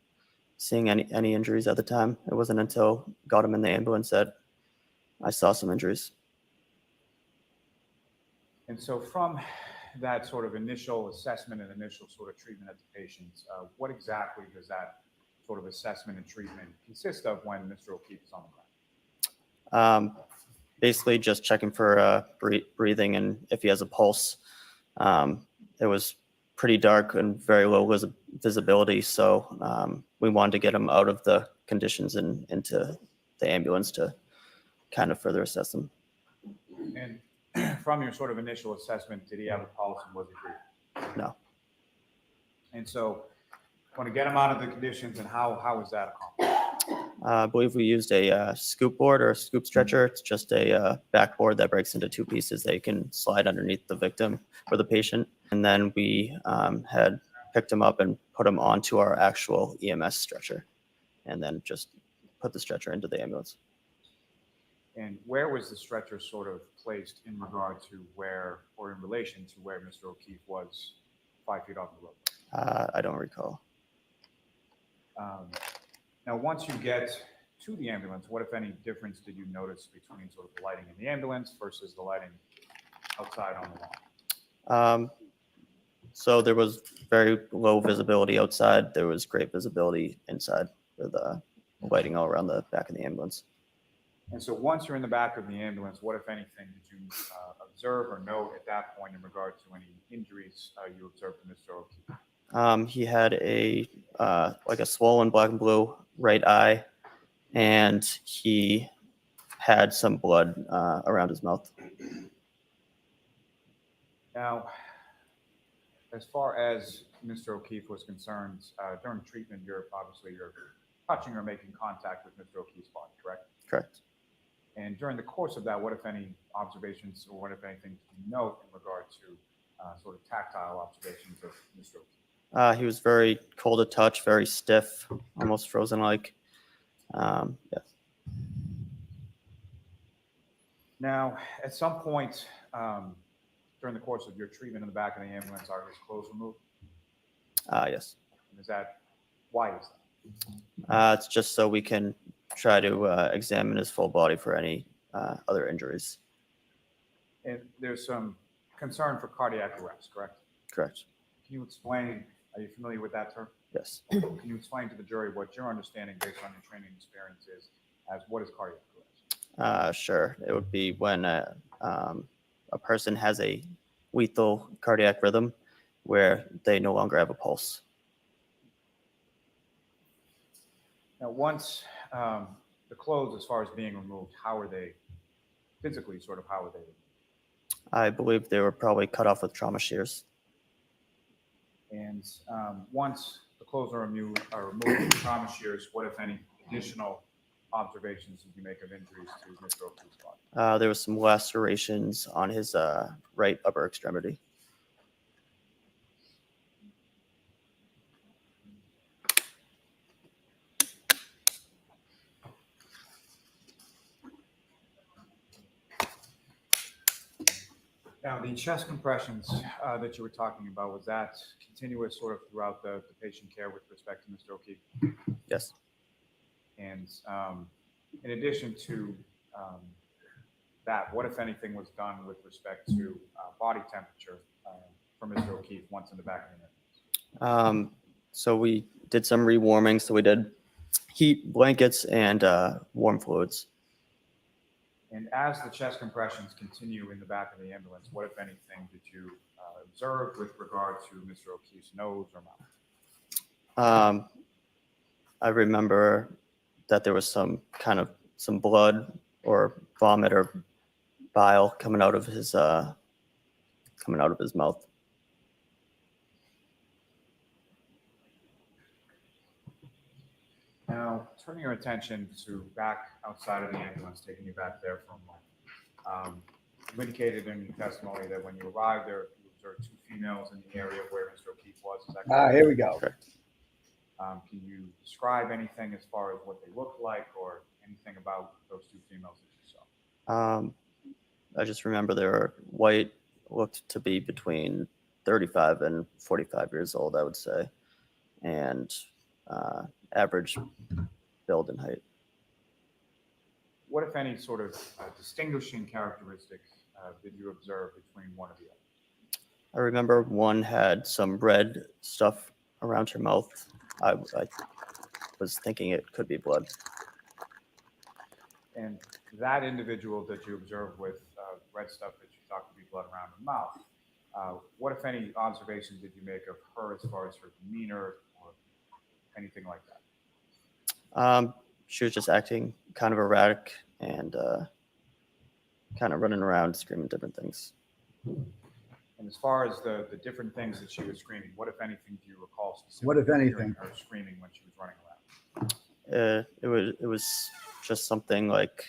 seeing any injuries at the time. It wasn't until got him in the ambulance that I saw some injuries. And so from that sort of initial assessment and initial sort of treatment of the patients, what exactly does that sort of assessment and treatment consist of when Mr. O'Keefe is on the ground? Basically just checking for breathing and if he has a pulse. It was pretty dark and very low visibility. So we wanted to get him out of the conditions and into the ambulance to kind of further assess him. And from your sort of initial assessment, did he have a pulse and was he breathing? No. And so want to get him out of the conditions, and how was that accomplished? I believe we used a scoop board or a scoop stretcher. It's just a backboard that breaks into two pieces that you can slide underneath the victim or the patient. And then we had picked him up and put him onto our actual EMS stretcher, and then just put the stretcher into the ambulance. And where was the stretcher sort of placed in regard to where, or in relation to where Mr. O'Keefe was 5 feet off the road? I don't recall. Now, once you get to the ambulance, what, if any, difference did you notice between sort of the lighting in the ambulance versus the lighting outside on the lawn? So there was very low visibility outside. There was great visibility inside with lighting all around the back of the ambulance. And so once you're in the back of the ambulance, what, if anything, did you observe or note at that point in regard to any injuries you observed in Mr. O'Keefe? He had like a swollen black and blue right eye, and he had some blood around his mouth. Now, as far as Mr. O'Keefe was concerned, during treatment, you're touching or making contact with Mr. O'Keefe's body, correct? Correct. And during the course of that, what, if any, observations or what, if anything, did you note in regard to sort of tactile observations of Mr. O'Keefe? He was very cold to touch, very stiff, almost frozen-like. Yeah. Now, at some point during the course of your treatment in the back of the ambulance, are his clothes removed? Yes. And why is that? It's just so we can try to examine his full body for any other injuries. And there's some concern for cardiac arrest, correct? Correct. Can you explain, are you familiar with that term? Yes. Can you explain to the jury what your understanding based on your training experience is as what is cardiac arrest? Sure. It would be when a person has a lethal cardiac rhythm where they no longer have a pulse. Now, once the clothes, as far as being removed, how are they physically, sort of, how are they removed? I believe they were probably cut off with trauma shears. And once the clothes are removed with trauma shears, what, if any, additional observations did you make of injuries to Mr. O'Keefe's body? There was some lacerations on his right upper extremity. Now, the chest compressions that you were talking about, was that continuous sort of throughout the patient care with respect to Mr. O'Keefe? Yes. And in addition to that, what, if anything, was done with respect to body temperature for Mr. O'Keefe once in the back of the ambulance? So we did some rewarming. So we did heat blankets and warm fluids. And as the chest compressions continue in the back of the ambulance, what, if anything, did you observe with regard to Mr. O'Keefe's nose or mouth? I remember that there was some blood or vomit or bile coming out of his mouth. Now, turning your attention to back outside of the ambulance, taking you back there for a moment. You indicated in your testimony that when you arrived there, you observed two females in the area where Mr. O'Keefe was. Is that correct? Here we go. Can you describe anything as far as what they look like or anything about those two females that you saw? I just remember they were white, looked to be between 35 and 45 years old, I would say, and average build and height. What, if any, sort of distinguishing characteristics did you observe between one or the other? I remember one had some red stuff around her mouth. I was thinking it could be blood. And that individual that you observed with red stuff that you thought could be blood around her mouth, What, if any, observations did you make of her as far as her demeanor or anything like that? She was just acting kind of erratic and kind of running around screaming different things. And as far as the different things that she was screaming, what, if anything, do you recall specifically? What, if anything? Hearing her screaming when she was running around? It was just something like,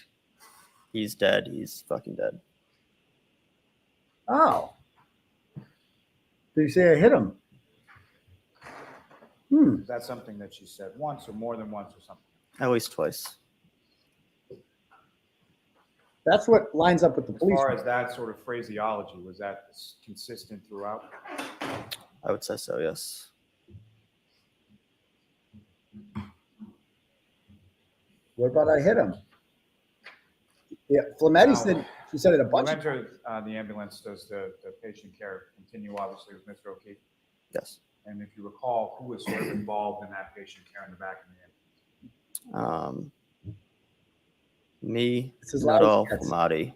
he's dead, he's fucking dead. Oh. Did you say I hit him? Is that something that she said once or more than once or something? At least twice. That's what lines up with the As police. far as that sort of phraseology, was that consistent throughout? I would say so, yes. What about I hit him? Yeah, Flematti said, she said it a bunch You of enter the ambulance, does the patient care continue, obviously, with Mr. O'Keefe? Yes. And if you recall, who was sort of involved in that patient care in the back of the ambulance? Me, This is loud. 𝗺𝗏𝗺𝗺,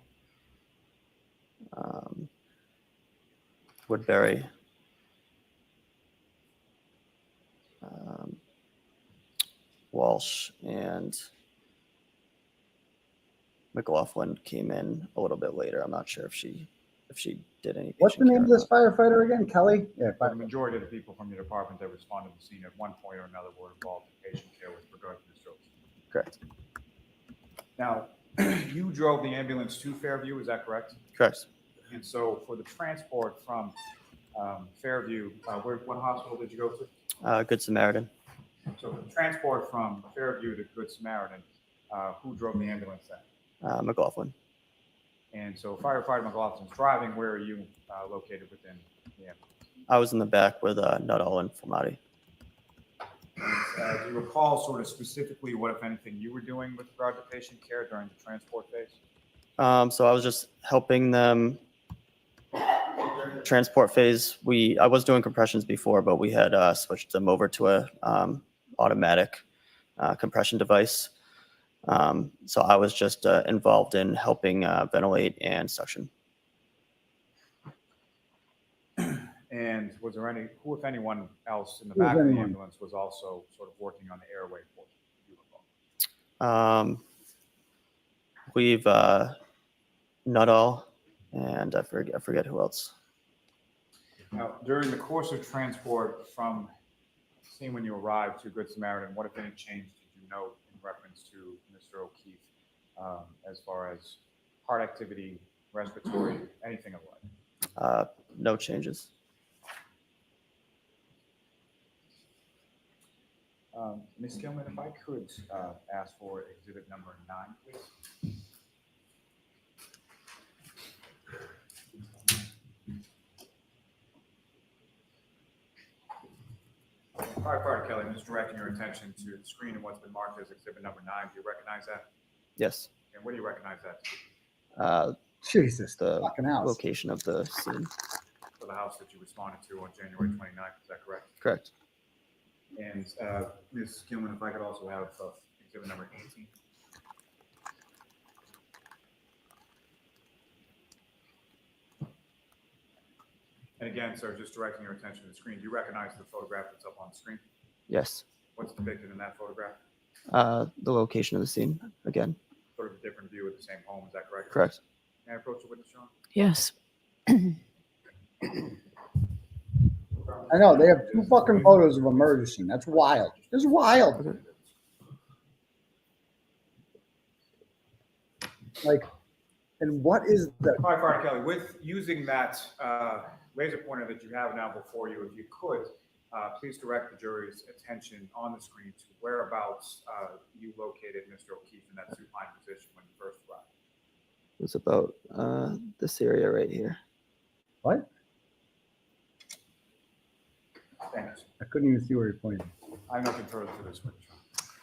Woodbury, Walsh, and McLaughlin came in a little bit later. I'm not sure if she did any. What's the name of this firefighter again? Kelly? Yeah, The majority of the people from your department that responded to the scene at one point or another were involved in patient care with regard to Mr. O'Keefe. Correct. Now, you drove the ambulance to Fairview, is that correct? Correct. And so for the transport from Fairview, what hospital did you go to? Good Samaritan. So the transport from Fairview to Good Samaritan, who drove the ambulance then? McLaughlin. And so firefighter McLaughlin's driving, where are you located within the ambulance? I was in the back with Nuttall and Flematti. Do you recall sort of specifically what, if anything, you were doing with regard to patient care during the transport phase? So I was just helping them. Transport phase, I was doing compressions before, but we had switched them over to a automatic compression device. So I was just involved in helping ventilate and suction. And was there who, if anyone else in the back of the ambulance was also sort of working on the airway portion? Do you recall? We've Nuttall, and I forget who else. Now, during the course of transport from scene when you arrived to Good Samaritan, what, if any, change did you note in reference to Mr. O'Keefe as far as heart activity, respiratory, anything of like? No changes. Ms. Gilman, if I could ask for exhibit number 9, please. Firefighter Kelly, I'm just directing your attention to the screen and what's been marked as exhibit number 9. Do you recognize that? Yes. And what do you recognize that? Jesus, the fucking house. location of the scene. For the house that you responded to on January 29th, is that correct? Correct. And Ms. Gilman, if I could also have exhibit number 18. And again, sir, just directing your attention to the screen, do you recognize the photograph that's up on the screen? Yes. What's depicted in that photograph? The location of the scene again. Sort of a different view of the same home, is that correct? Correct. May I approach the witness, John? Yes. I know, they have 2 fucking photos of a murder scene. That's wild. This is wild. Like, and what is the... Firefighter Kelly, with using that laser pointer that you have now before you, if you could, please direct the jury's attention on the screen to whereabouts you located Mr. O'Keefe in that supine position when you first arrived. It was about this area right here. What? Thanks. I couldn't even see where you're pointing. I have nothing further to this witness.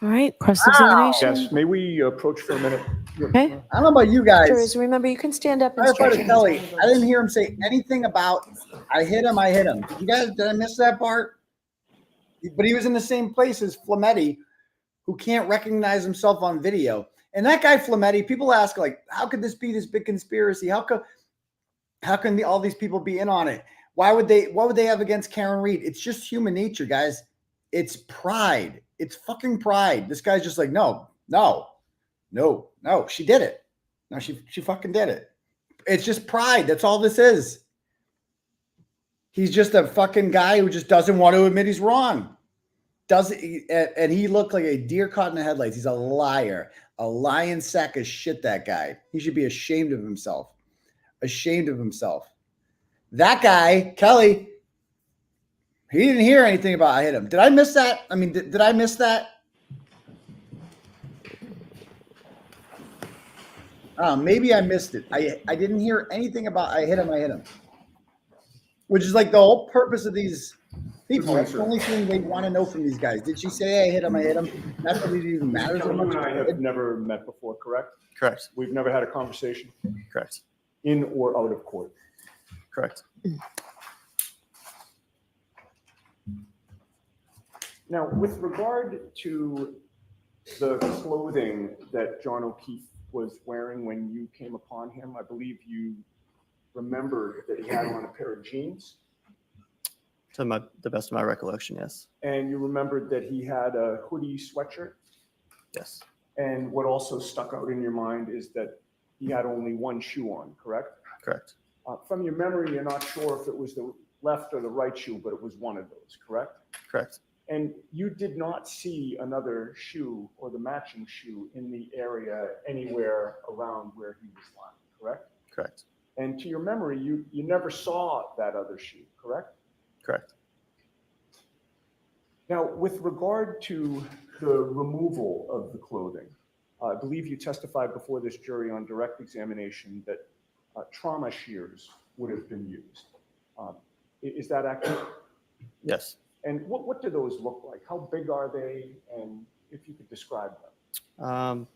All right, cross-examination. Yes, may we approach for a minute? Okay. I don't know about you guys. Jurors, remember, you can stand up and stretch Firefighter your Kelly, hands. I didn't hear him say anything about I hit him. Did you guys, did I miss that part? But he was in the same place as Flematti, who can't recognize himself on video. And that guy Flematti, people ask, like, how could this be this big conspiracy? How can all these people be in on it? Why would they? What would they have against Karen Reed? It's just human nature, guys. It's pride. It's fucking pride. This guy's just like, no. She did it. No, she fucking did it. It's just pride. That's all this is. He's just a fucking guy who just doesn't want to admit he's wrong. And he looked like a deer caught in the headlights. He's a liar, a lying sack of shit, that guy. He should be ashamed of himself. Ashamed of himself. That guy, Kelly, he didn't hear anything about I hit him. Did I miss that? I mean, did I miss that? Maybe I missed it. I didn't hear anything about I hit him. Which is like the whole purpose of these people. That's the only thing they want to know from these guys. Did she say I hit him? That really even matters. You and I have never met before, correct? Correct. We've never had a conversation. Correct. In or out of court. Correct. Now, with regard to the clothing that John O'Keefe was wearing when you came upon him, I believe you remembered that he had on a pair of jeans. To the best of my recollection, yes. And you remembered that he had a hoodie sweatshirt. Yes. And what also stuck out in your mind is that he had only one shoe on, correct? Correct. From your memory, you're not sure if it was the left or the right shoe, but it was one of those, correct? Correct. And you did not see another shoe or the matching shoe in the area anywhere around where he was lying, correct? Correct. And to your memory, you never saw that other shoe, correct? Correct. Now, with regard to the removal of the clothing, I believe you testified before this jury on direct examination that trauma shears would have been used. Is that accurate? Yes. And what do those look like? How big are they? And if you could describe them.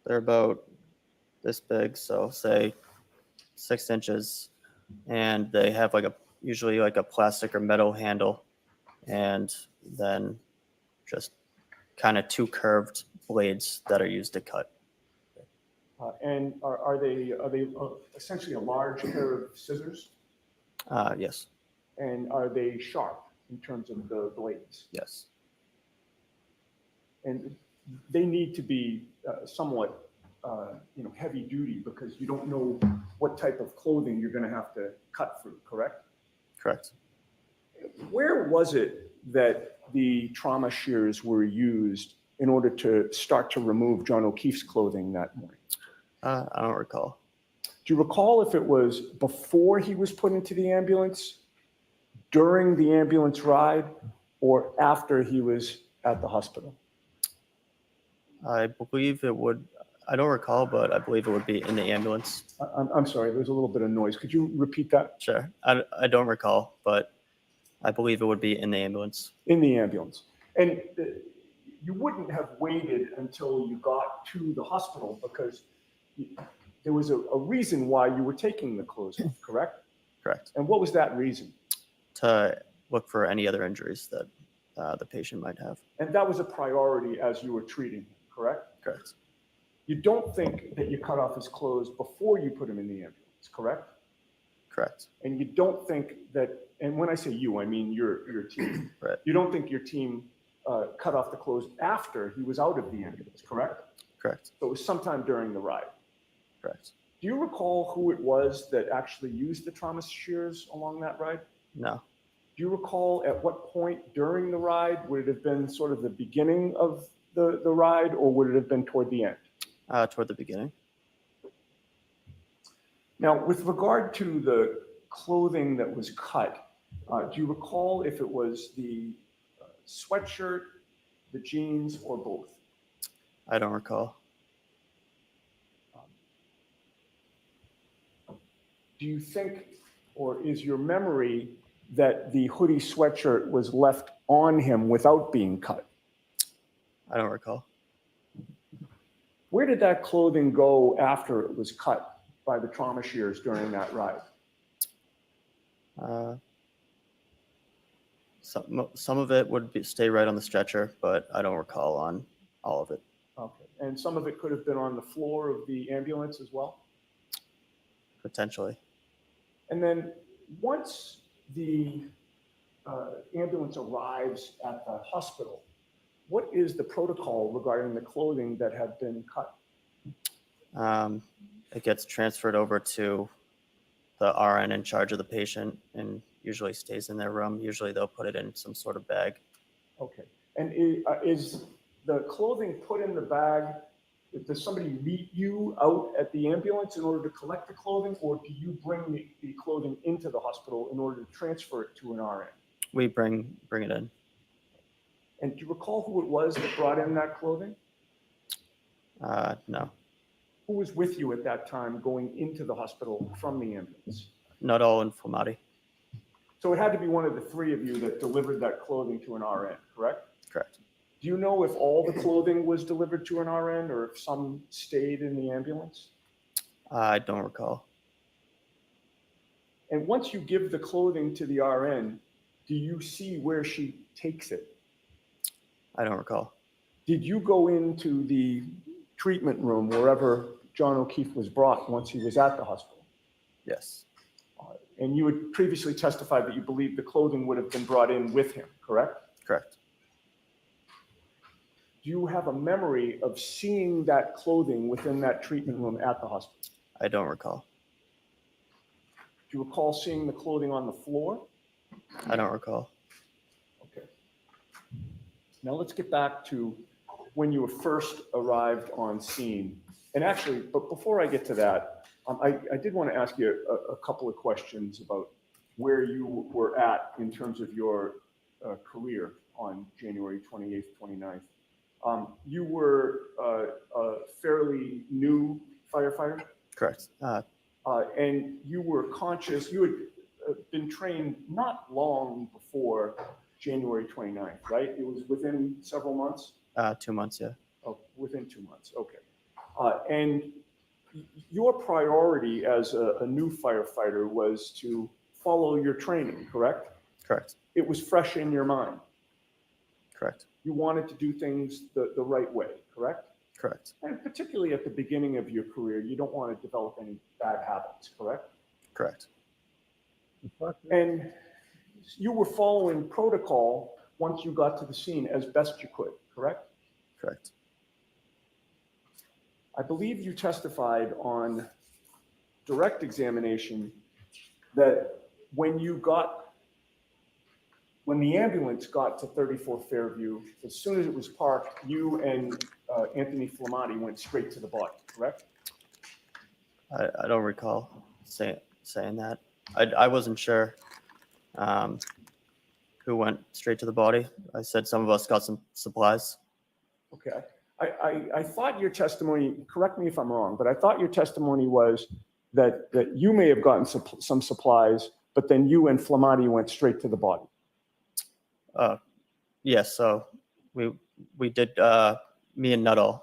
They're about this big, so say 6 inches, and they have usually like a plastic or metal handle, and then just kind of 2 curved blades that are used to cut. And are they essentially a large pair of scissors? Yes. And are they sharp in terms of the blades? Yes. And they need to be somewhat heavy duty, because you don't know what type of clothing you're going to have to cut through, correct? Correct. Where was it that the trauma shears were used in order to start to remove John O'Keefe's clothing that morning? I don't recall. Do you recall if it was before he was put into the ambulance, during the ambulance ride, or after he was at the hospital? I believe it would. I don't recall, but I believe it would be in the ambulance. I'm sorry, there's a little bit of noise. Could you repeat that? Sure. I don't recall, but I believe it would be in the ambulance. In the ambulance. And you wouldn't have waited until you got to the hospital, because there was a reason why you were taking the clothes off, correct? Correct. And what was that reason? To look for any other injuries that the patient might have. And that was a priority as you were treating him, correct? Correct. You don't think that you cut off his clothes before you put him in the ambulance, correct? Correct. And you don't think that, and when I say you, I mean your team. Right. You don't think your team cut off the clothes after he was out of the ambulance, correct? Correct. So it was sometime during the ride. Correct. Do you recall who it was that actually used the trauma shears along that ride? No. Do you recall at what point during the ride? Would it have been sort of the beginning of the ride, or would it have been toward the end? Toward the beginning. Now, with regard to the clothing that was cut, do you recall if it was the sweatshirt, the jeans, or both? I don't recall. Do you think, or is your memory that the hoodie sweatshirt was left on him without being cut? I don't recall. Where did that clothing go after it was cut by the trauma shears during that ride? Some of it would stay right on the stretcher, but I don't recall on all of it. Okay. And some of it could have been on the floor of the ambulance as well? Potentially. And then once the ambulance arrives at the hospital, what is the protocol regarding the clothing that have been cut? It gets transferred over to the RN in charge of the patient and usually stays in their room. Usually they'll put it in some sort of bag. Okay. And is the clothing put in the bag? Does somebody meet you out at the ambulance in order to collect the clothing, or do you bring the clothing into the hospital in order to transfer it to an RN? We bring it in. And do you recall who it was that brought in that clothing? No. Who was with you at that time going into the hospital from the ambulance? 𝗏𝗏 and Flematti. So it had to be one of the three of you that delivered that clothing to an RN, correct? Correct. Do you know if all the clothing was delivered to an RN or if some stayed in the ambulance? I don't recall. And once you give the clothing to the RN, do you see where she takes it? I don't recall. Did you go into the treatment room wherever John O'Keefe was brought once he was at the hospital? Yes. And you had previously testified that you believed the clothing would have been brought in with him, correct? Correct. Do you have a memory of seeing that clothing within that treatment room at the hospital? I don't recall. Do you recall seeing the clothing on the floor? I don't recall. Okay. Now let's get back to when you first arrived on scene. And actually, but before I get to that, I did want to ask you a couple of questions about where you were at in terms of your career on January 28th, 29th. You were a fairly new firefighter? Correct. And you were conscious, you had been trained not long before January 29th, right? It was within several months? 2 months, yeah. Oh, within 2 months, okay. And your priority as a new firefighter was to follow your training, correct? Correct. It was fresh in your mind. Correct. You wanted to do things the right way, correct? Correct. And particularly at the beginning of your career, you don't want to develop any bad habits, correct? Correct. And you were following protocol once you got to the scene as best you could, correct? Correct. I believe you testified on direct examination that when the ambulance got to 34 Fairview, as soon as it was parked, you and Anthony Flematti went straight to the body, correct? I don't recall saying that. I wasn't sure who went straight to the body. I said some of us got some supplies. Okay. I thought your testimony, correct me if I'm wrong, but I thought your testimony was that you may have gotten some supplies, but then you and Flematti went straight to the body. Yes, so we did, me and 𝗏𝗏.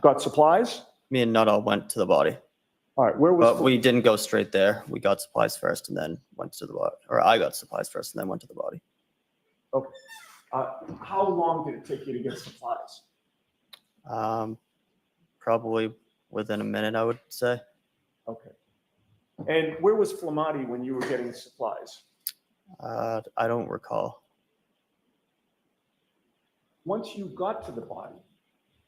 Got supplies? Me and 𝗏𝗏 went to the body. All right, where was? But we didn't go straight there. We got supplies first and then went to the body. Or I got supplies first and then went to the body. Okay. How long did it take you to get supplies? Probably within a minute, I would say. Okay. And where was Flematti when you were getting supplies? I don't recall. Once you got to the body,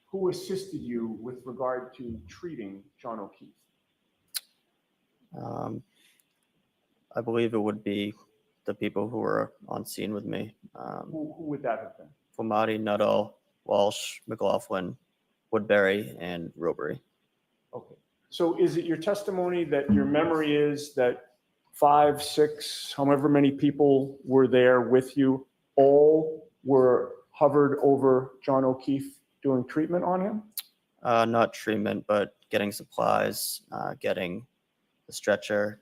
who assisted you with regard to treating John O'Keefe? I believe it would be the people who were on scene with me. Who would that have been? Flematti, 𝗏𝗏, Walsh, McLaughlin, Woodbury, and Robbery. Okay. So is it your testimony that your memory is that 5, 6, however many people were there with you, all were hovered over John O'Keefe doing treatment on him? Not treatment, but getting supplies, getting the stretcher.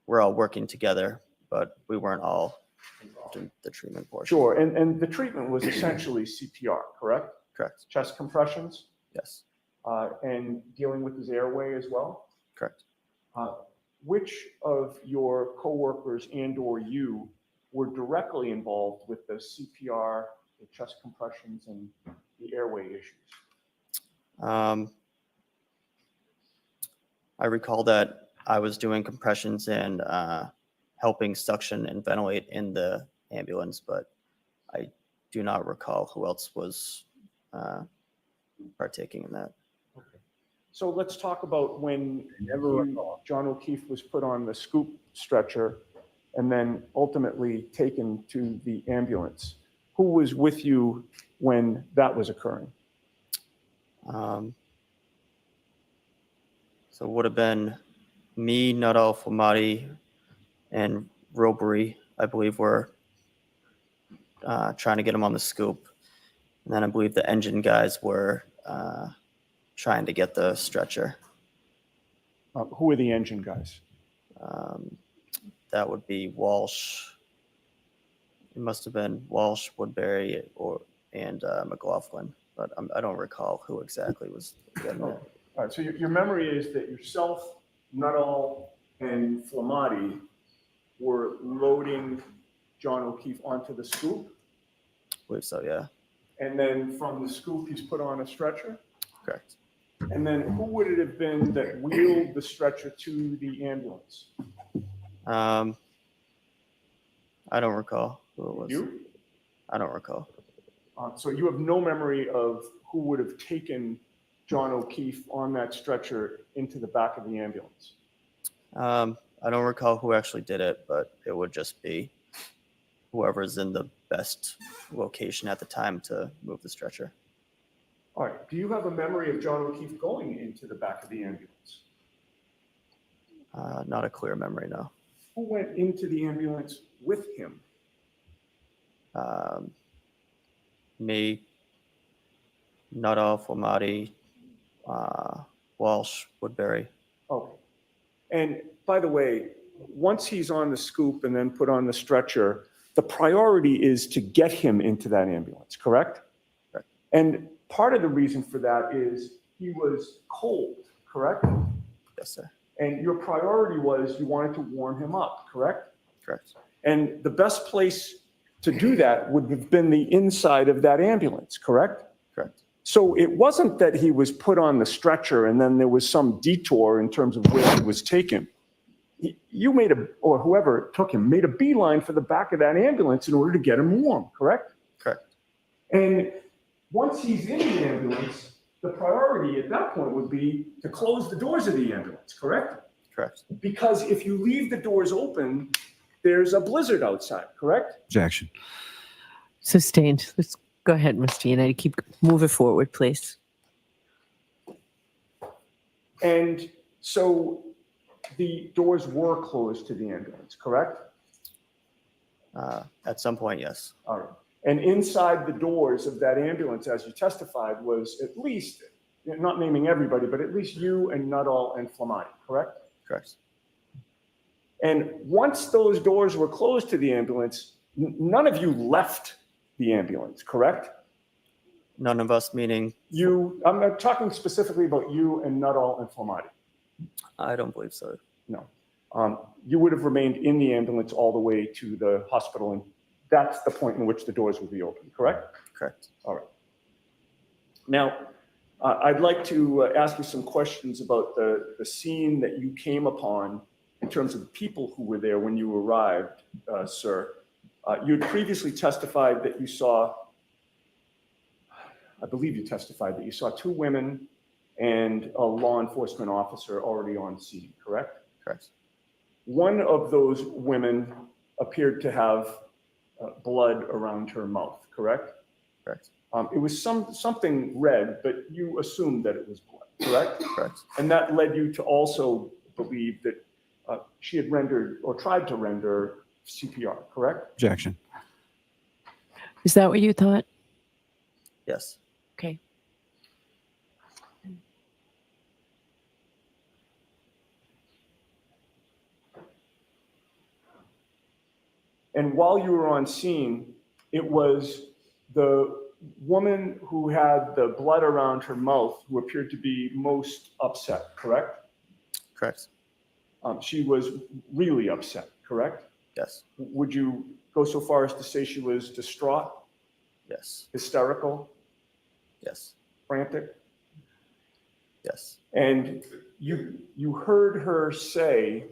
We're all working together, but we weren't all in the treatment portion. Sure, and the treatment was essentially CPR, correct? Correct. Chest compressions? Yes. And dealing with his airway as well? Correct. Which of your coworkers and or you were directly involved with the CPR, the chest compressions, and the airway issues? I recall that I was doing compressions and helping suction and ventilate in the ambulance, but I do not recall who else was partaking in that. So let's talk about when John O'Keefe was put on the scoop stretcher and then ultimately taken to the ambulance. Who was with you when that was occurring? So it would have been me, 𝗕𝗏𝗺𝗺𝗺𝗺, and 𝗺𝗏𝗺𝗺𝗺, I believe, were trying to get him on the scoop. And then I believe the engine guys were trying to get the stretcher. Who are the engine guys? That would be Walsh. It must have been Walsh, Woodbury, and McLaughlin, but I don't recall who exactly was getting it. All right, so your memory is that yourself, 𝗕𝗏𝗺, and Flematti were loading John O'Keefe onto the scoop? I believe so, yeah. And then from the scoop, he's put on a stretcher? Correct. And then who would it have been that wheeled the stretcher to the ambulance? I don't recall who it was. You? I don't recall. So you have no memory of who would have taken John O'Keefe on that stretcher into the back of the ambulance? I don't recall who actually did it, but it would just be whoever's in the best location at the time to move the stretcher. All right. Do you have a memory of John O'Keefe going into the back of the ambulance? Not a clear memory, no. Who went into the ambulance with him? Me, 𝗕𝗏𝗺𝗺𝗺𝗺, Walsh, Woodbury. Okay. And by the way, once he's on the scoop and then put on the stretcher, the priority is to get him into that ambulance, correct? Correct. And part of the reason for that is he was cold, correct? Yes, sir. And your priority was you wanted to warm him up, correct? Correct. And the best place to do that would have been the inside of that ambulance, correct? Correct. So it wasn't that he was put on the stretcher and then there was some detour in terms of where he was taken. You made or whoever took him, made a beeline for the back of that ambulance in order to get him warm, correct? Correct. And once he's in the ambulance, the priority at that point would be to close the doors of the ambulance, correct? Correct. Because if you leave the doors open, there's a blizzard outside, correct? Objection. Sustained. Let's go ahead, Mr. United. Keep moving forward, please. And so the doors were closed to the ambulance, correct? At some point, yes. All right. And inside the doors of that ambulance, as you testified, was at least, not naming everybody, but at least you and 𝗕𝗏𝗺𝗺𝗺 and Flematti, correct? Correct. And once those doors were closed to the ambulance, none of you left the ambulance, correct? None of us, meaning? You, I'm not talking specifically about you and 𝗕𝗏𝗺𝗺𝗺 and Flematti. I don't believe so. No. You would have remained in the ambulance all the way to the hospital, and that's the point in which the doors will be open, correct? Correct. All right. Now, I'd like to ask you some questions about the scene that you came upon in terms of the people who were there when you arrived, sir. You had previously testified that you saw, I believe you testified that you saw two women and a law enforcement officer already on scene, correct? Correct. One of those women appeared to have blood around her mouth, correct? Correct. It was something red, but you assumed that it was blood, correct? Correct. And that led you to also believe that she had rendered or tried to render CPR, correct? Objection. Is that what you thought? Yes. Okay. And while you were on scene, it was the woman who had the blood around her mouth who appeared to be most upset, correct? Correct. She was really upset, correct? Yes. Would you go so far as to say she was distraught, Yes. hysterical, Yes. frantic? Yes. And you heard her say,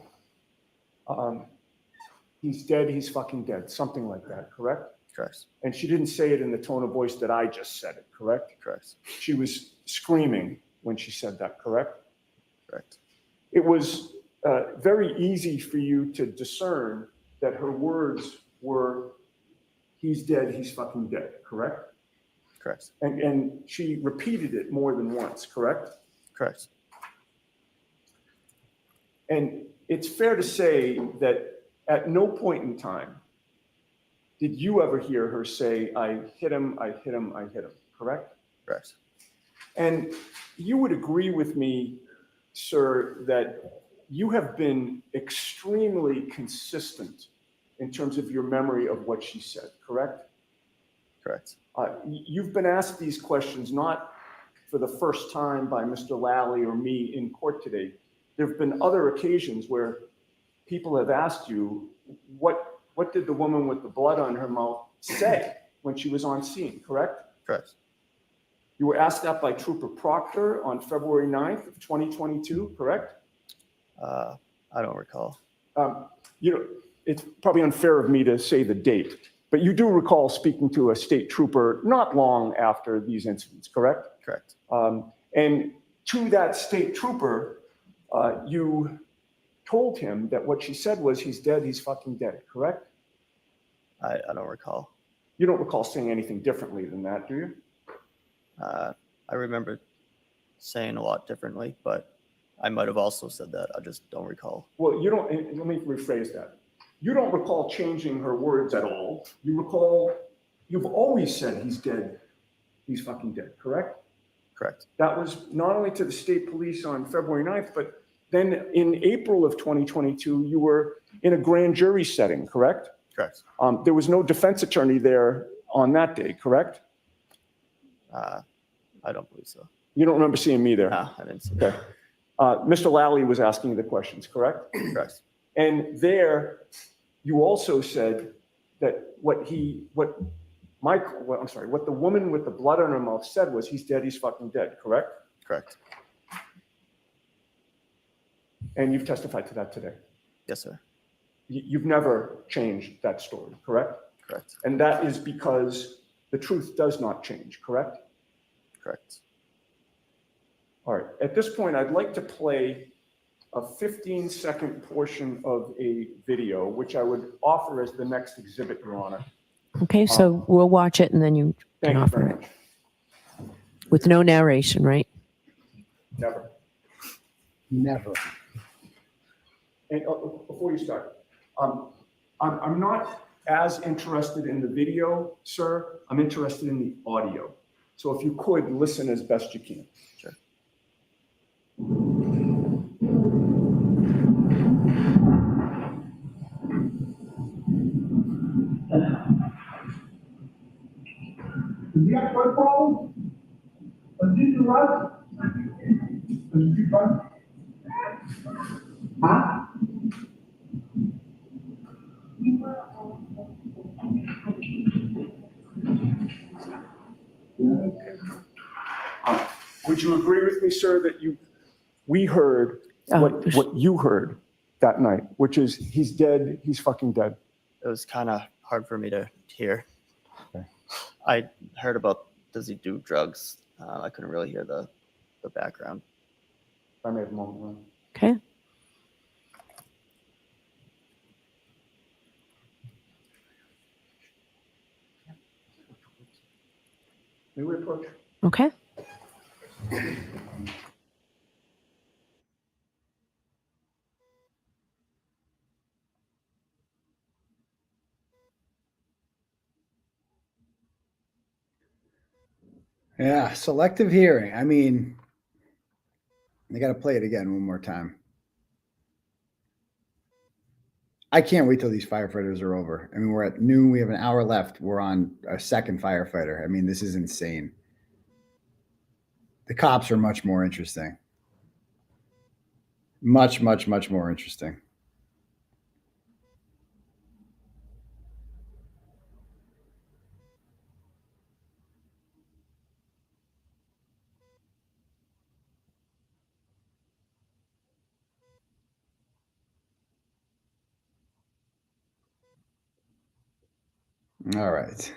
he's dead, he's fucking dead, something like that, correct? Correct. And she didn't say it in the tone of voice that I just said it, correct? Correct. She was screaming when she said that, correct? Correct. It was very easy for you to discern that her words were, he's dead, he's fucking dead, correct? Correct. And she repeated it more than once, correct? Correct. And it's fair to say that at no point in time did you ever hear her say, I hit him, I hit him, I hit him, correct? Correct. And you would agree with me, sir, that you have been extremely consistent in terms of your memory of what she said, correct? Correct. You've been asked these questions not for the first time by Mr. 𝗟𝗟 or me in court today. There have been other occasions where people have asked you, what did the woman with the blood on her mouth say when she was on scene, correct? Correct. You were asked that by Trooper Proctor on February 9th of 2022, correct? I don't recall. It's probably unfair of me to say the date, but you do recall speaking to a state trooper not long after these incidents, correct? Correct. And to that state trooper, you told him that what she said was, he's dead, he's fucking dead, correct? I don't recall. You don't recall saying anything differently than that, do you? I remember saying a lot differently, but I might have also said that. I just don't recall. Well, you don't, let me rephrase that. You don't recall changing her words at all. You recall, you've always said he's dead, he's fucking dead, correct? Correct. That was not only to the state police on February 9th, but then in April of 2022, you were in a grand jury setting, correct? Correct. There was no defense attorney there on that day, correct? I don't believe so. You don't remember seeing me there? No, I didn't see Okay. Mr. 𝗟𝗟 was asking the questions, correct? Correct. And there, you also said that what the woman with the blood on her mouth said was, he's dead, he's fucking dead, correct? Correct. And you've testified to that today. Yes, sir. You've never changed that story, correct? Correct. And that is because the truth does not change, correct? Correct. All right. At this point, I'd like to play a 15-second portion of a video, which I would offer as the next exhibit, Your Honor. Okay, so we'll watch it and then you can Thank you offer very it. much. With no narration, right? Never. Never. And before you start, I'm not as interested in the video, sir. I'm interested in the audio. So if you could listen as best you can. Sure. Do you have foot problems? Did you run? Did you run? Huh? Would you agree with me, sir, that we heard what you heard that night, which is he's dead, he's fucking dead? It was kind of hard for me to hear. Okay. I heard about, does he do drugs? I couldn't really hear the background. I may have a moment. Okay. May we approach? Okay. Yeah, selective hearing. I mean, I got to play it again one more time. I can't wait till these firefighters are over. I mean, we're at noon. We have an hour left. We're on our second firefighter. I mean, this is insane. The cops are much more interesting. Much, much, much more interesting. All right.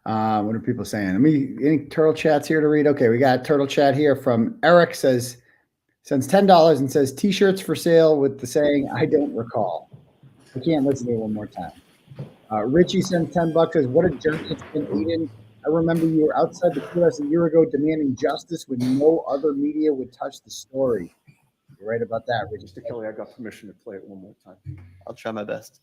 What are people saying? Any turtle chats here to read? Okay, we got turtle chat here from Eric sends $10 and says t-shirts for sale with the saying, I don't recall. I can't listen to it one more time. Richie sends $10, says, what a jerk it's been, Aidan. I remember you were outside the courthouse a year ago demanding justice when no other media would touch the story. You're right about that, Richie. Mr. Kelly, I got permission to play it one more time. I'll try my best.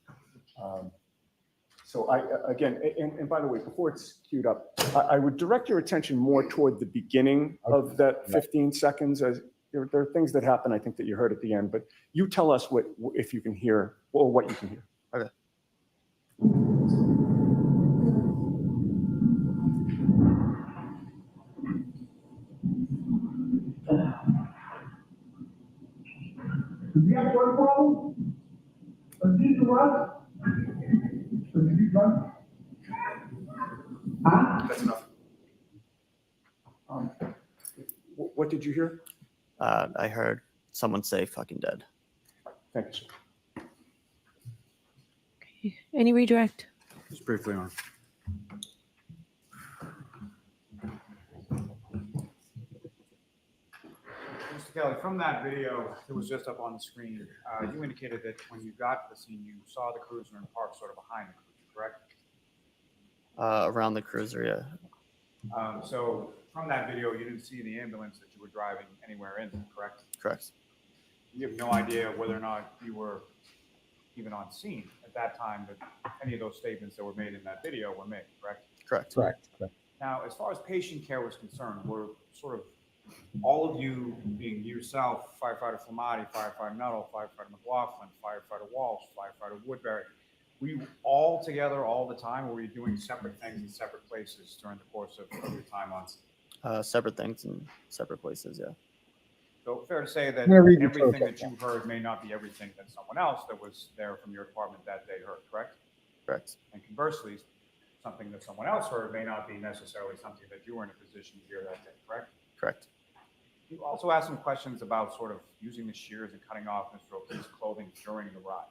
So again, and by the way, before it's queued up, I would direct your attention more toward the beginning of that 15 seconds. As there are things that happen, I think, that you heard at the end, but you tell us if you can hear or what you can hear. Okay. Do you have one problem? Did you run? Did you run? Huh? That's enough. What did you hear? I heard someone say fucking dead. Thank you, sir. Okay. Any redirect? Just briefly on. Mr. Kelly, from that video that was just up on the screen, you indicated that when you got to the scene, you saw the cruiser in park sort of behind the cruiser, correct? Around the cruiser, yeah. So from that video, you didn't see the ambulance that you were driving anywhere in, correct? Correct. You have no idea whether or not you were even on scene at that time that any of those statements that were made in that video were made, correct? Correct. Correct. Now, as far as patient care was concerned, were sort of all of you, being yourself, Firefighter Flematti, Firefighter Nuttall, Firefighter McLaughlin, Firefighter Walsh, Firefighter Woodbury, were you all together all the time, or were you doing separate things in separate places during the course of your time on scene? Separate things in separate places, yeah. So fair to say that gonna read the everything that protocol. you heard may not be everything that someone else that was there from your department that day heard, correct? Correct. And conversely, something that someone else heard may not be necessarily something that you were in a position to hear that day, correct? Correct. You also asked some questions about sort of using the shears and cutting off Mr. O'Keefe's clothing during the ride.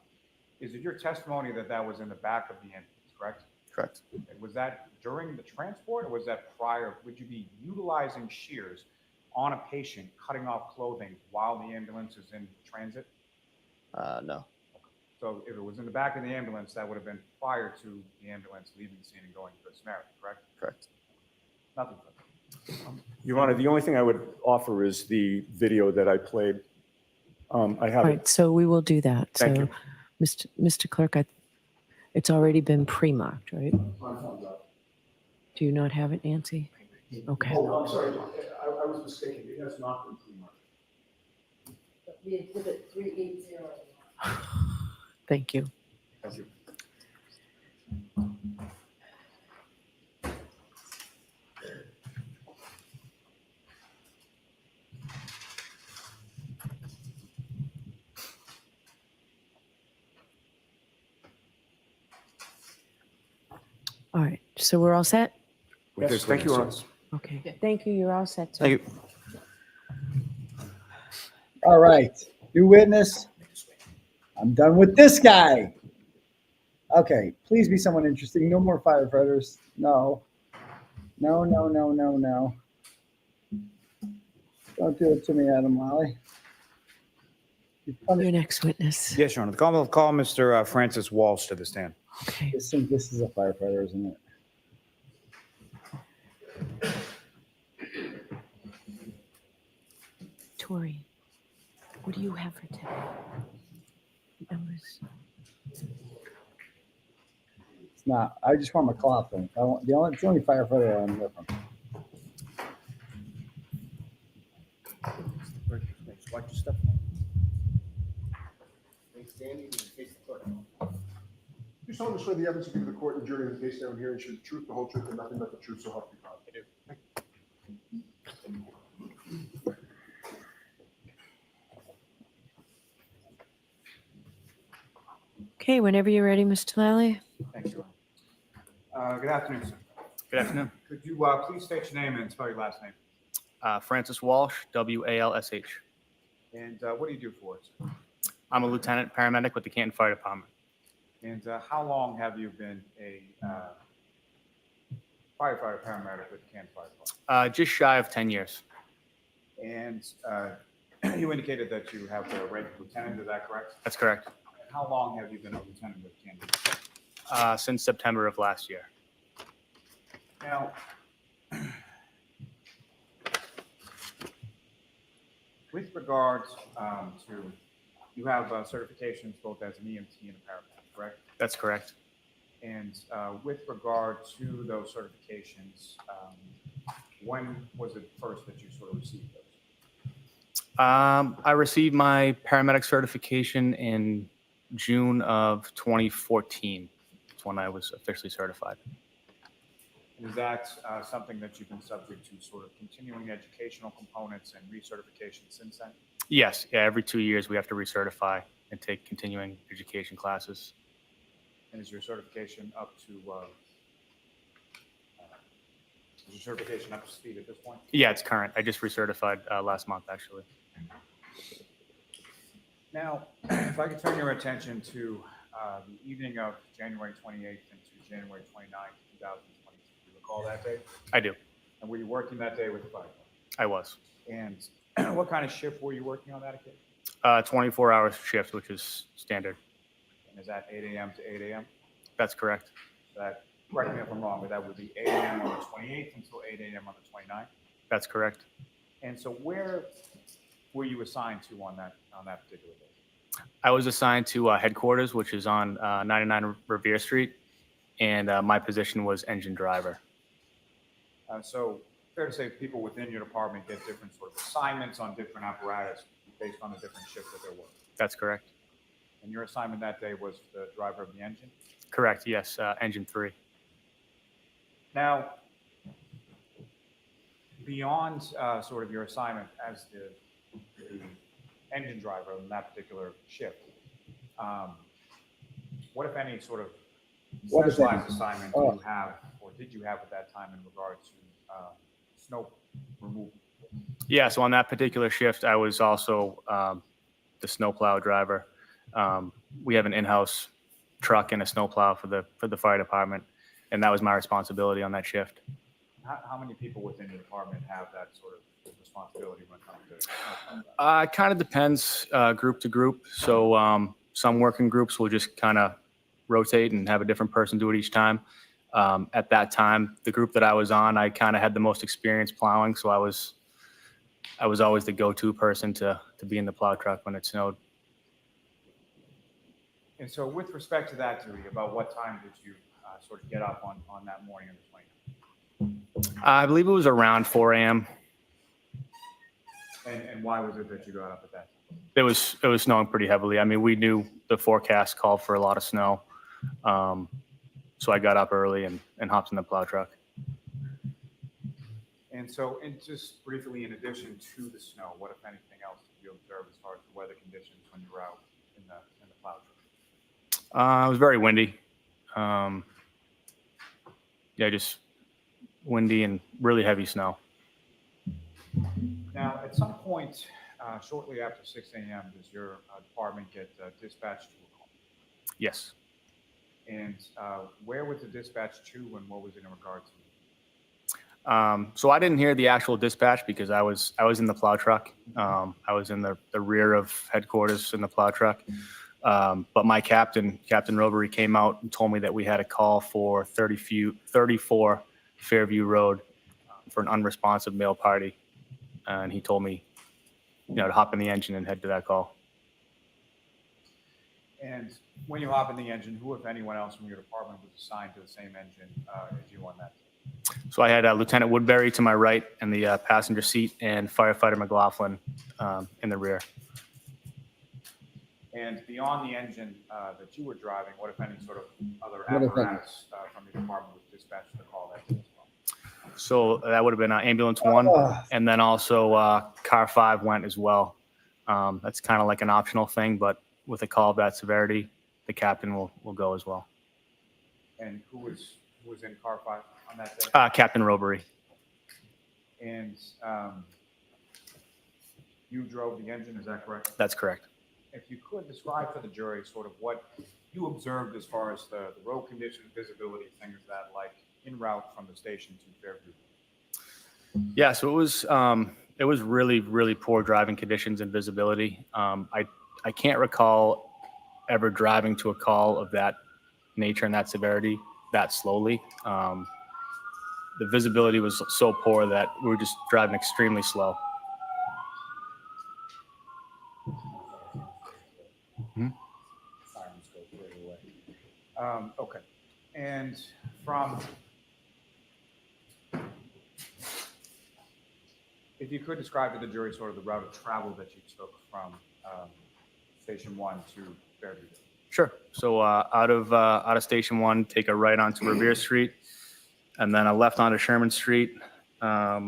Is it your testimony that that was in the back of the ambulance, correct? Correct. And was that during the transport, or was that prior? Would you be utilizing shears on a patient, cutting off clothing while the ambulance is in transit? No. So if it was in the back of the ambulance, that would have been prior to the ambulance leaving the scene and going to Good Samaritan, correct? Correct. Nothing. Your Honor, the only thing I would offer is the video that I played. I have All it. right, so we will do that. Thank So, you. Mr. Clerk, it's already been pre-marked, right? Do you not have it, Nancy? Okay. Oh, I'm sorry. I was mistaken. It has not been pre-marked. The exhibit 380. Thank you. Thank you. All right, so we're all set? Yes, thank you, Your Honor. Okay, thank you. You're all set. sir. Thank you. All right. New witness. I'm done with this guy. Okay. Please be someone interesting. No more firefighters. No. No. Don't do it to me, Adam Lally. Your next witness. Yes, Your Honor. The call will call Mr. Francis Walsh to the stand. Okay. This is a firefighter, isn't it? Tori, what do you have for today? Numbers. It's not. I just want McLaughlin. It's the only firefighter I want to hear from. Watch your step. You solemnly swear the evidence to give the court and jury in the case down here and should the truth, the whole truth, and nothing but the truth, so help you God. I do. Okay, whenever you're ready, Mr. Lally. Thank you, Your Honor. Good afternoon, sir. Good afternoon. Could you please state your name and spell your last name? Francis Walsh, WALSH. And what do you do for it, sir? I'm a lieutenant paramedic with the Canton Fire Department. And how long have you been a firefighter paramedic with Kearney Fire Department. Just shy of 10 years. And you indicated that you have the rank of lieutenant, is that correct? That's correct. And how long have you been a lieutenant with Kearney? Since September of last year. Now, with regards to, you have certifications both as an EMT and a paramedic, correct? That's correct. And with regard to those certifications, when was it first that you sort of received those? I received my paramedic certification in June of 2014. That's when I was officially certified. Is that something that you've been subject to sort of continuing educational components and recertification since then? Yes. Yeah. Every 2 years we have to recertify and take continuing education classes. And is your certification up to speed at this point? Yeah, it's current. I just recertified last month, actually. Now, if I could turn your attention to the evening of January 28th into January 29th, 2022. Do you recall that day? I do. And were you working that day with the fire department? I was. And what kind of shift were you working on that occasion? 24-hour shift, which is standard. And is that 8 a.m. to 8 a.m.? That's correct. That, correct me if I'm wrong, but that would be 8 a.m. on the 28th until 8 a.m. on the 29th? That's correct. And so where were you assigned to on that particular day? I was assigned to headquarters, which is on 99 Revere Street, and my position was engine driver. So fair to say people within your department get different sort of assignments on different apparatus based on the different shifts that they're working. That's correct. And your assignment that day was the driver of the engine? Correct, yes, engine 3. Now, beyond sort of your assignment as the engine driver in that particular shift, what, if any, sort of specialized assignment do you have, or did you have at that time in regard to snow removal? Yeah, so on that particular shift, I was also the snowplow driver. We have an in-house truck and a snowplow for the fire department, and that was my responsibility on that shift. How many people within your department have that sort of responsibility when it comes to? It kind of depends group to group. So some working groups will just kind of rotate and have a different person do it each time. At that time, the group that I was on, I kind of had the most experience plowing, so I was always the go-to person to be in the plow truck when it snowed. And so with respect to that duty, about what time did you sort of get up on that morning of the 29th? I believe it was around 4 a.m. And why was it that you got up at that time? It was snowing pretty heavily. I mean, we knew the forecast called for a lot of snow. So I got up early and hopped in the plow truck. And so, and just briefly, in addition to the snow, what, if anything else, did you observe as far as the weather conditions when you were out in the plow truck? It was very windy. Yeah, just windy and really heavy snow. Now, at some point, shortly after 6 a.m., does your department get dispatched to a call? Yes. And where was the dispatch to, and what was it in regard to? So I didn't hear the actual dispatch because I was in the plow truck. I was in the rear of headquarters in the plow truck. But my Captain 𝗵𝗻𝗆, came out and told me that we had a call for 34 Fairview Road for an unresponsive male party. And he told me, to hop in the engine and head to that call. And when you hop in the engine, who, if anyone else from your department, was assigned to the same engine as you on that? So I had Lieutenant Woodbury to my right in the passenger seat and Firefighter McLaughlin in the rear. And beyond the engine that you were driving, what, if any, sort of other apparatus from your department was dispatched to call that as well? So that would have been Ambulance 1, and then also Car 5 went as well. That's kind of like an optional thing, but with a call of that severity, the captain will go as well. And who was in Car 5 on that day? Captain 𝗿𝗶𝗆. And you drove the engine, is that correct? That's correct. If you could describe for the jury sort of what you observed as far as the road conditions, visibility, things of that like en route from the station to Fairview? Yeah, so it was really, really poor driving conditions and visibility. I can't recall ever driving to a call of that nature and that severity that slowly. The visibility was so poor that we were just driving extremely slow. Sirens go further away. Okay. And from, if you could describe to the jury sort of the route of travel that you took from Station 1 to Fairview. Sure. So out of Station 1, take a right onto Revere Street, and then a left onto Sherman Street, a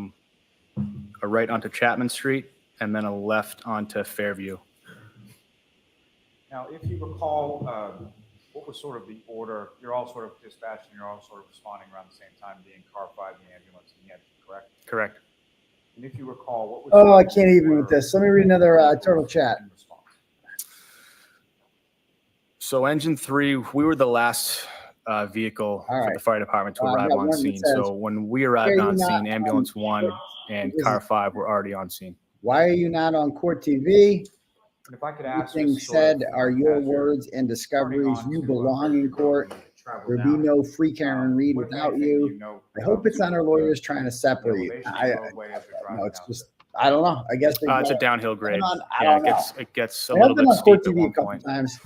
right onto Chapman Street, and then a left onto Fairview. Now, if you recall, what was sort of the order? You're all sort of dispatching, you're all sort of responding around the same time, being car 5, the ambulance, and the engine, correct? Correct. And if you recall, what was... Oh, I can't even with this. Let me read another turtle chat. So engine 3, we were the last vehicle for the fire department to arrive on scene. So when we arrived on scene, ambulance 1 and car 5 were already on scene. Why are you not on court TV? And if I could ask Everything said are your words and discoveries. You belong in court. There'll be no free Karen Reed without you. I hope it's not our lawyers trying to separate you. No, it's just, I don't know. I guess it's a downhill grade. Yeah, it gets a I've little been bit on court steep at TV a one couple point. times.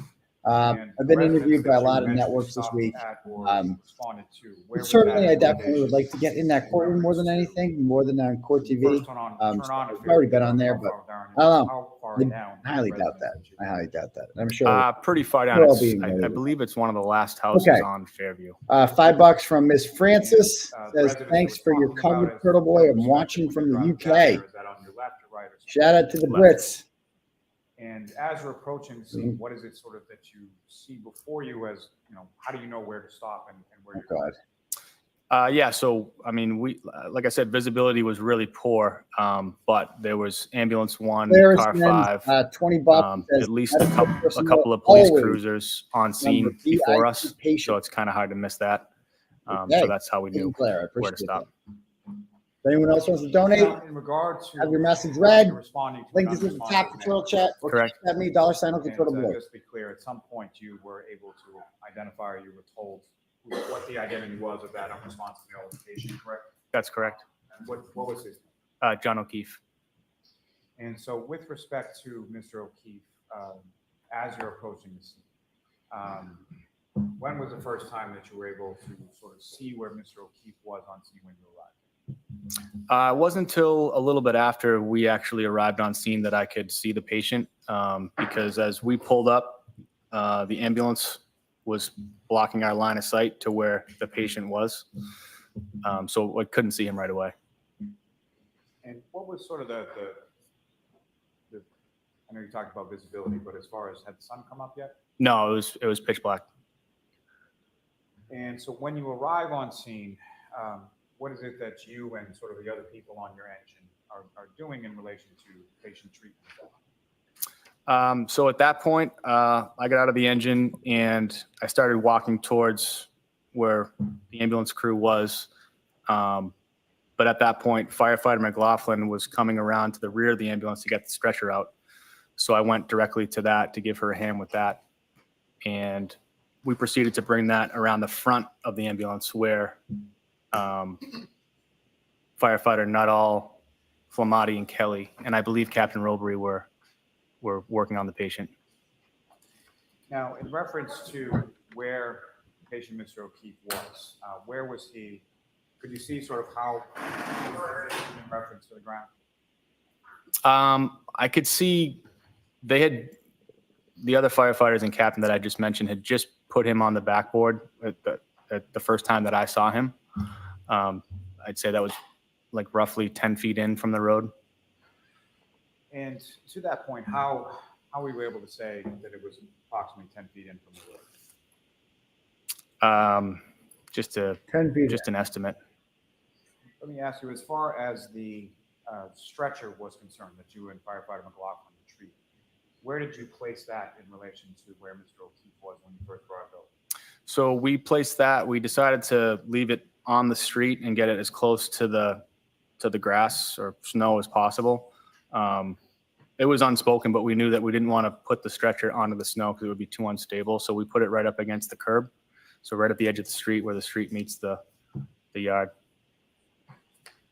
I've been interviewed by a lot of networks this week. Certainly, I definitely would like to get in that courtroom more than anything, more than on court TV. So I've already been on there, but I don't know. I highly doubt that. I highly doubt that. I'm sure. Pretty far down. I believe it's one of the last houses on Fairview. $5 from Miss Francis says, thanks for your coverage, Turtleboy. I'm watching from the UK. Shout out to the Brits. And as you're approaching the scene, what is it sort of that you see before you as, you know, how do you know where to stop and where you're going? Yeah, so, I mean, like I said, visibility was really poor, but there was ambulance 1, car 5, $20, at least a couple of police cruisers on scene before us, so it's kind of hard to miss that. So that's how we knew where to stop. If anyone else wants to donate, in regard to have your message read. Responding to Link is at the top of the turtle chat. Or correct. At me, $sign up to Turtleboy. Just to be clear, at some point you were able to identify, or you were told what the identity was of that unresponsive patient, correct? That's correct. And what was his name? John O'Keefe. And so with respect to Mr. O'Keefe, as you're approaching the scene, when was the first time that you were able to sort of see where Mr. O'Keefe was on scene when you arrived? It wasn't until a little bit after we actually arrived on scene that I could see the patient, because as we pulled up, the ambulance was blocking our line of sight to where the patient was. So I couldn't see him right away. And what was sort of the I know you talked about visibility, but as far as had the sun come up yet? No, it was pitch black. And so when you arrive on scene, what is it that you and sort of the other people on your engine are doing in relation to patient treatment? So at that point, I got out of the engine and I started walking towards where the ambulance crew was. But at that point, Firefighter McLaughlin was coming around to the rear of the ambulance to get the stretcher out. So I went directly to that to give her a hand with that. And we proceeded to bring that around the front of the ambulance where Firefighter 𝗏𝗏, Flematti, and Kelly, and I believe Captain Robbery were working on the patient. Now, in reference to where patient Mr. O'Keefe was, where was he? Could you see sort of how in reference to the ground? I could see the other firefighters and captain that I just mentioned had just put him on the backboard at the first time that I saw him. I'd say that was like roughly 10 feet in from the road. And to that point, how were you able to say that it was approximately 10 feet in from the road? Just an estimate. Let me ask you, as far as the stretcher was concerned that you and Firefighter McLaughlin retrieved, where did you place that in relation to where Mr. O'Keefe was when you first arrived over? So we placed that. We decided to leave it on the street and get it as close to the grass or snow as possible. It was unspoken, but we knew that we didn't want to put the stretcher onto the snow because it would be too unstable. So we put it right up against the curb. So right at the edge of the street where the street meets the yard.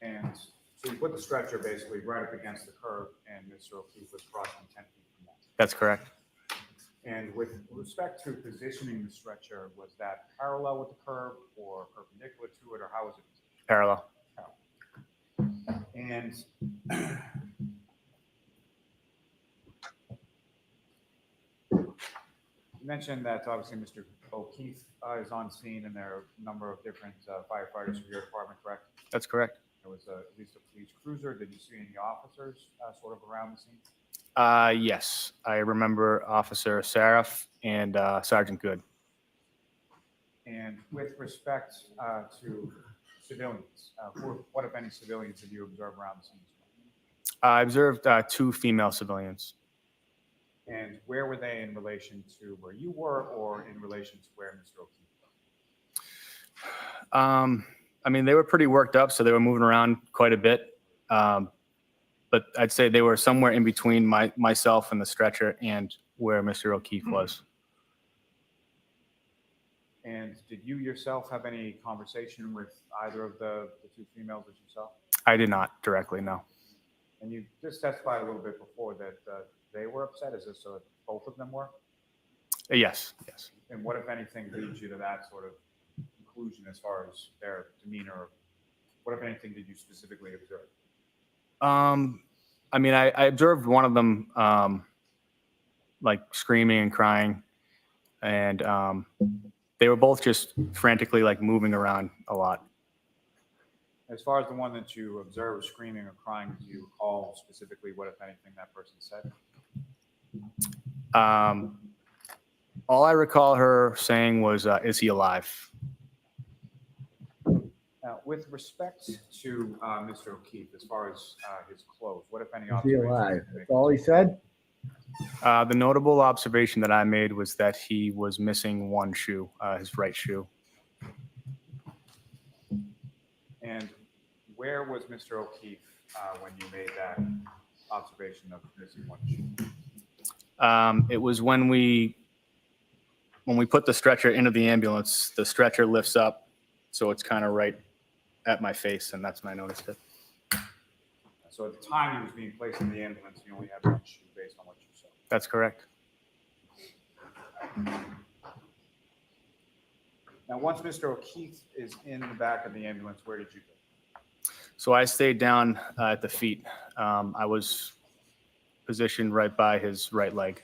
And so you put the stretcher basically right up against the curb, and Mr. O'Keefe was crossing 10 feet from that. That's correct. And with respect to positioning the stretcher, was that parallel with the curb or perpendicular to it, or how was it positioned? Parallel. And you mentioned that obviously Mr. O'Keefe is on scene, and there are a number of different firefighters from your department, correct? That's correct. There was at least a police cruiser. Did you see any officers sort of around the scene? Yes, I remember Officer 𝗃𝗃 and Sergeant Good. And with respect to civilians, what, if any, civilians did you observe around the scene? I observed 2 female civilians. And where were they in relation to where you were, or in relation to where Mr. O'Keefe was? I mean, they were pretty worked up, so they were moving around quite a bit. But I'd say they were somewhere in between myself and the stretcher and where Mr. O'Keefe was. And did you yourself have any conversation with either of the 2 females that you saw? I did not directly, no. And you just testified a little bit before that they were upset. Is this so that both of them were? Yes, yes. And what, if anything, leads you to that sort of conclusion as far as their demeanor? What, if anything, did you specifically observe? I mean, I observed one of them like screaming and crying, and they were both just frantically like moving around a lot. As far as the one that you observed screaming or crying, do you recall specifically what, if anything, that person said? All I recall her saying was, "Is he alive?" Now, with respect to Mr. O'Keefe, as far as his clothes, what, if any, Is he observations alive? did you make? That's all he said? The notable observation that I made was that he was missing one shoe, his right shoe. And where was Mr. O'Keefe when you made that observation of missing one shoe? It was when we put the stretcher into the ambulance, the stretcher lifts up, so it's kind of right at my face, and that's when I noticed it. So at the time he was being placed in the ambulance, you only had one shoe based on what you saw. That's correct. Now, once Mr. O'Keefe is in the back of the ambulance, where did you go? So I stayed down at the feet. I was positioned right by his right leg.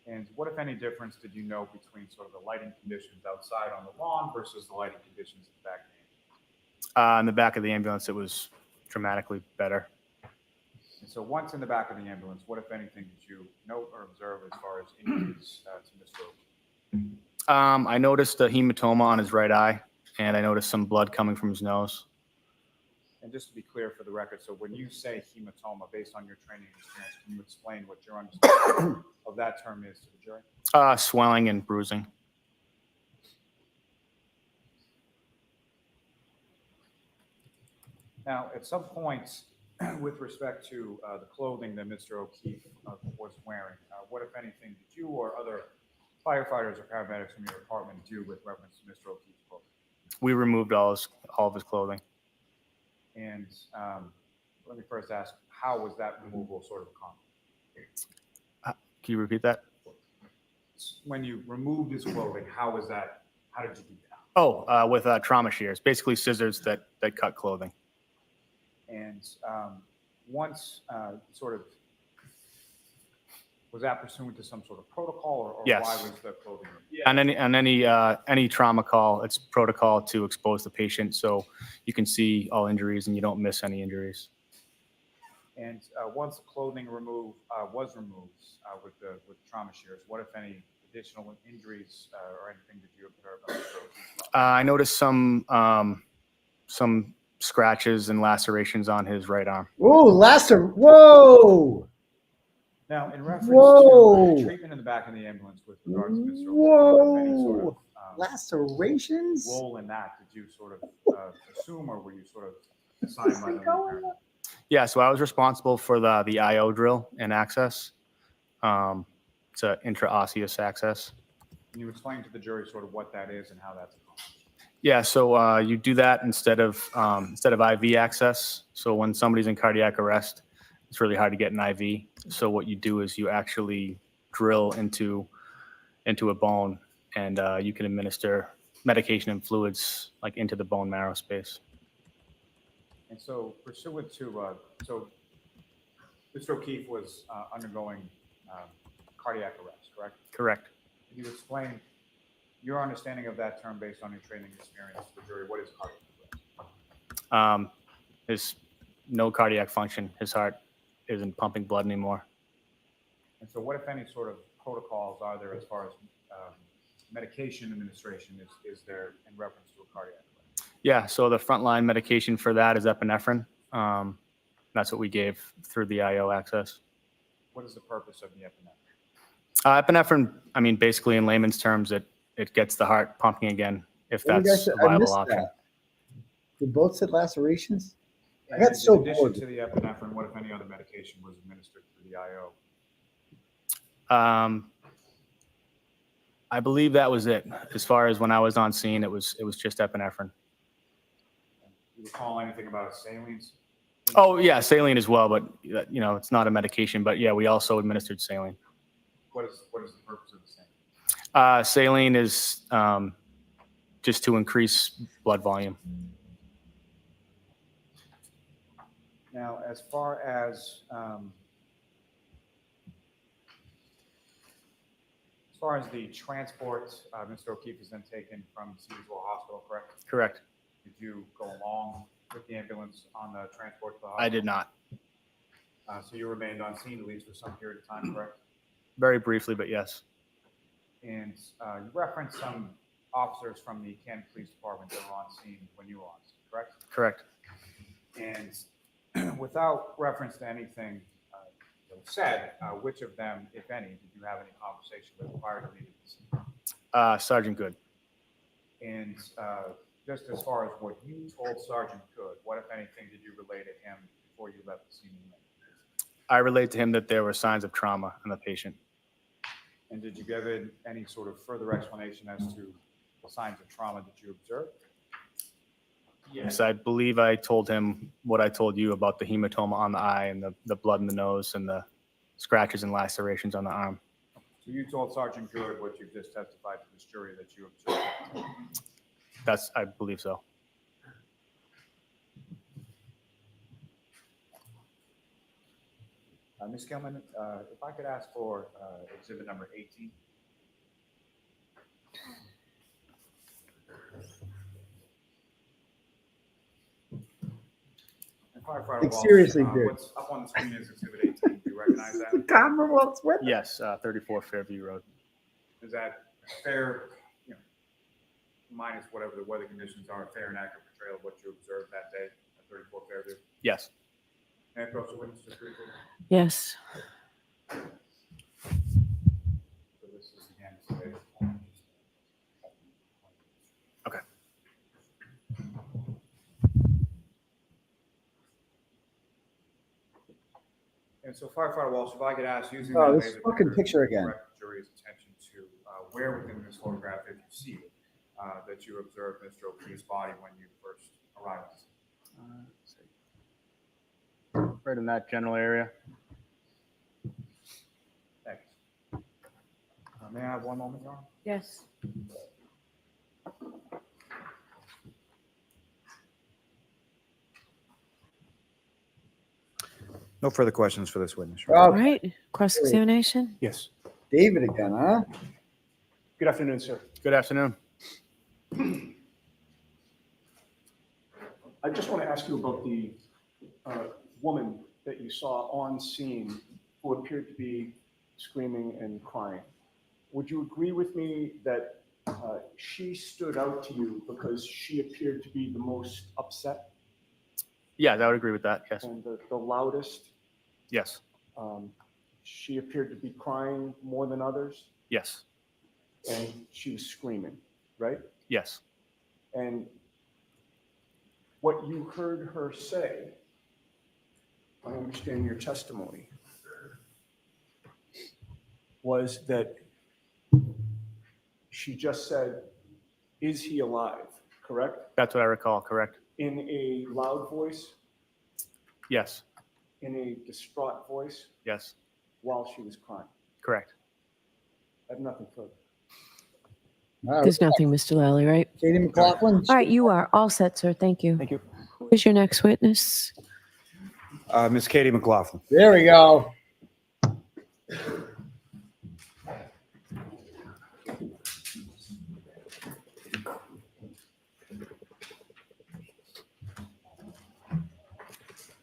And what, if any, difference did you know between sort of the lighting conditions outside on the lawn versus the lighting conditions in the back of the ambulance? In the back of the ambulance, it was dramatically better. And so once in the back of the ambulance, what, if anything, did you note or observe as far as injuries to Mr. O'Keefe? I noticed a hematoma on his right eye, and I noticed some blood coming from his nose. And just to be clear for the record, so when you say hematoma, based on your training and experience, can you explain what your understanding of that term is to the jury? Swelling and bruising. Now, at some point, with respect to the clothing that Mr. O'Keefe was wearing, what, if anything, did you or other firefighters or paramedics from your department do with reference to Mr. O'Keefe's clothing? We removed all of his clothing. And let me first ask, how was that removal sort of accomplished? Can you repeat that? When you removed his clothing, how was that? How did you do that? Oh, with trauma shears, basically scissors that cut clothing. And once sort of, was that pursuant to some sort of protocol, or Yes. why was the clothing removed? On any trauma call, it's protocol to expose the patient so you can see all injuries and you don't miss any injuries. And once the clothing was removed with trauma shears, what, if any, additional injuries or anything did you observe on Mr. O'Keefe? I noticed some scratches and lacerations on his right arm. Ooh, whoa! Now, in reference Whoa! to treatment in the back of the ambulance with regards to Mr. O'Keefe, any sort of Lacerations? role in that? Did you sort of assume, or were you sort of assigned by the lead paramedic? Yeah, so I was responsible for the IO drill and access. It's an intraosseous access. Can you explain to the jury sort of what that is and how that's accomplished? Yeah, so you do that instead of IV access. So when somebody's in cardiac arrest, it's really hard to get an IV. So what you do is you actually drill into a bone, and you can administer medication and fluids like into the bone marrow space. And so pursuant to, so Mr. O'Keefe was undergoing cardiac arrest, correct? Correct. Can you explain your understanding of that term based on your training experience to the jury? What is cardiac arrest? There's no cardiac function. His heart isn't pumping blood anymore. And so what, if any, sort of protocols are there as far as medication administration is there in reference to a cardiac arrest? Yeah, so the frontline medication for that is epinephrine. That's what we gave through the IO access. What is the purpose of the epinephrine? Epinephrine, I mean, basically in layman's terms, it gets the heart pumping again, if What do you that's guys- a I viable missed option. that. You both said lacerations? I And got so in addition bored. to the epinephrine, what, if any, other medication was administered through the IO? I believe that was it. As far as when I was on scene, it was just epinephrine. Do you recall anything about salines? Oh yeah, saline as well, but it's not a medication. But yeah, we also administered saline. What is the purpose of the saline? Saline is just to increase blood volume. Now, as far as the transport, Mr. O'Keefe is then taken from Searsville Hospital, correct? Correct. Did you go along with the ambulance on the transport to the hospital? I did not. So you remained on scene at least for some period of time, correct? Very briefly, but yes. And you referenced some officers from the Kearney Police Department that were on scene when you were on scene, correct? Correct. And without reference to anything that was said, which of them, if any, did you have any conversation with prior to leaving the scene? Sergeant Good. And just as far as what you told Sergeant Good, what, if anything, did you relay to him before you left the scene? I relayed to him that there were signs of trauma in the patient. And did you give it any sort of further explanation as to the signs of trauma that you observed? Yes, I believe I told him what I told you about the hematoma on the eye and the blood in the nose and the scratches and lacerations on the arm. So you told Sergeant Good what you've just testified to this jury that you observed? I believe so. Ms. Kelman, if I could ask for exhibit number 18. Firefighter Like, Walsh, seriously, dude. what's up on the screen is exhibit 18. Do you recognize that? Commonwealth's with it. Yes, 34 Fairview Road. Is that fair, minus whatever the weather conditions are, fair and accurate portrayal of what you observed that day at 34 Fairview? Yes. May I approach the witness just briefly? Yes. So this is again. Okay. And so Firefighter Walsh, if I could ask, using Oh, that this laser fucking pointer picture to again. direct the jury's attention to where within this photograph, if you see it, that you observed Mr. O'Keefe's body when you first arrived. Right in that general area. Thanks. May I have one moment, John? Yes. No further questions for this witness. All right. Cross-examination? Yes. David again, huh? Good afternoon, sir. Good afternoon. I just want to ask you about the woman that you saw on scene who appeared to be screaming and crying. Would you agree with me that she stood out to you because she appeared to be the most upset Yeah, I would agree with that. Yes. and the loudest? Yes. She appeared to be crying more than others, Yes. and she was screaming. right? Yes. And what you heard her say, I understand your testimony, was that she just said, "Is he alive?" Correct? That's what I recall, correct? In a loud voice, Yes. in a distraught voice, Yes. while she was crying. Correct. I have nothing further. There's nothing, Mr. Lally, right? Katie McLaughlin. All right, you are all set, sir. Thank you. Thank you. Who is your next witness? Miss Katie McLaughlin. There we go.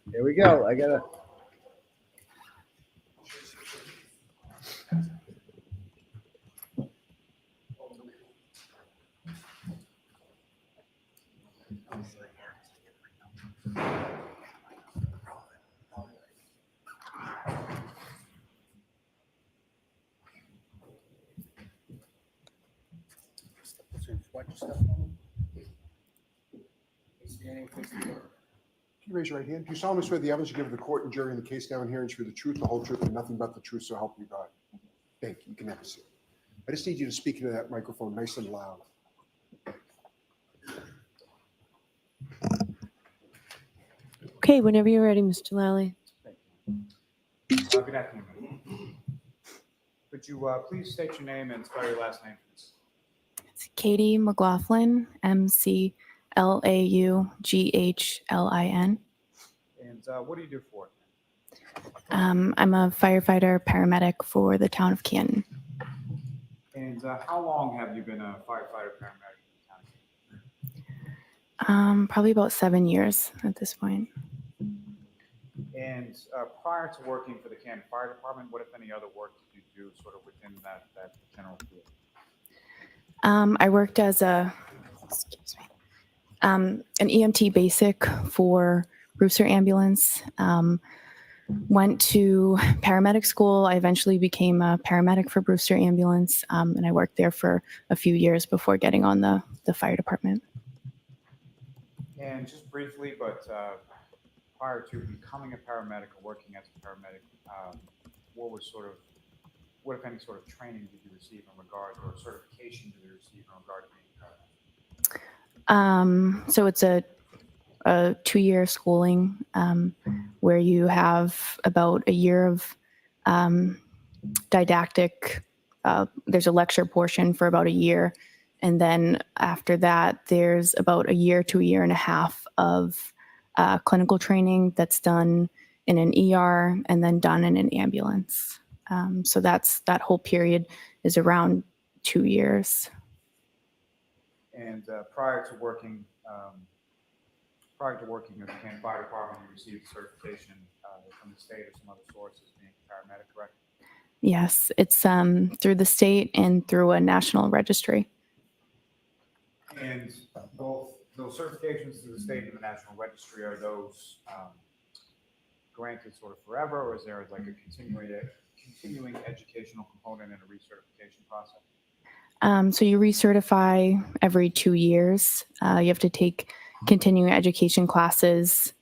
There we go. I gotta. Can you raise your right hand? Do you solemnly swear the evidence you give to the court and jury in the case now and herein is for the truth, the whole truth, and nothing but the truth, so help you God? Thank you. You can have a seat. I just need you to speak into that microphone nice and loud. Okay, whenever you're ready, Mr. Lally. Good afternoon. Could you please state your name and spell your last name, please? It's Katie McLaughlin, McLaughlin. And what do you do for it? I'm a firefighter paramedic for the town of Kearney. And how long have you been a firefighter paramedic in the town? Probably about 7 years at this point. And prior to working for the Kearney Fire Department, what, if any, other work did you do sort of within that general field? I worked as an EMT basic for Brewster Ambulance. Went to paramedic school. I eventually became a paramedic for Brewster Ambulance, and I worked there for a few years before getting on the fire department. And just briefly, but prior to becoming a paramedic or working as a paramedic, what, if any, sort of training did you receive in regard, or certification did you receive in regard to being a paramedic? So it's a 2-year schooling where you have about a year of didactic. There's a lecture portion for about a year. And then after that, there's about a year to a year and a half of clinical training that's done in an ER and then done in an ambulance. So that whole period is around 2 years. And prior to working with the Kearney Fire Department, you received certification from the state or some other sources being a paramedic, correct? Yes, it's through the state and through a national registry. And both those certifications through the state and the national registry, are those granted sort of forever, or is there like a continuing educational component in a recertification process? So you recertify every 2 years. You have to take continuing education classes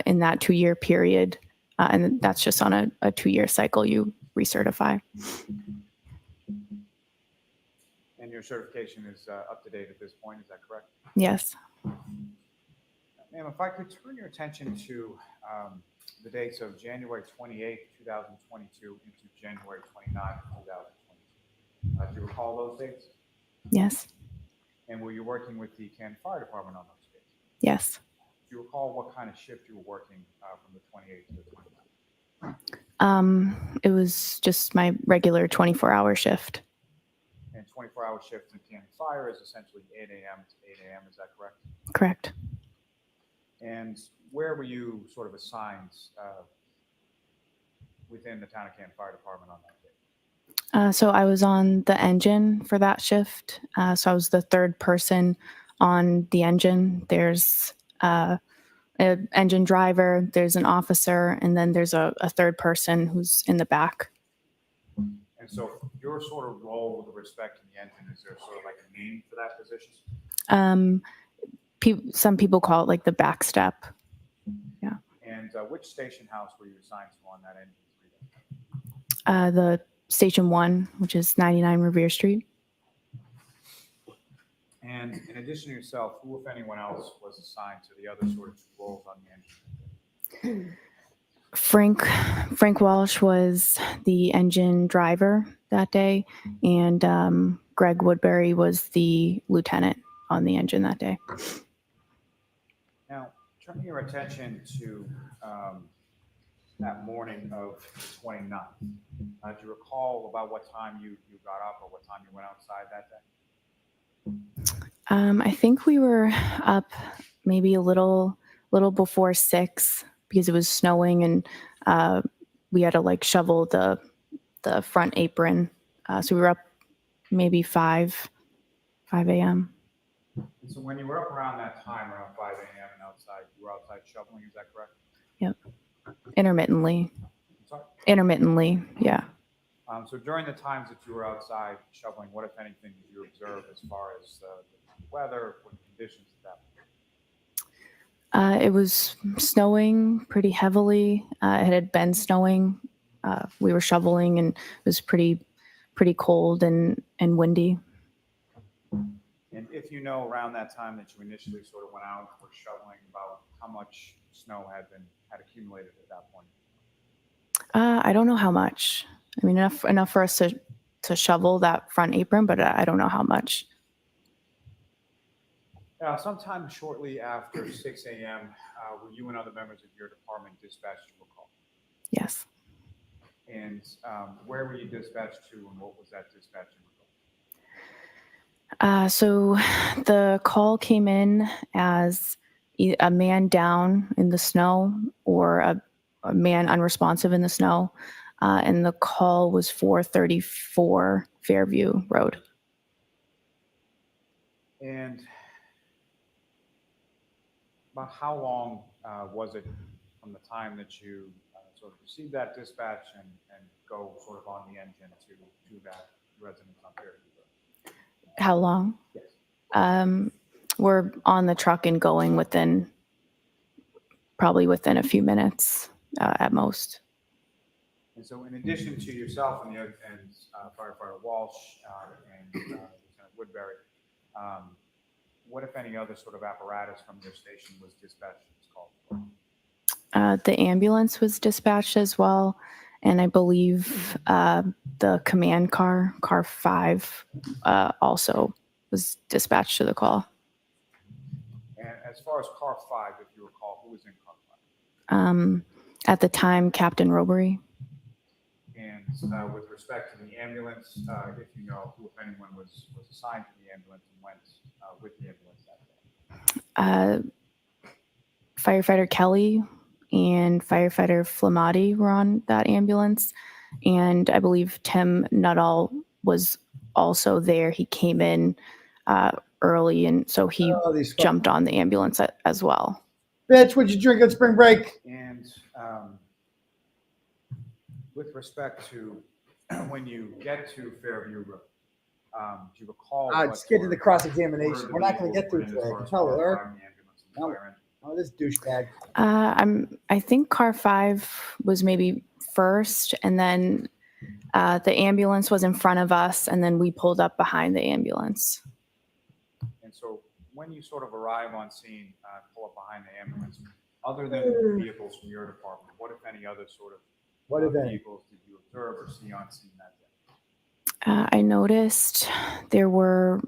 in that 2-year period. And that's just on a 2-year cycle you recertify. And your certification is up to date at this point, is that correct? Yes. Ma'am, if I could turn your attention to the dates of January 28, 2022 into January 29, 2022. Do you recall those dates? Yes. And were you working with the Kearney Fire Department on those dates? Yes. Do you recall what kind of shift you were working from the 28th to the 29th? It was just my regular 24-hour shift. And 24-hour shift in Kearney Fire is essentially 8 a.m. to 8 a.m., is that correct? Correct. And where were you sort of assigned within the town of Kearney Fire Department on that day? So I was on the engine for that shift. So I was the third person on the engine. There's an engine driver, there's an officer, and then there's a third person who's in the back. And And so your sort of role with respect to the engine, is there sort of like a name for that position? Some people call it like the back step. Yeah. And which station house were you assigned to on that engine? The Station 1, which is 99 Revere Street. And in addition to yourself, who, if anyone else, was assigned to the other sort of roles on the engine? Frank Walsh was the engine driver that day, and Greg Woodbury was the lieutenant on the engine that day. Now, turning your attention to that morning of the 29th, do you recall about what time you got up or what time you went outside that day? I think we were up maybe a little before 6 because it was snowing, and we had to like shovel the front apron. So we were up maybe 5 a.m. So when you were up around that time, around 5 a.m. and outside, you were outside shoveling, is that correct? Yep. Intermittently. Sorry? Intermittently, yeah. So during the times that you were outside shoveling, what, if anything, did you observe as far as the weather or the conditions at that point? It was snowing pretty heavily. It had been snowing. We were shoveling, and it was pretty cold and windy. And if you know around that time that you initially sort of went out for shoveling, about how much snow had accumulated at that point? I don't know how much. I mean, enough for us to shovel that front apron, but I don't know how much. Sometime shortly after 6 a.m., were you and other members of your department dispatched to a call? Yes. And where were you dispatched to, and what was that dispatch in regard? So the call came in as a man down in the snow or a man unresponsive in the snow. And the call was 434 Fairview Road. And about how long was it from the time that you sort of received that dispatch and go sort of on the engine to that residence on Fairview Road? How long? Yes. We're on the truck and going probably within a few minutes at most. And so in addition to yourself and Firefighter Walsh and Lieutenant Woodbury, what, if any, other sort of apparatus from your station was dispatched to this call? The ambulance was dispatched as well, and I believe the command car 5, also was dispatched to the call. And as far as car 5, if you recall, who was in car 5? At the time, Captain Robery. And with respect to the ambulance, if you know who, if anyone, was assigned to the ambulance and went with the ambulance that day? Firefighter Kelly and Firefighter Flematti were on that ambulance. And I believe Tim Nuttall was also there. He came in early, and so he jumped on the ambulance as well. Bitch, what'd you drink on spring break? And with respect to when you get to Fairview Road, do you recall? Let's get to the cross-examination. We're not going to get through it today. Tell her. Oh, this douchebag. I think car 5 was maybe first, and then the ambulance was in front of us, and then we pulled up behind the ambulance. And so when you sort of arrive on scene, pull up behind the ambulance, other than vehicles from your department, what, if any, other sort of vehicles did you observe or see on scene that day? I noticed there were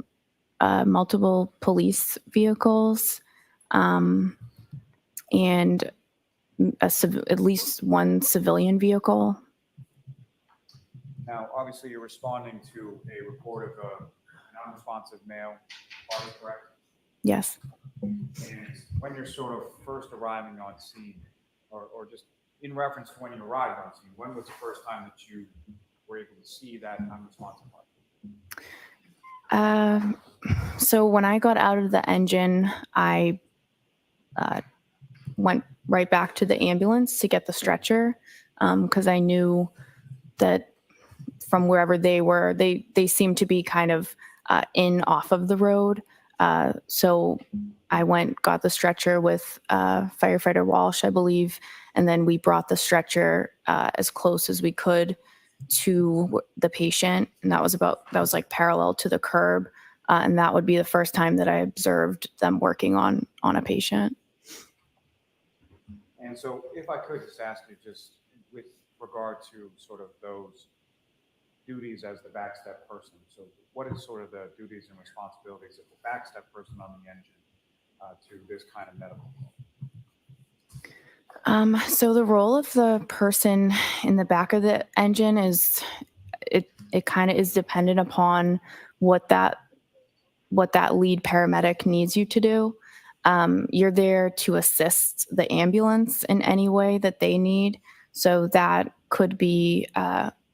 multiple police vehicles and at least one civilian vehicle. Now, obviously, you're responding to a report of an unresponsive male party, correct? Yes. And when you're sort of first arriving on scene, or just in reference to when you arrived on scene, when was the first time that you were able to see that unresponsive party? So when I got out of the engine, I went right back to the ambulance to get the stretcher because I knew that from wherever they were. They seemed to be kind of in off of the road. So I got the stretcher with Firefighter Walsh, I believe, and then we brought the stretcher as close as we could to the patient, and that was like parallel to the curb, and that would be the first time that I observed them working on a patient. And so if I could just ask you, just with regard to sort of those duties as the backstep person, so what is sort of the duties and responsibilities of the backstep person on the engine to this kind of medical? So the role of the person in the back of the engine is, it kind of is dependent upon what that lead paramedic needs you to do. You're there to assist the ambulance in any way that they need. So that could be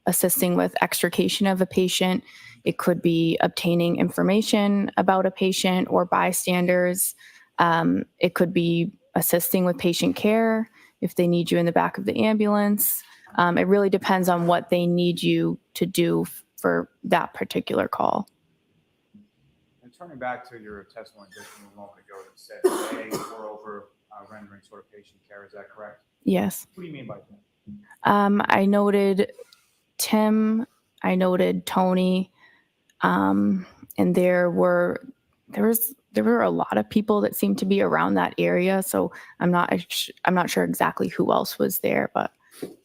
assisting with extrication of a patient. It could be obtaining information about a patient or bystanders. It could be assisting with patient care if they need you in the back of the ambulance. It really depends on what they need you to do for that particular call. And turning back to your testimony just a moment ago that said they were over rendering sort of patient care, is that correct? Yes. What do you mean by that? I noted Tim, I noted Tony, and there were a lot of people that seemed to be around that area. So I'm not sure exactly who else was there, but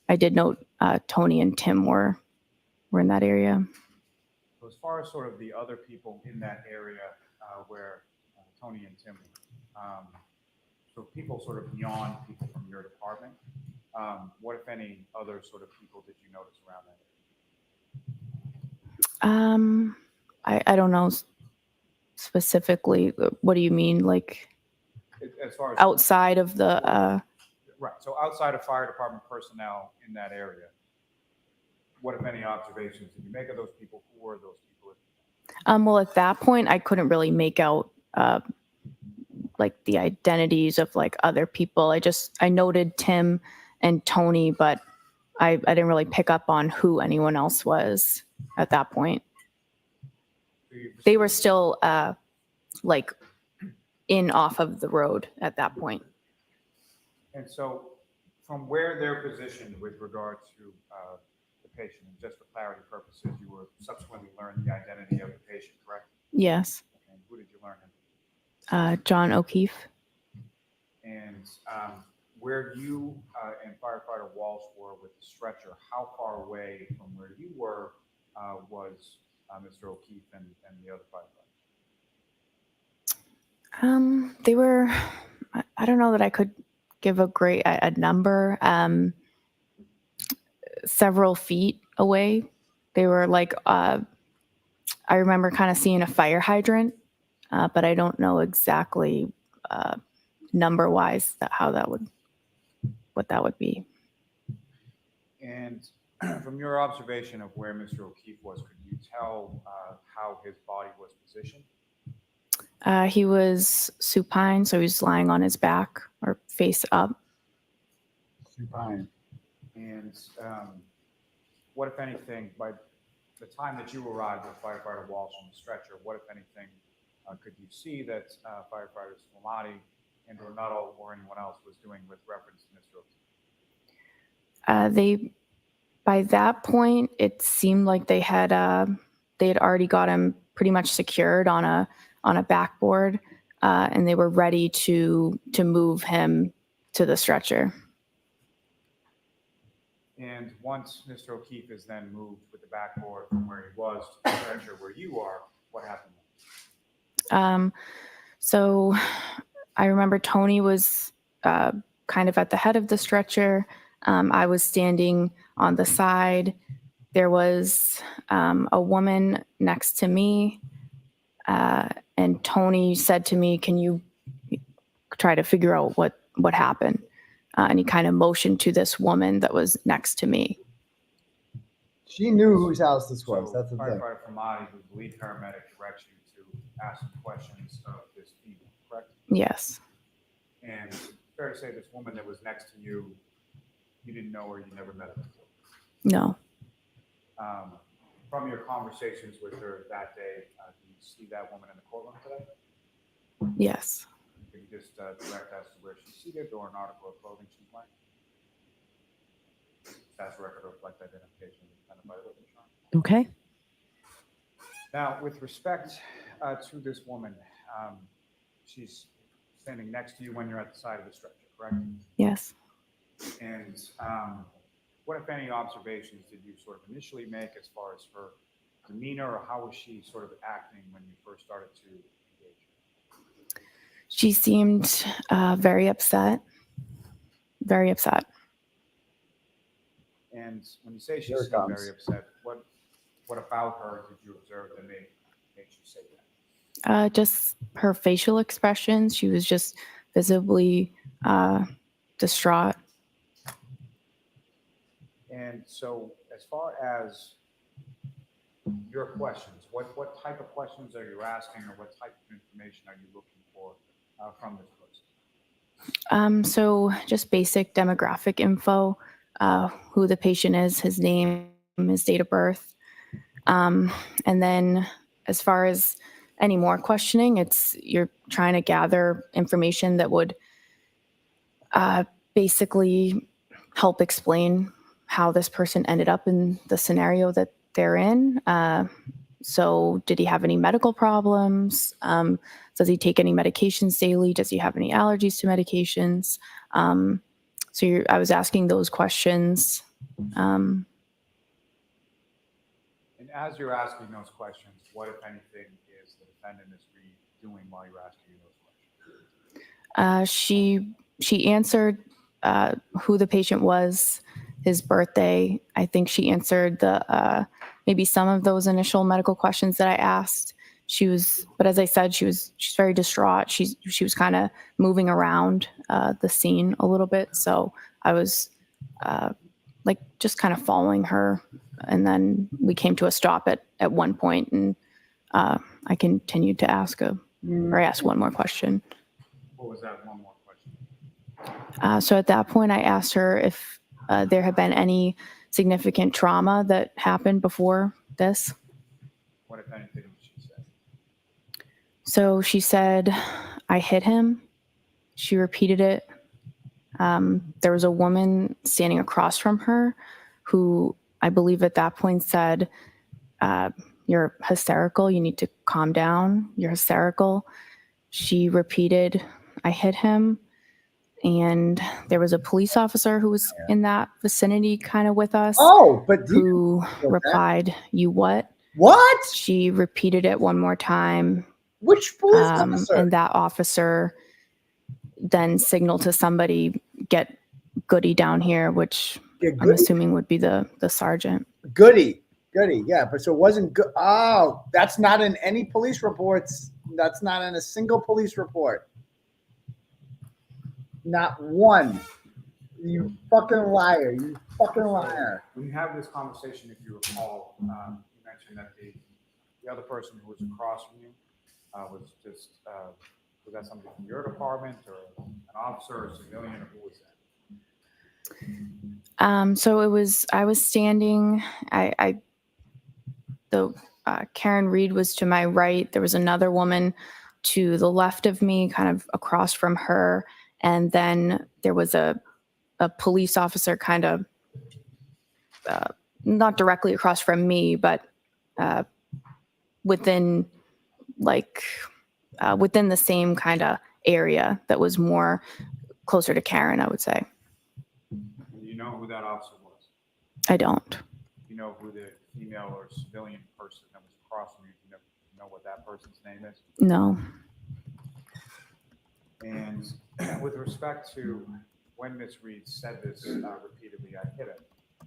I did note Tony and Tim were in that area. So as far as sort of the other people in that area where Tony and Tim, so people sort of beyond people from your department, what, if any, other sort of people did you notice around that area? I don't know specifically. What do you mean, like As far as outside of the? Right. So outside of fire department personnel in that area, what, if any, observations did you make of those people? Who were those people? Well, at that point, I couldn't really make out like the identities of like other people. I noted Tim and Tony, but I didn't really pick up on who anyone else was at that point. They were still like in off of the road at that point. And so from where they're positioned with regard to the patient, and just for clarity purposes, you were subsequently learned the identity of the patient, correct? Yes. And who did you learn him? John O'Keefe. And where you and Firefighter Walsh were with the stretcher, how far away from where you were was Mr. O'Keefe and the other firefighter? They were, I don't know that I could give a number, several feet away. They were like, I remember kind of seeing a fire hydrant, but I don't know exactly number wise what that would be. And from your observation of where Mr. O'Keefe was, could you tell how his body was positioned? He was supine, so he was lying on his back or face up. Supine. And what, if anything, by the time that you arrived with Firefighter Walsh on the stretcher, what, if anything, could you see that Firefighters Flematti and or Nuttall or anyone else was doing with reference to Mr. O'Keefe? By that point, it seemed like they had already got him pretty much secured on a backboard, and they were ready to move him to the stretcher. And once Mr. O'Keefe is then moved with the backboard from where he was to the stretcher where you are, what happened? So I remember Tony was kind of at the head of the stretcher. I was standing on the side. There was a woman next to me, and Tony said to me, "Can you try to figure out what happened?" And he kind of motioned to this woman that was next to me. She knew whose house this was. So That's the thing. Firefighter Flematti, who's the lead paramedic, directs you to ask some questions of this female, correct? Yes. And fair to say this woman that was next to you, you didn't know her, you never met her before? No. from your conversations with her that day, do you see that woman in the courtroom today? Yes. Can you just direct us to where she's seated or an article of clothing she's wearing? That's record reflect identification independent by the witness. Okay. Now, with respect to this woman, she's standing next to you when you're at the side of the stretcher, correct? Yes. And what, if any, observations did you sort of initially make as far as her demeanor, or how was she sort of acting when you first started to engage? She seemed very upset. Very upset. And when you say she seemed very upset, what about her did you observe that made you say that? Just her facial expressions. She was just visibly distraught. And so, as far as your questions, what type of questions are you asking, or what type of information are you looking for from this person? So just basic demographic info, who the patient is, his name, his date of birth. And then as far as any more questioning, you're trying to gather information that would basically help explain how this person ended up in the scenario that they're in. So did he have any medical problems? Does he take any medications daily? Does he have any allergies to medications? I was asking those questions. And as you're asking those questions, what, if anything, is the defendant doing while you're asking those questions? She answered who the patient was, his birthday. I think she answered maybe some of those initial medical questions that I asked. But as I said, she's very distraught. She was kind of moving around the scene a little bit. So I was just kind of following her. And then we came to a stop at one point, and I continued to ask I asked one more question. What was that one more question? So at that point, I asked her if there had been any significant trauma that happened before this. What, if anything, did she say? So she said, I hit him. She repeated it. There was a woman standing across from her who I believe at that point said, you're hysterical. You need to calm down. You're hysterical. She repeated, I hit him. And there was a police officer who was in that vicinity kind of with us. Oh, but who replied, you what? What? She repeated it one more time. Which police officer? And that officer then signaled to somebody, get Goody down here, which I'm assuming would be the sergeant. Goody, yeah. But so it wasn't good. Oh, that's not in any police reports. That's not in a single police report. Not one. You fucking liar. You fucking liar. When you have this conversation, if you recall, you mentioned that the other person who was across from you was that somebody from your department, or an officer, or a civilian, or who was that? So I was standing, Karen Reed was to my right. There was another woman to the left of me, kind of across from her. And then there was a police officer kind of not directly across from me, but within the same kind of area that was more closer to Karen, I would say. Do you know who that officer was? I don't. Do you know who the female or civilian person that was across from you? Do you know what that person's name is? No. And with respect to when Ms. Reed said this repeatedly, I hit it.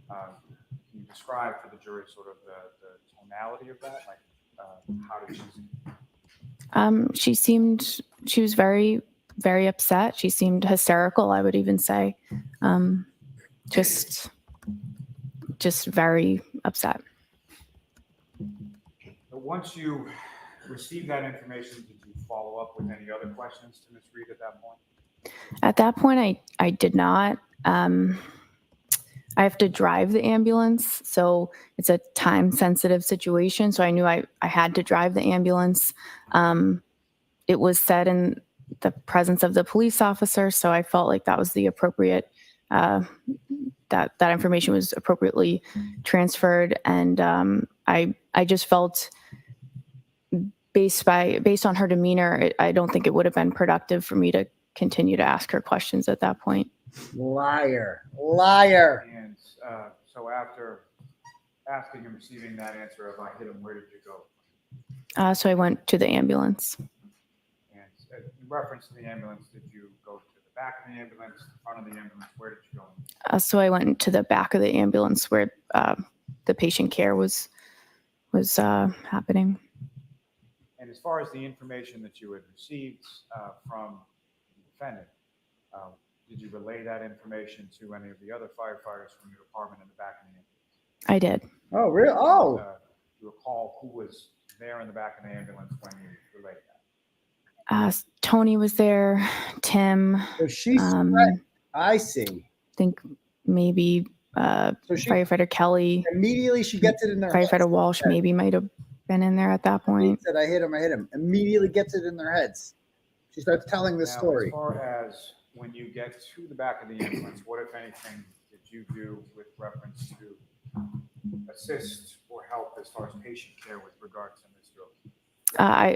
Can you describe for the jury sort of the tonality of that? How did she seem? She was very, very upset. She seemed hysterical, I would even say. Just very upset. But once you received that information, did you follow up with any other questions to Ms. Reed at that point? At that point, I did not. I have to drive the ambulance, so it's a time-sensitive situation. So I knew I had to drive the ambulance. It was said in the presence of the police officer, so I felt like that was the appropriate, that information was appropriately transferred, and I just felt based on her demeanor, I don't think it would have been productive for me to continue to ask her questions at that point. Liar. Liar. And so after asking and receiving that answer of I hit him, where did you go? So I went to the ambulance. And in reference to the ambulance, did you go to the back of the ambulance, the front of the ambulance? Where did you go? So I went to the back of the ambulance where the patient care was happening. And as far as the information that you had received from the defendant, did you relay that information to any of the other firefighters from your department in the back of the ambulance? I did. Oh, really? Oh. Do you recall who was there in the back of the ambulance when you relayed that? Tony was there, Tim. So she's I see. I think maybe Firefighter Kelly. Immediately she gets it in their Firefighter heads. Walsh maybe might have been in there at that point. She said, I hit him. Immediately gets it in their heads. She starts telling this Now, story. As far as when you get to the back of the ambulance, what, if anything, did you do with reference to assist or help as far as patient care with regard to Mr. O'Keefe?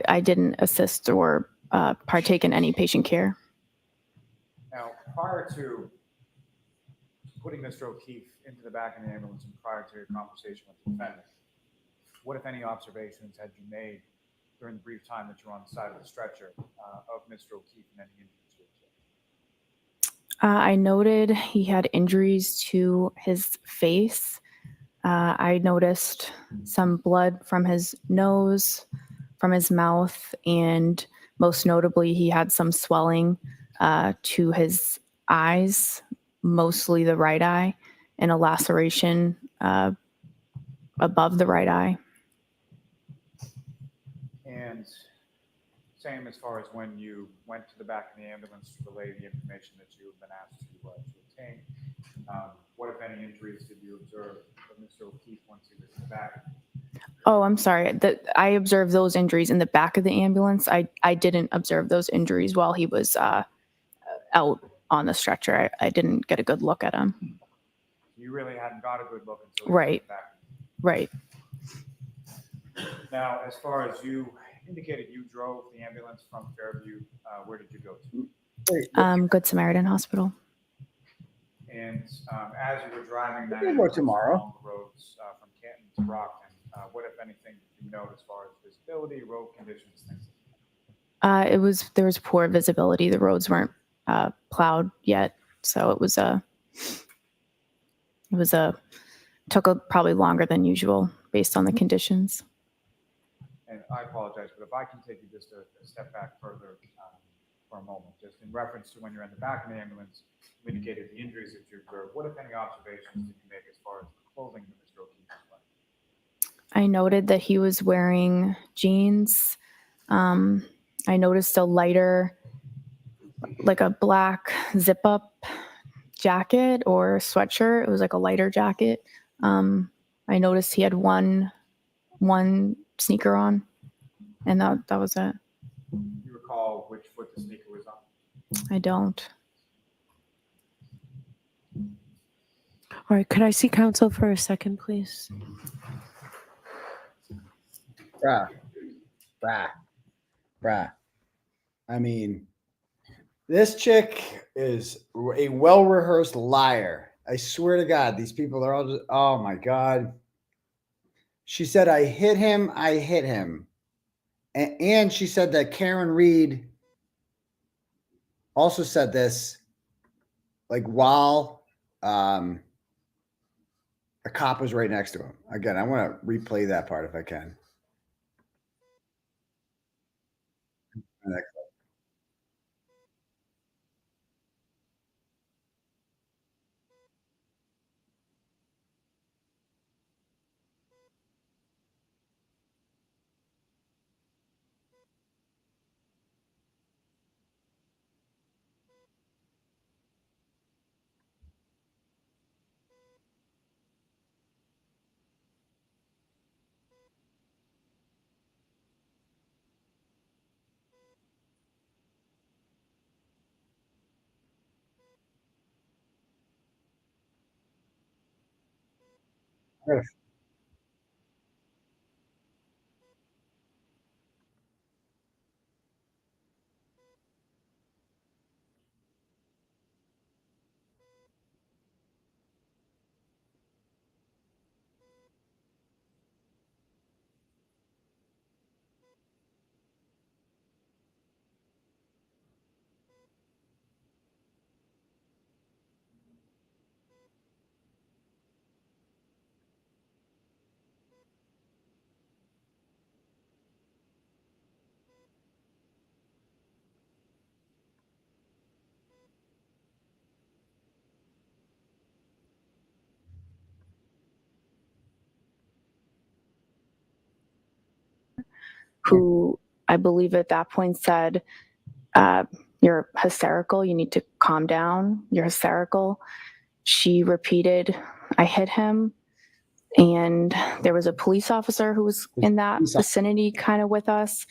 I didn't assist or partake in any patient care. Now, prior to putting Mr. O'Keefe into the back of the ambulance and prior to your conversation with the defendant, what, if any, observations had you made during the brief time that you were on the side of the stretcher of Mr. O'Keefe and any injuries you observed? I noted he had injuries to his face. I noticed some blood from his nose, from his mouth, and most notably, he had some swelling to his eyes, mostly the right eye, and a laceration above the right eye. And same as far as when you went to the back of the ambulance to relay the information that you have been asked to obtain. What, if any, injuries did you observe of Mr. O'Keefe once he was in the back? Oh, I'm sorry. I observed those injuries in the back of the ambulance. I didn't observe those injuries while he was out on the stretcher. I didn't get a good look at him. You really hadn't got a good look until you Right. went back. Right. Now, as far as you indicated, you drove the ambulance from Fairview. Where did you go to? Good Samaritan Hospital. And as you were driving that We'll go tomorrow. along the roads from Canton to Brockton, what, if anything, did you note as far as visibility, road conditions, things? There was poor visibility. The roads weren't plowed yet, so it took probably longer than usual based on the conditions. And I apologize, but if I can take you just a step back further for a moment, just in reference to when you're in the back of the ambulance, you indicated the injuries that you observed. What, if any, observations did you make as far as the clothing that Mr. O'Keefe was wearing? I noted that he was wearing jeans. I noticed a lighter, like a black zip-up jacket or sweatshirt. It was like a lighter jacket. I noticed he had one sneaker on, and that was it. Do you recall which foot the sneaker was on? I don't. All right, could I see counsel for a second, please? Bruh. I mean, this chick is a well-rehearsed liar. I swear to God, these people are all just, oh my God. She said, I hit him. And she said that Karen Reed also said this, like, while a cop was right next to him. Again, I want to replay that part if I can. who I believe at that point said, you're hysterical. You need to calm down. You're hysterical. She repeated, I hit him. And there was a police officer who was in that vicinity kind of with us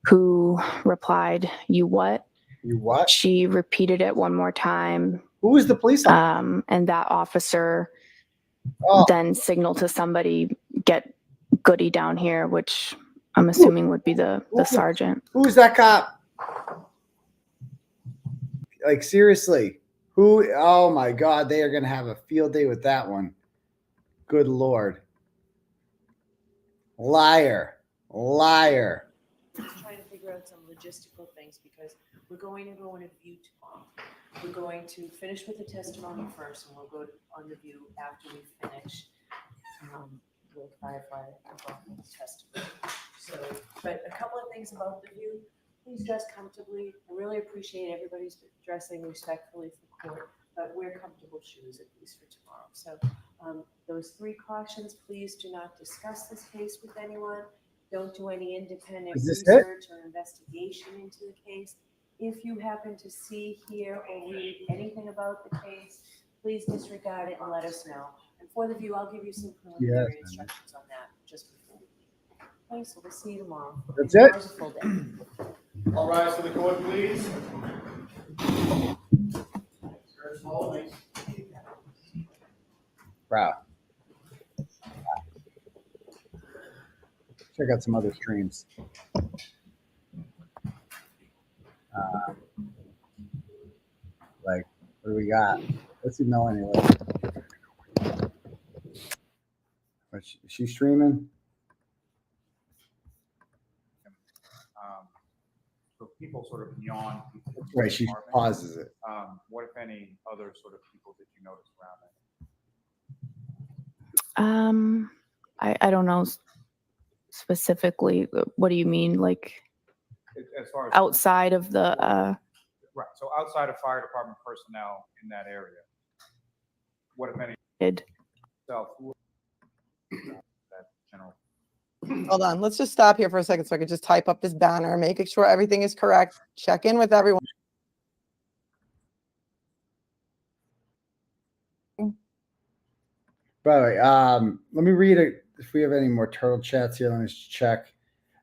who replied, you what? You what? She repeated it one more time. Who was the police officer? And that officer then signaled to somebody, get Goody down here, which I'm assuming would be the sergeant. Who's that cop? Like, seriously, who? Oh my God, they are going to have a field day with that one. Good Lord. Liar. Liar. Just trying to figure out some logistical things because we're going to go on a view tomorrow. We're going to finish with the testimony first, and we'll go on the view after we finish with Firefighter Paramedic's testimony. So, but a couple of things about the view. Please dress comfortably. I really appreciate everybody's dressing respectfully for court, but wear comfortable shoes at least for tomorrow. So those 3 cautions, please do not discuss this case with anyone. Don't do any independent research or investigation into the case. If you happen to see, hear, or read anything about the case, please disregard it and let us know. And for the view, I'll give you some preliminary instructions on that just before we leave. Okay, so we'll see you tomorrow. That's it. Tomorrow's a full day. All rise for the court, please. Wow. Check out some other streams. Like, what do we got? Let's see Melanie. Is she streaming? So people sort of beyond. Right, she pauses it. What, if any, other sort of people did you notice around it? I don't know specifically. What do you mean? Like As far as outside of the right. So outside of fire department personnel in that area, what, if any, self that general. Hold on, let's just stop here for a second so I can just type up this banner, making sure everything is correct. Check in with everyone. By the way, let me read it. If we have any more turtle chats here, let me just check.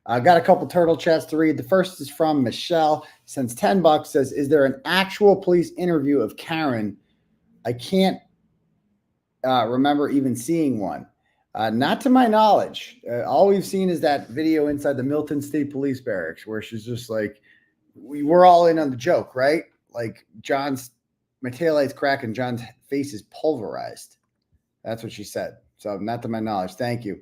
I got a couple turtle chats to read. The first is from Michelle. Sends $10. Says, "Is there an actual police interview of Karen? I can't remember even seeing one. Not to my knowledge. All we've seen is that video inside the Milton State Police Barracks where she's just like, we're all in on the joke, right? Like my taillight's cracking. John's face is pulverized. That's what she said. So not to my knowledge. Thank you.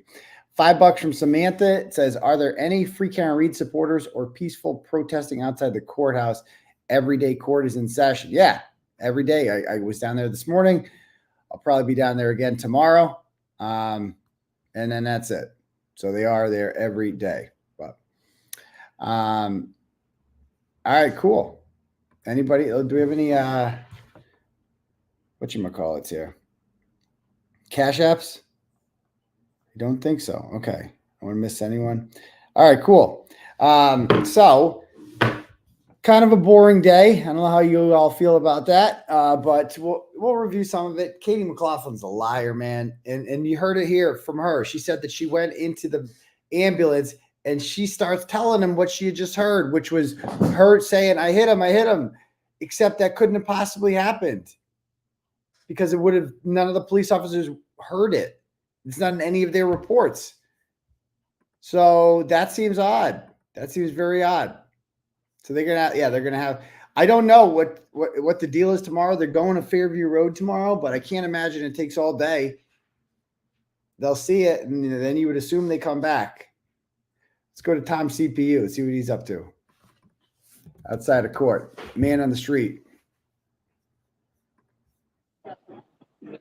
$5 from Samantha. It says, are there any Free Karen Read supporters or peaceful protesting outside the courthouse? Every day court is in session. Yeah, every day. I was down there this morning. I'll probably be down there again tomorrow. And then that's it. So they are there every day. But all right, cool. Anybody, do we have any whatchamacallits here? Cash apps? I don't think so. Okay. I want to miss anyone. All right, cool. So kind of a boring day. I don't know how you all feel about that, but we'll review some of it. Katie McLaughlin's a liar, man. And you heard it here from her. She said that she went into the ambulance and she starts telling him what she had just heard, which was her saying, I hit him, except that couldn't have possibly happened because none of the police officers heard it. It's not in any of their reports. So that seems odd. That seems very odd. So they're gonna have. I don't know what the deal is tomorrow. They're going to Fairview Road tomorrow, but I can't imagine it takes all day. They'll see it, and then you would assume they come back. Let's go to 𝗕𝗵𝗂𝗃𝗍, see what he's up to. Outside of court, man on the street.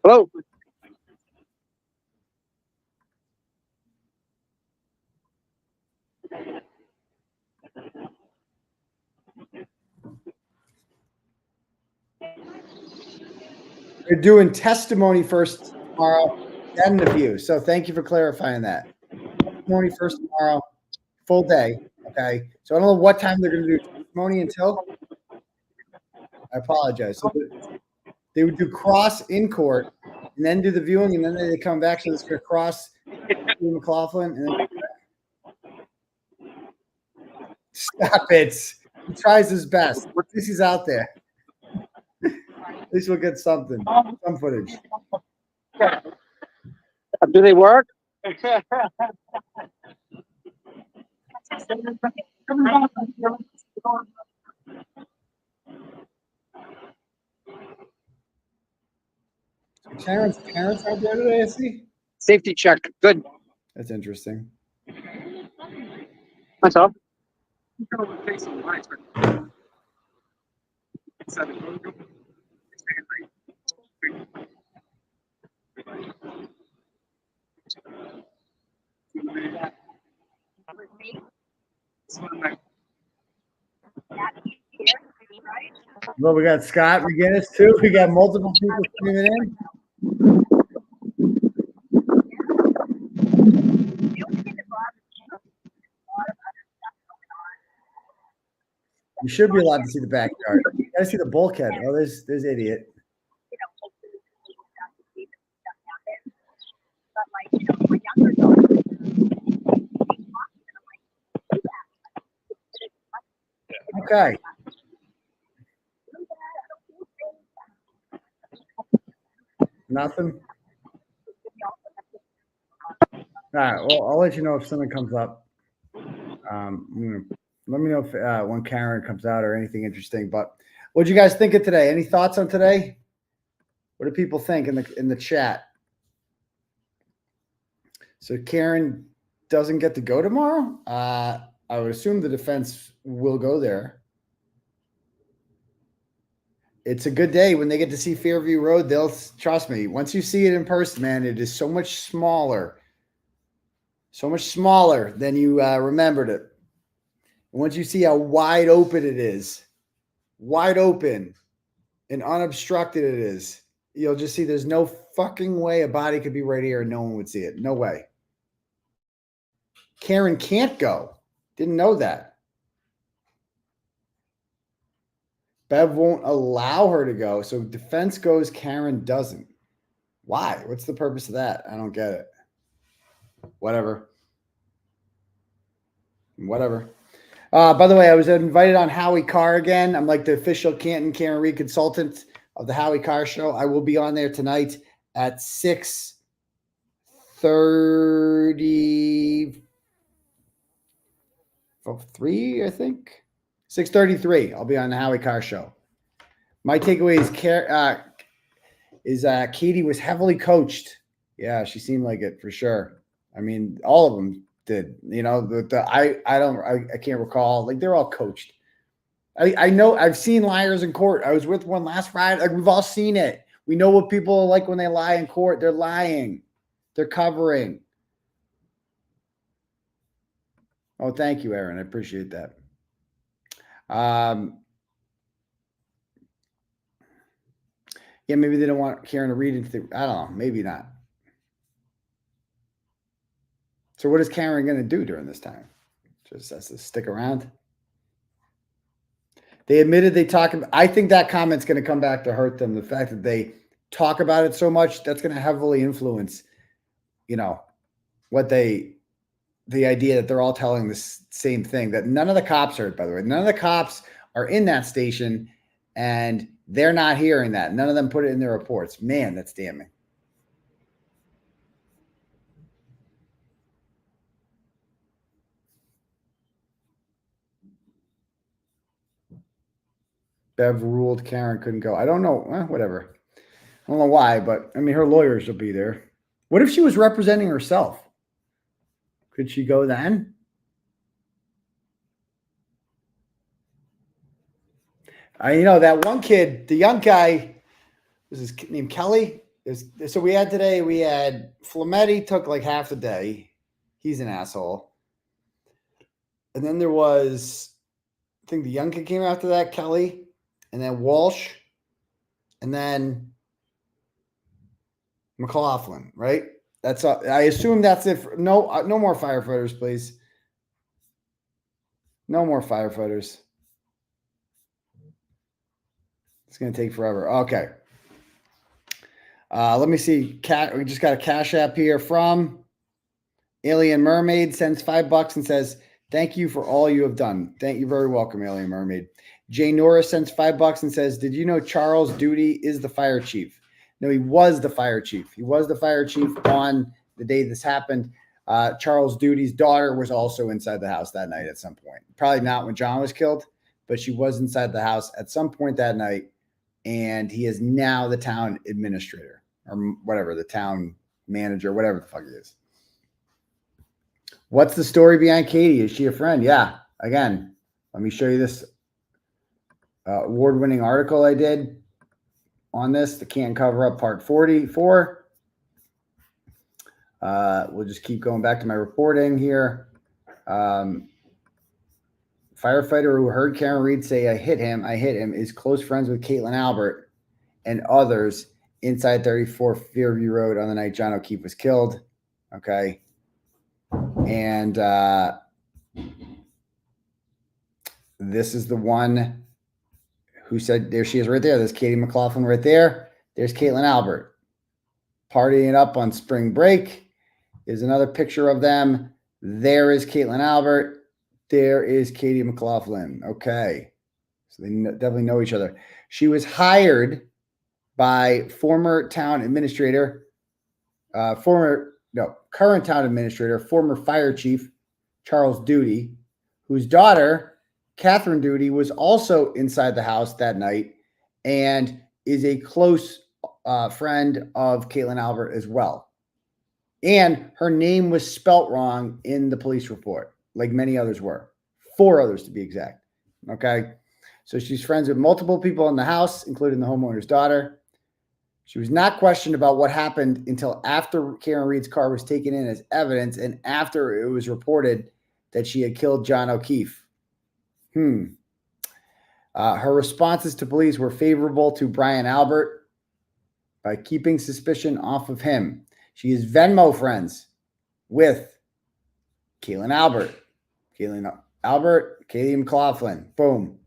Hello. They're doing testimony first tomorrow, then the view. So thank you for clarifying that. Testimony first tomorrow, full day. Okay. So I don't know what time they're going to do testimony until. I apologize. So they would do cross in court and then do the viewing, and then they come back. So it's going to cross McLaughlin. And then stop it. He tries his best. At least he's out there. At least we'll get something, some footage. Do they work? Karen's parents out there today, I see. Safety check. Good. That's interesting. That's all. Well, we got Scott McGinnis too. We got multiple people streaming in. You should be allowed to see the backyard. You gotta see the bulkhead. Oh, there's idiot. Okay. Nothing. All right. Well, I'll let you know if something comes up. Let me know if when Karen comes out or anything interesting. But what do you guys think of today? Any thoughts on today? What do people think in the chat? So Karen doesn't get to go tomorrow. I would assume the defense will go there. It's a good day when they get to see Fairview Road. They'll trust me. Once you see it in person, man, it is so much smaller than you remembered it. And once you see how wide open it is, wide open and unobstructed it is, you'll just see there's no fucking way a body could be right here and no one would see it. No way. Karen can't go. Didn't know that. Bev won't allow her to go. So defense goes, Karen doesn't. Why? What's the purpose of that? I don't get it. Whatever. By the way, I was invited on 𝗺𝗿𝗂𝗃 again. I'm like the official Canton Karen Reed consultant of the 𝗺𝗿𝗂𝗃 show. I will be on there tonight at 6:33, I think. 6:33. I'll be on the 𝗺𝗿𝗂𝗃 show. My takeaway is Katie was heavily coached. Yeah, she seemed like it for sure. I mean, all of them did. You know, I can't recall. Like they're all coached. I know I've seen liars in court. I was with one last Friday. Like we've all seen it. We know what people are like when they lie in court. They're lying. They're covering. Oh, thank you, Aaron. I appreciate that. Yeah, maybe they don't want Karen to read into the, I don't know, maybe not. So what is Karen going to do during this time? Just has to stick around. They admitted they talk about, I think that comment's going to come back to hurt them. The fact that they talk about it so much, that's going to heavily influence, you know, the idea that they're all telling the same thing that none of the cops heard, by the way. None of the cops are in that station and they're not hearing that. None of them put it in their reports. Man, that's damning. Bev ruled Karen couldn't go. I don't know. Whatever. I don't know why, but I mean, her lawyers will be there. What if she was representing herself? Could she go then? That one kid, the young guy, was his name Kelly? So we had Flematti took like half the day. He's an asshole. And then there was, I think the young kid came after that, Kelly, and then Walsh, and then McLaughlin, right? That's I assume that's it. No more firefighters, please. No more firefighters. It's going to take forever. Okay. Let me see. We just got a Cash App here from Alien Mermaid. Sends $5 and says, "Thank you for all you have done." Thank you. Very welcome, Alien Mermaid. Jay Norris sends $5 and says, "Did you know Charles Duty is the fire chief?" No, he was the fire chief. He was the fire chief on the day this happened. Charles Duty's daughter was also inside the house that night at some point. Probably not when John was killed, but she was inside the house at some point that night. And he is now the town administrator or whatever, the town manager, whatever the fuck he is. What's the story behind Katie? Is she a friend? Yeah. Again, let me show you this award-winning article I did on this, the Can't Cover Up Part 44. We'll just keep going back to my reporting here. Firefighter who heard Karen Reed say, I hit him, is close friends with Caitlin Albert and others inside 34 Fairview Road on the night John O'Keefe was killed. Okay. And this is the one who said, there she is right there. There's Katie McLaughlin right there. There's Caitlin Albert partying up on spring break. Here's another picture of them. There is Caitlin Albert. There is Katie McLaughlin. Okay. So they definitely know each other. She was hired by former town administrator, current town administrator, former fire chief, Charles Duty, whose daughter, Catherine Duty, was also inside the house that night and is a close friend of Caitlin Albert as well. And her name was spelt wrong in the police report, like many others were. 4 others to be exact. Okay. So she's friends with multiple people in the house, including the homeowner's daughter. She was not questioned about what happened until after Karen Reed's car was taken in as evidence and after it was reported that she had killed John O'Keefe. Her responses to police were favorable to Brian Albert by keeping suspicion off of him. She is Venmo friends with Caitlin Albert. Katie McLaughlin. Boom.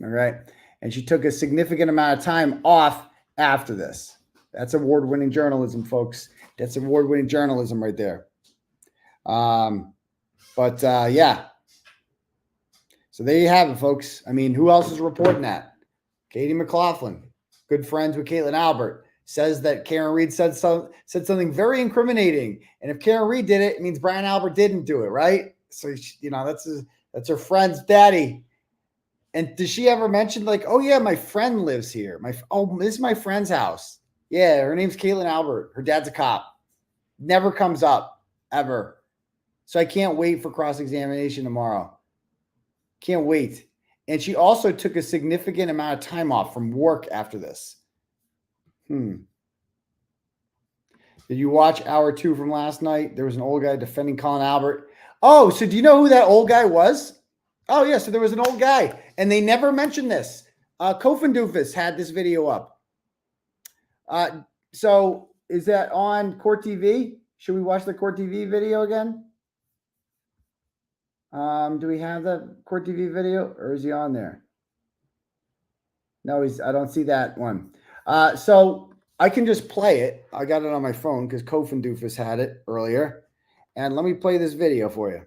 All right. And she took a significant amount of time off after this. That's award-winning journalism, folks. That's award-winning journalism right there. Yeah. So there you have it, folks. I mean, who else is reporting that? Katie McLaughlin, good friends with Caitlin Albert, says that Karen Reed said something very incriminating. And if Karen Reed did it, it means Brian Albert didn't do it, right? So, that's her friend's daddy. And does she ever mention like, oh yeah, my friend lives here. This is my friend's house. Yeah, her name's Caitlin Albert. Her dad's a cop. Never comes up ever. So I can't wait for cross-examination tomorrow. Can't wait. And she also took a significant amount of time off from work after this. Did you watch hour 2 from last night? There was an old guy defending Colin Albert. Oh, so do you know who that old guy was? Oh, yeah. So there was an old guy, and they never mentioned this. 𝗀𝗄𝗄𝗄𝗄 had this video up. So is that on Court TV? Should we watch the Court TV video again? Do we have the Court TV video, or is he on there? No, I don't see that one. So I can just play it. I got it on my phone because 𝗀𝗄𝗄𝗄 had it earlier. And let me play this video for you.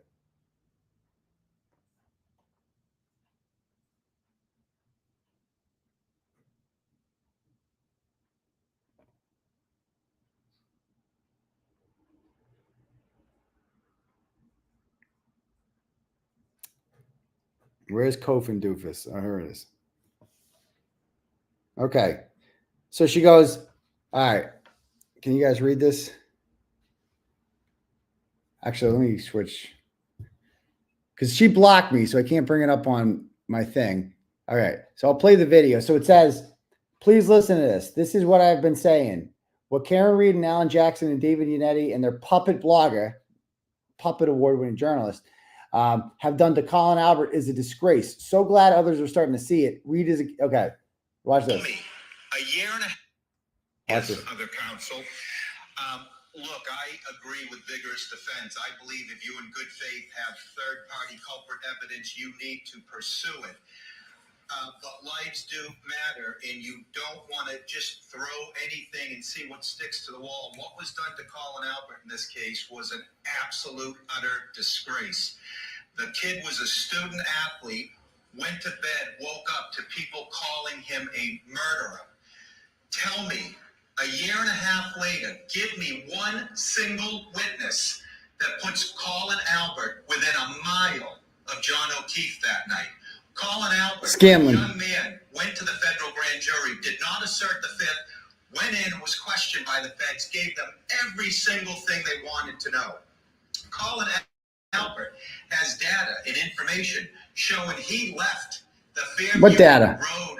Where's 𝗀𝗄𝗄𝗄𝗄? Oh, here it is. Okay. So she goes, all right. Can you guys read this? Actually, let me switch. Because she blocked me, so I can't bring it up on my thing. All right. So I'll play the video. So it says, please listen to this. This is what I've been saying. What Karen Reed and Alan Jackson and David Yannetti and their puppet blogger, puppet award-winning journalist, have done to Colin Albert is a disgrace. So glad others are starting to see it. Reed is okay. Watch this. A year and a half. Yes, other counsel. Look, I agree with vigorous defense. I believe if you in good faith have third-party culprit evidence, you need to pursue it. But lives do matter, and you don't want to just throw anything and see what sticks to the wall. What was done to Colin Albert in this case was an absolute, utter disgrace. The kid was a student athlete, went to bed, woke up to people calling him a murderer. Tell me, a year and a half later, give me one single witness that puts Colin Albert within a mile of John O'Keefe that night. Colin Albert, Scanlon. a young man, went to the federal grand jury, did not assert the fifth, went in, was questioned by the feds, gave them every single thing they wanted to know. Colin Albert has data and information showing he left the Fairview What data? Road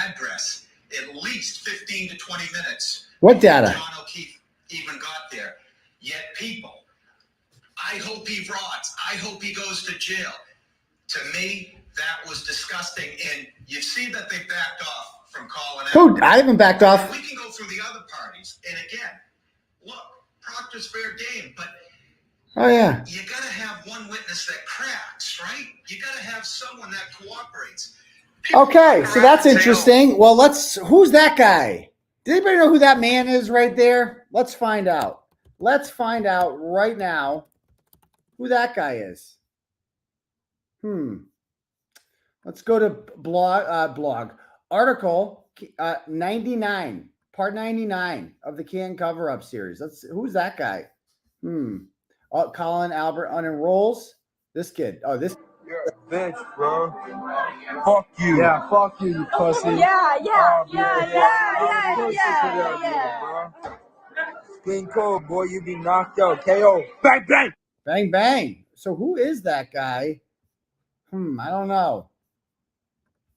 address at least 15 to 20 minutes. What data? John O'Keefe even got there. Yet people, I hope he rots. I hope he goes to jail. To me, that was disgusting. And you see that they backed off from Colin Albert. Who? I haven't backed off. We can go through the other parties. And again, look, Proctor's fair game, but Oh, yeah. you got to have one witness that cracks, right? You got to have someone that cooperates. Okay, so that's interesting. Well, who's that guy? Does anybody know who that man is right there? Let's find out. Let's find out right now who that guy is. Let's go to blog. Article 99, part 99 of the Can Cover Up series. Who's that guy? Colin Albert unenrolls. This kid. Oh, this. You're a bitch, bro. Fuck you. Yeah, fuck you, you pussy. Yeah. Clean cold, boy. You be knocked out. KO. Bang, bang. Bang, bang. So who is that guy? I don't know.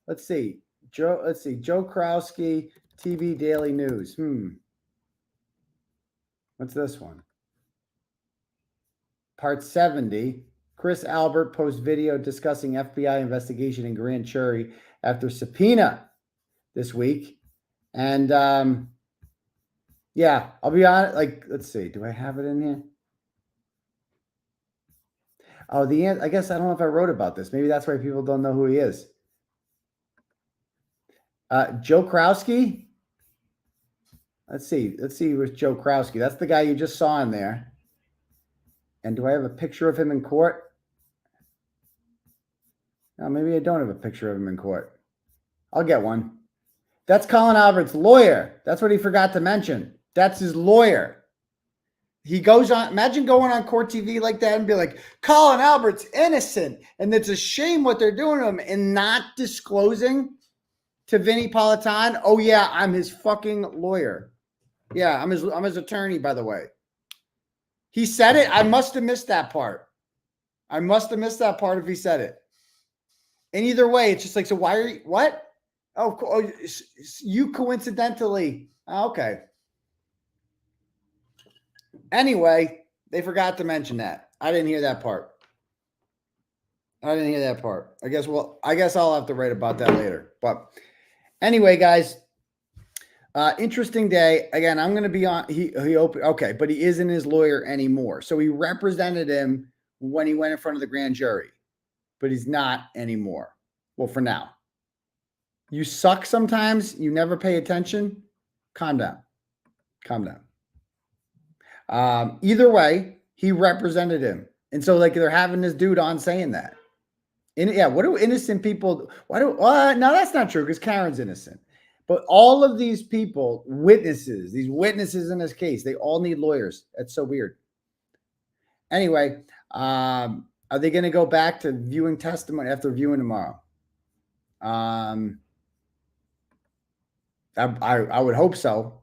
Let's see. Joe 𝗫𝗄𝗄𝗆, TV Daily News. What's this one? Part 70. Chris Albert posts video discussing FBI investigation in grand jury after subpoena this week. And yeah, I'll be honest. Let's see. Do I have it in here? Oh, I guess I don't know if I wrote about this. Maybe that's why people don't know who he is. 𝗫𝗄𝗄𝗆. Let's see with 𝗫𝗄𝗄𝗆. That's the guy you just saw in there. And do I have a picture of him in court? No, maybe I don't have a picture of him in court. I'll get one. That's Colin Albert's lawyer. That's what he forgot to mention. That's his lawyer. He goes on, imagine going on court TV like that and be like, Colin Albert's innocent. And it's a shame what they're doing to him and not disclosing to Vinnie Politan. Oh yeah, I'm his fucking lawyer. Yeah, I'm his attorney, by the way. He said it. I must have missed that part. I must have missed that part if he said it. And either way, it's just like, so why are you, what? Oh, you coincidentally. Okay. Anyway, they forgot to mention that. I didn't hear that part. I guess I'll have to write about that later. But anyway, guys, interesting day. Again, I'm going to be on, he opened, okay, but he isn't his lawyer anymore. So he represented him when he went in front of the grand jury, but he's not anymore. Well, for now. You suck sometimes. You never pay attention. Calm down. Either way, he represented him. And so they're having this dude on saying that. And yeah, what do innocent people, no, that's not true because Karen's innocent. But all of these people, these witnesses in this case, they all need lawyers. That's so weird. Anyway, are they going to go back to viewing testimony after viewing tomorrow? I would hope so.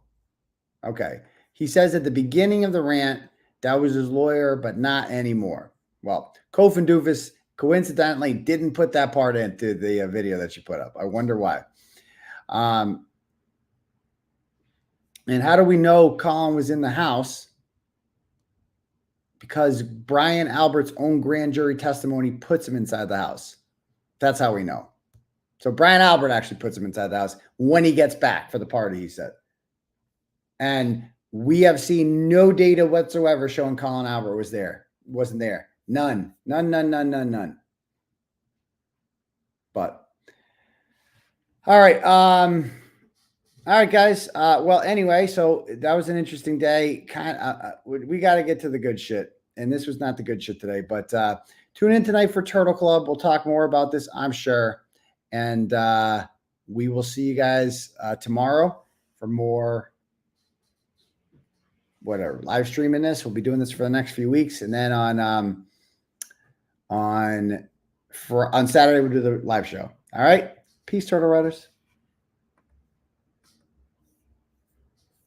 Okay. He says at the beginning of the rant, that was his lawyer, but not anymore. Well, 𝗀𝗲𝗄𝗎 coincidentally didn't put that part into the video that you put up. I wonder why. And how do we know Colin was in the house? Because Brian Albert's own grand jury testimony puts him inside the house. That's how we know. So Brian Albert actually puts him inside the house when he gets back for the party, he said. And we have seen no data whatsoever showing Colin Albert wasn't there. None. But all right. All right, guys. Well, anyway, so that was an interesting day. We got to get to the good shit. And this was not the good shit today, but tune in tonight for Turtle Club. We'll talk more about this, I'm sure. And we will see you guys tomorrow for more live streaming this. We'll be doing this for the next few weeks. And then on Saturday, we'll do the live show. All right. Peace, Turtle Riders.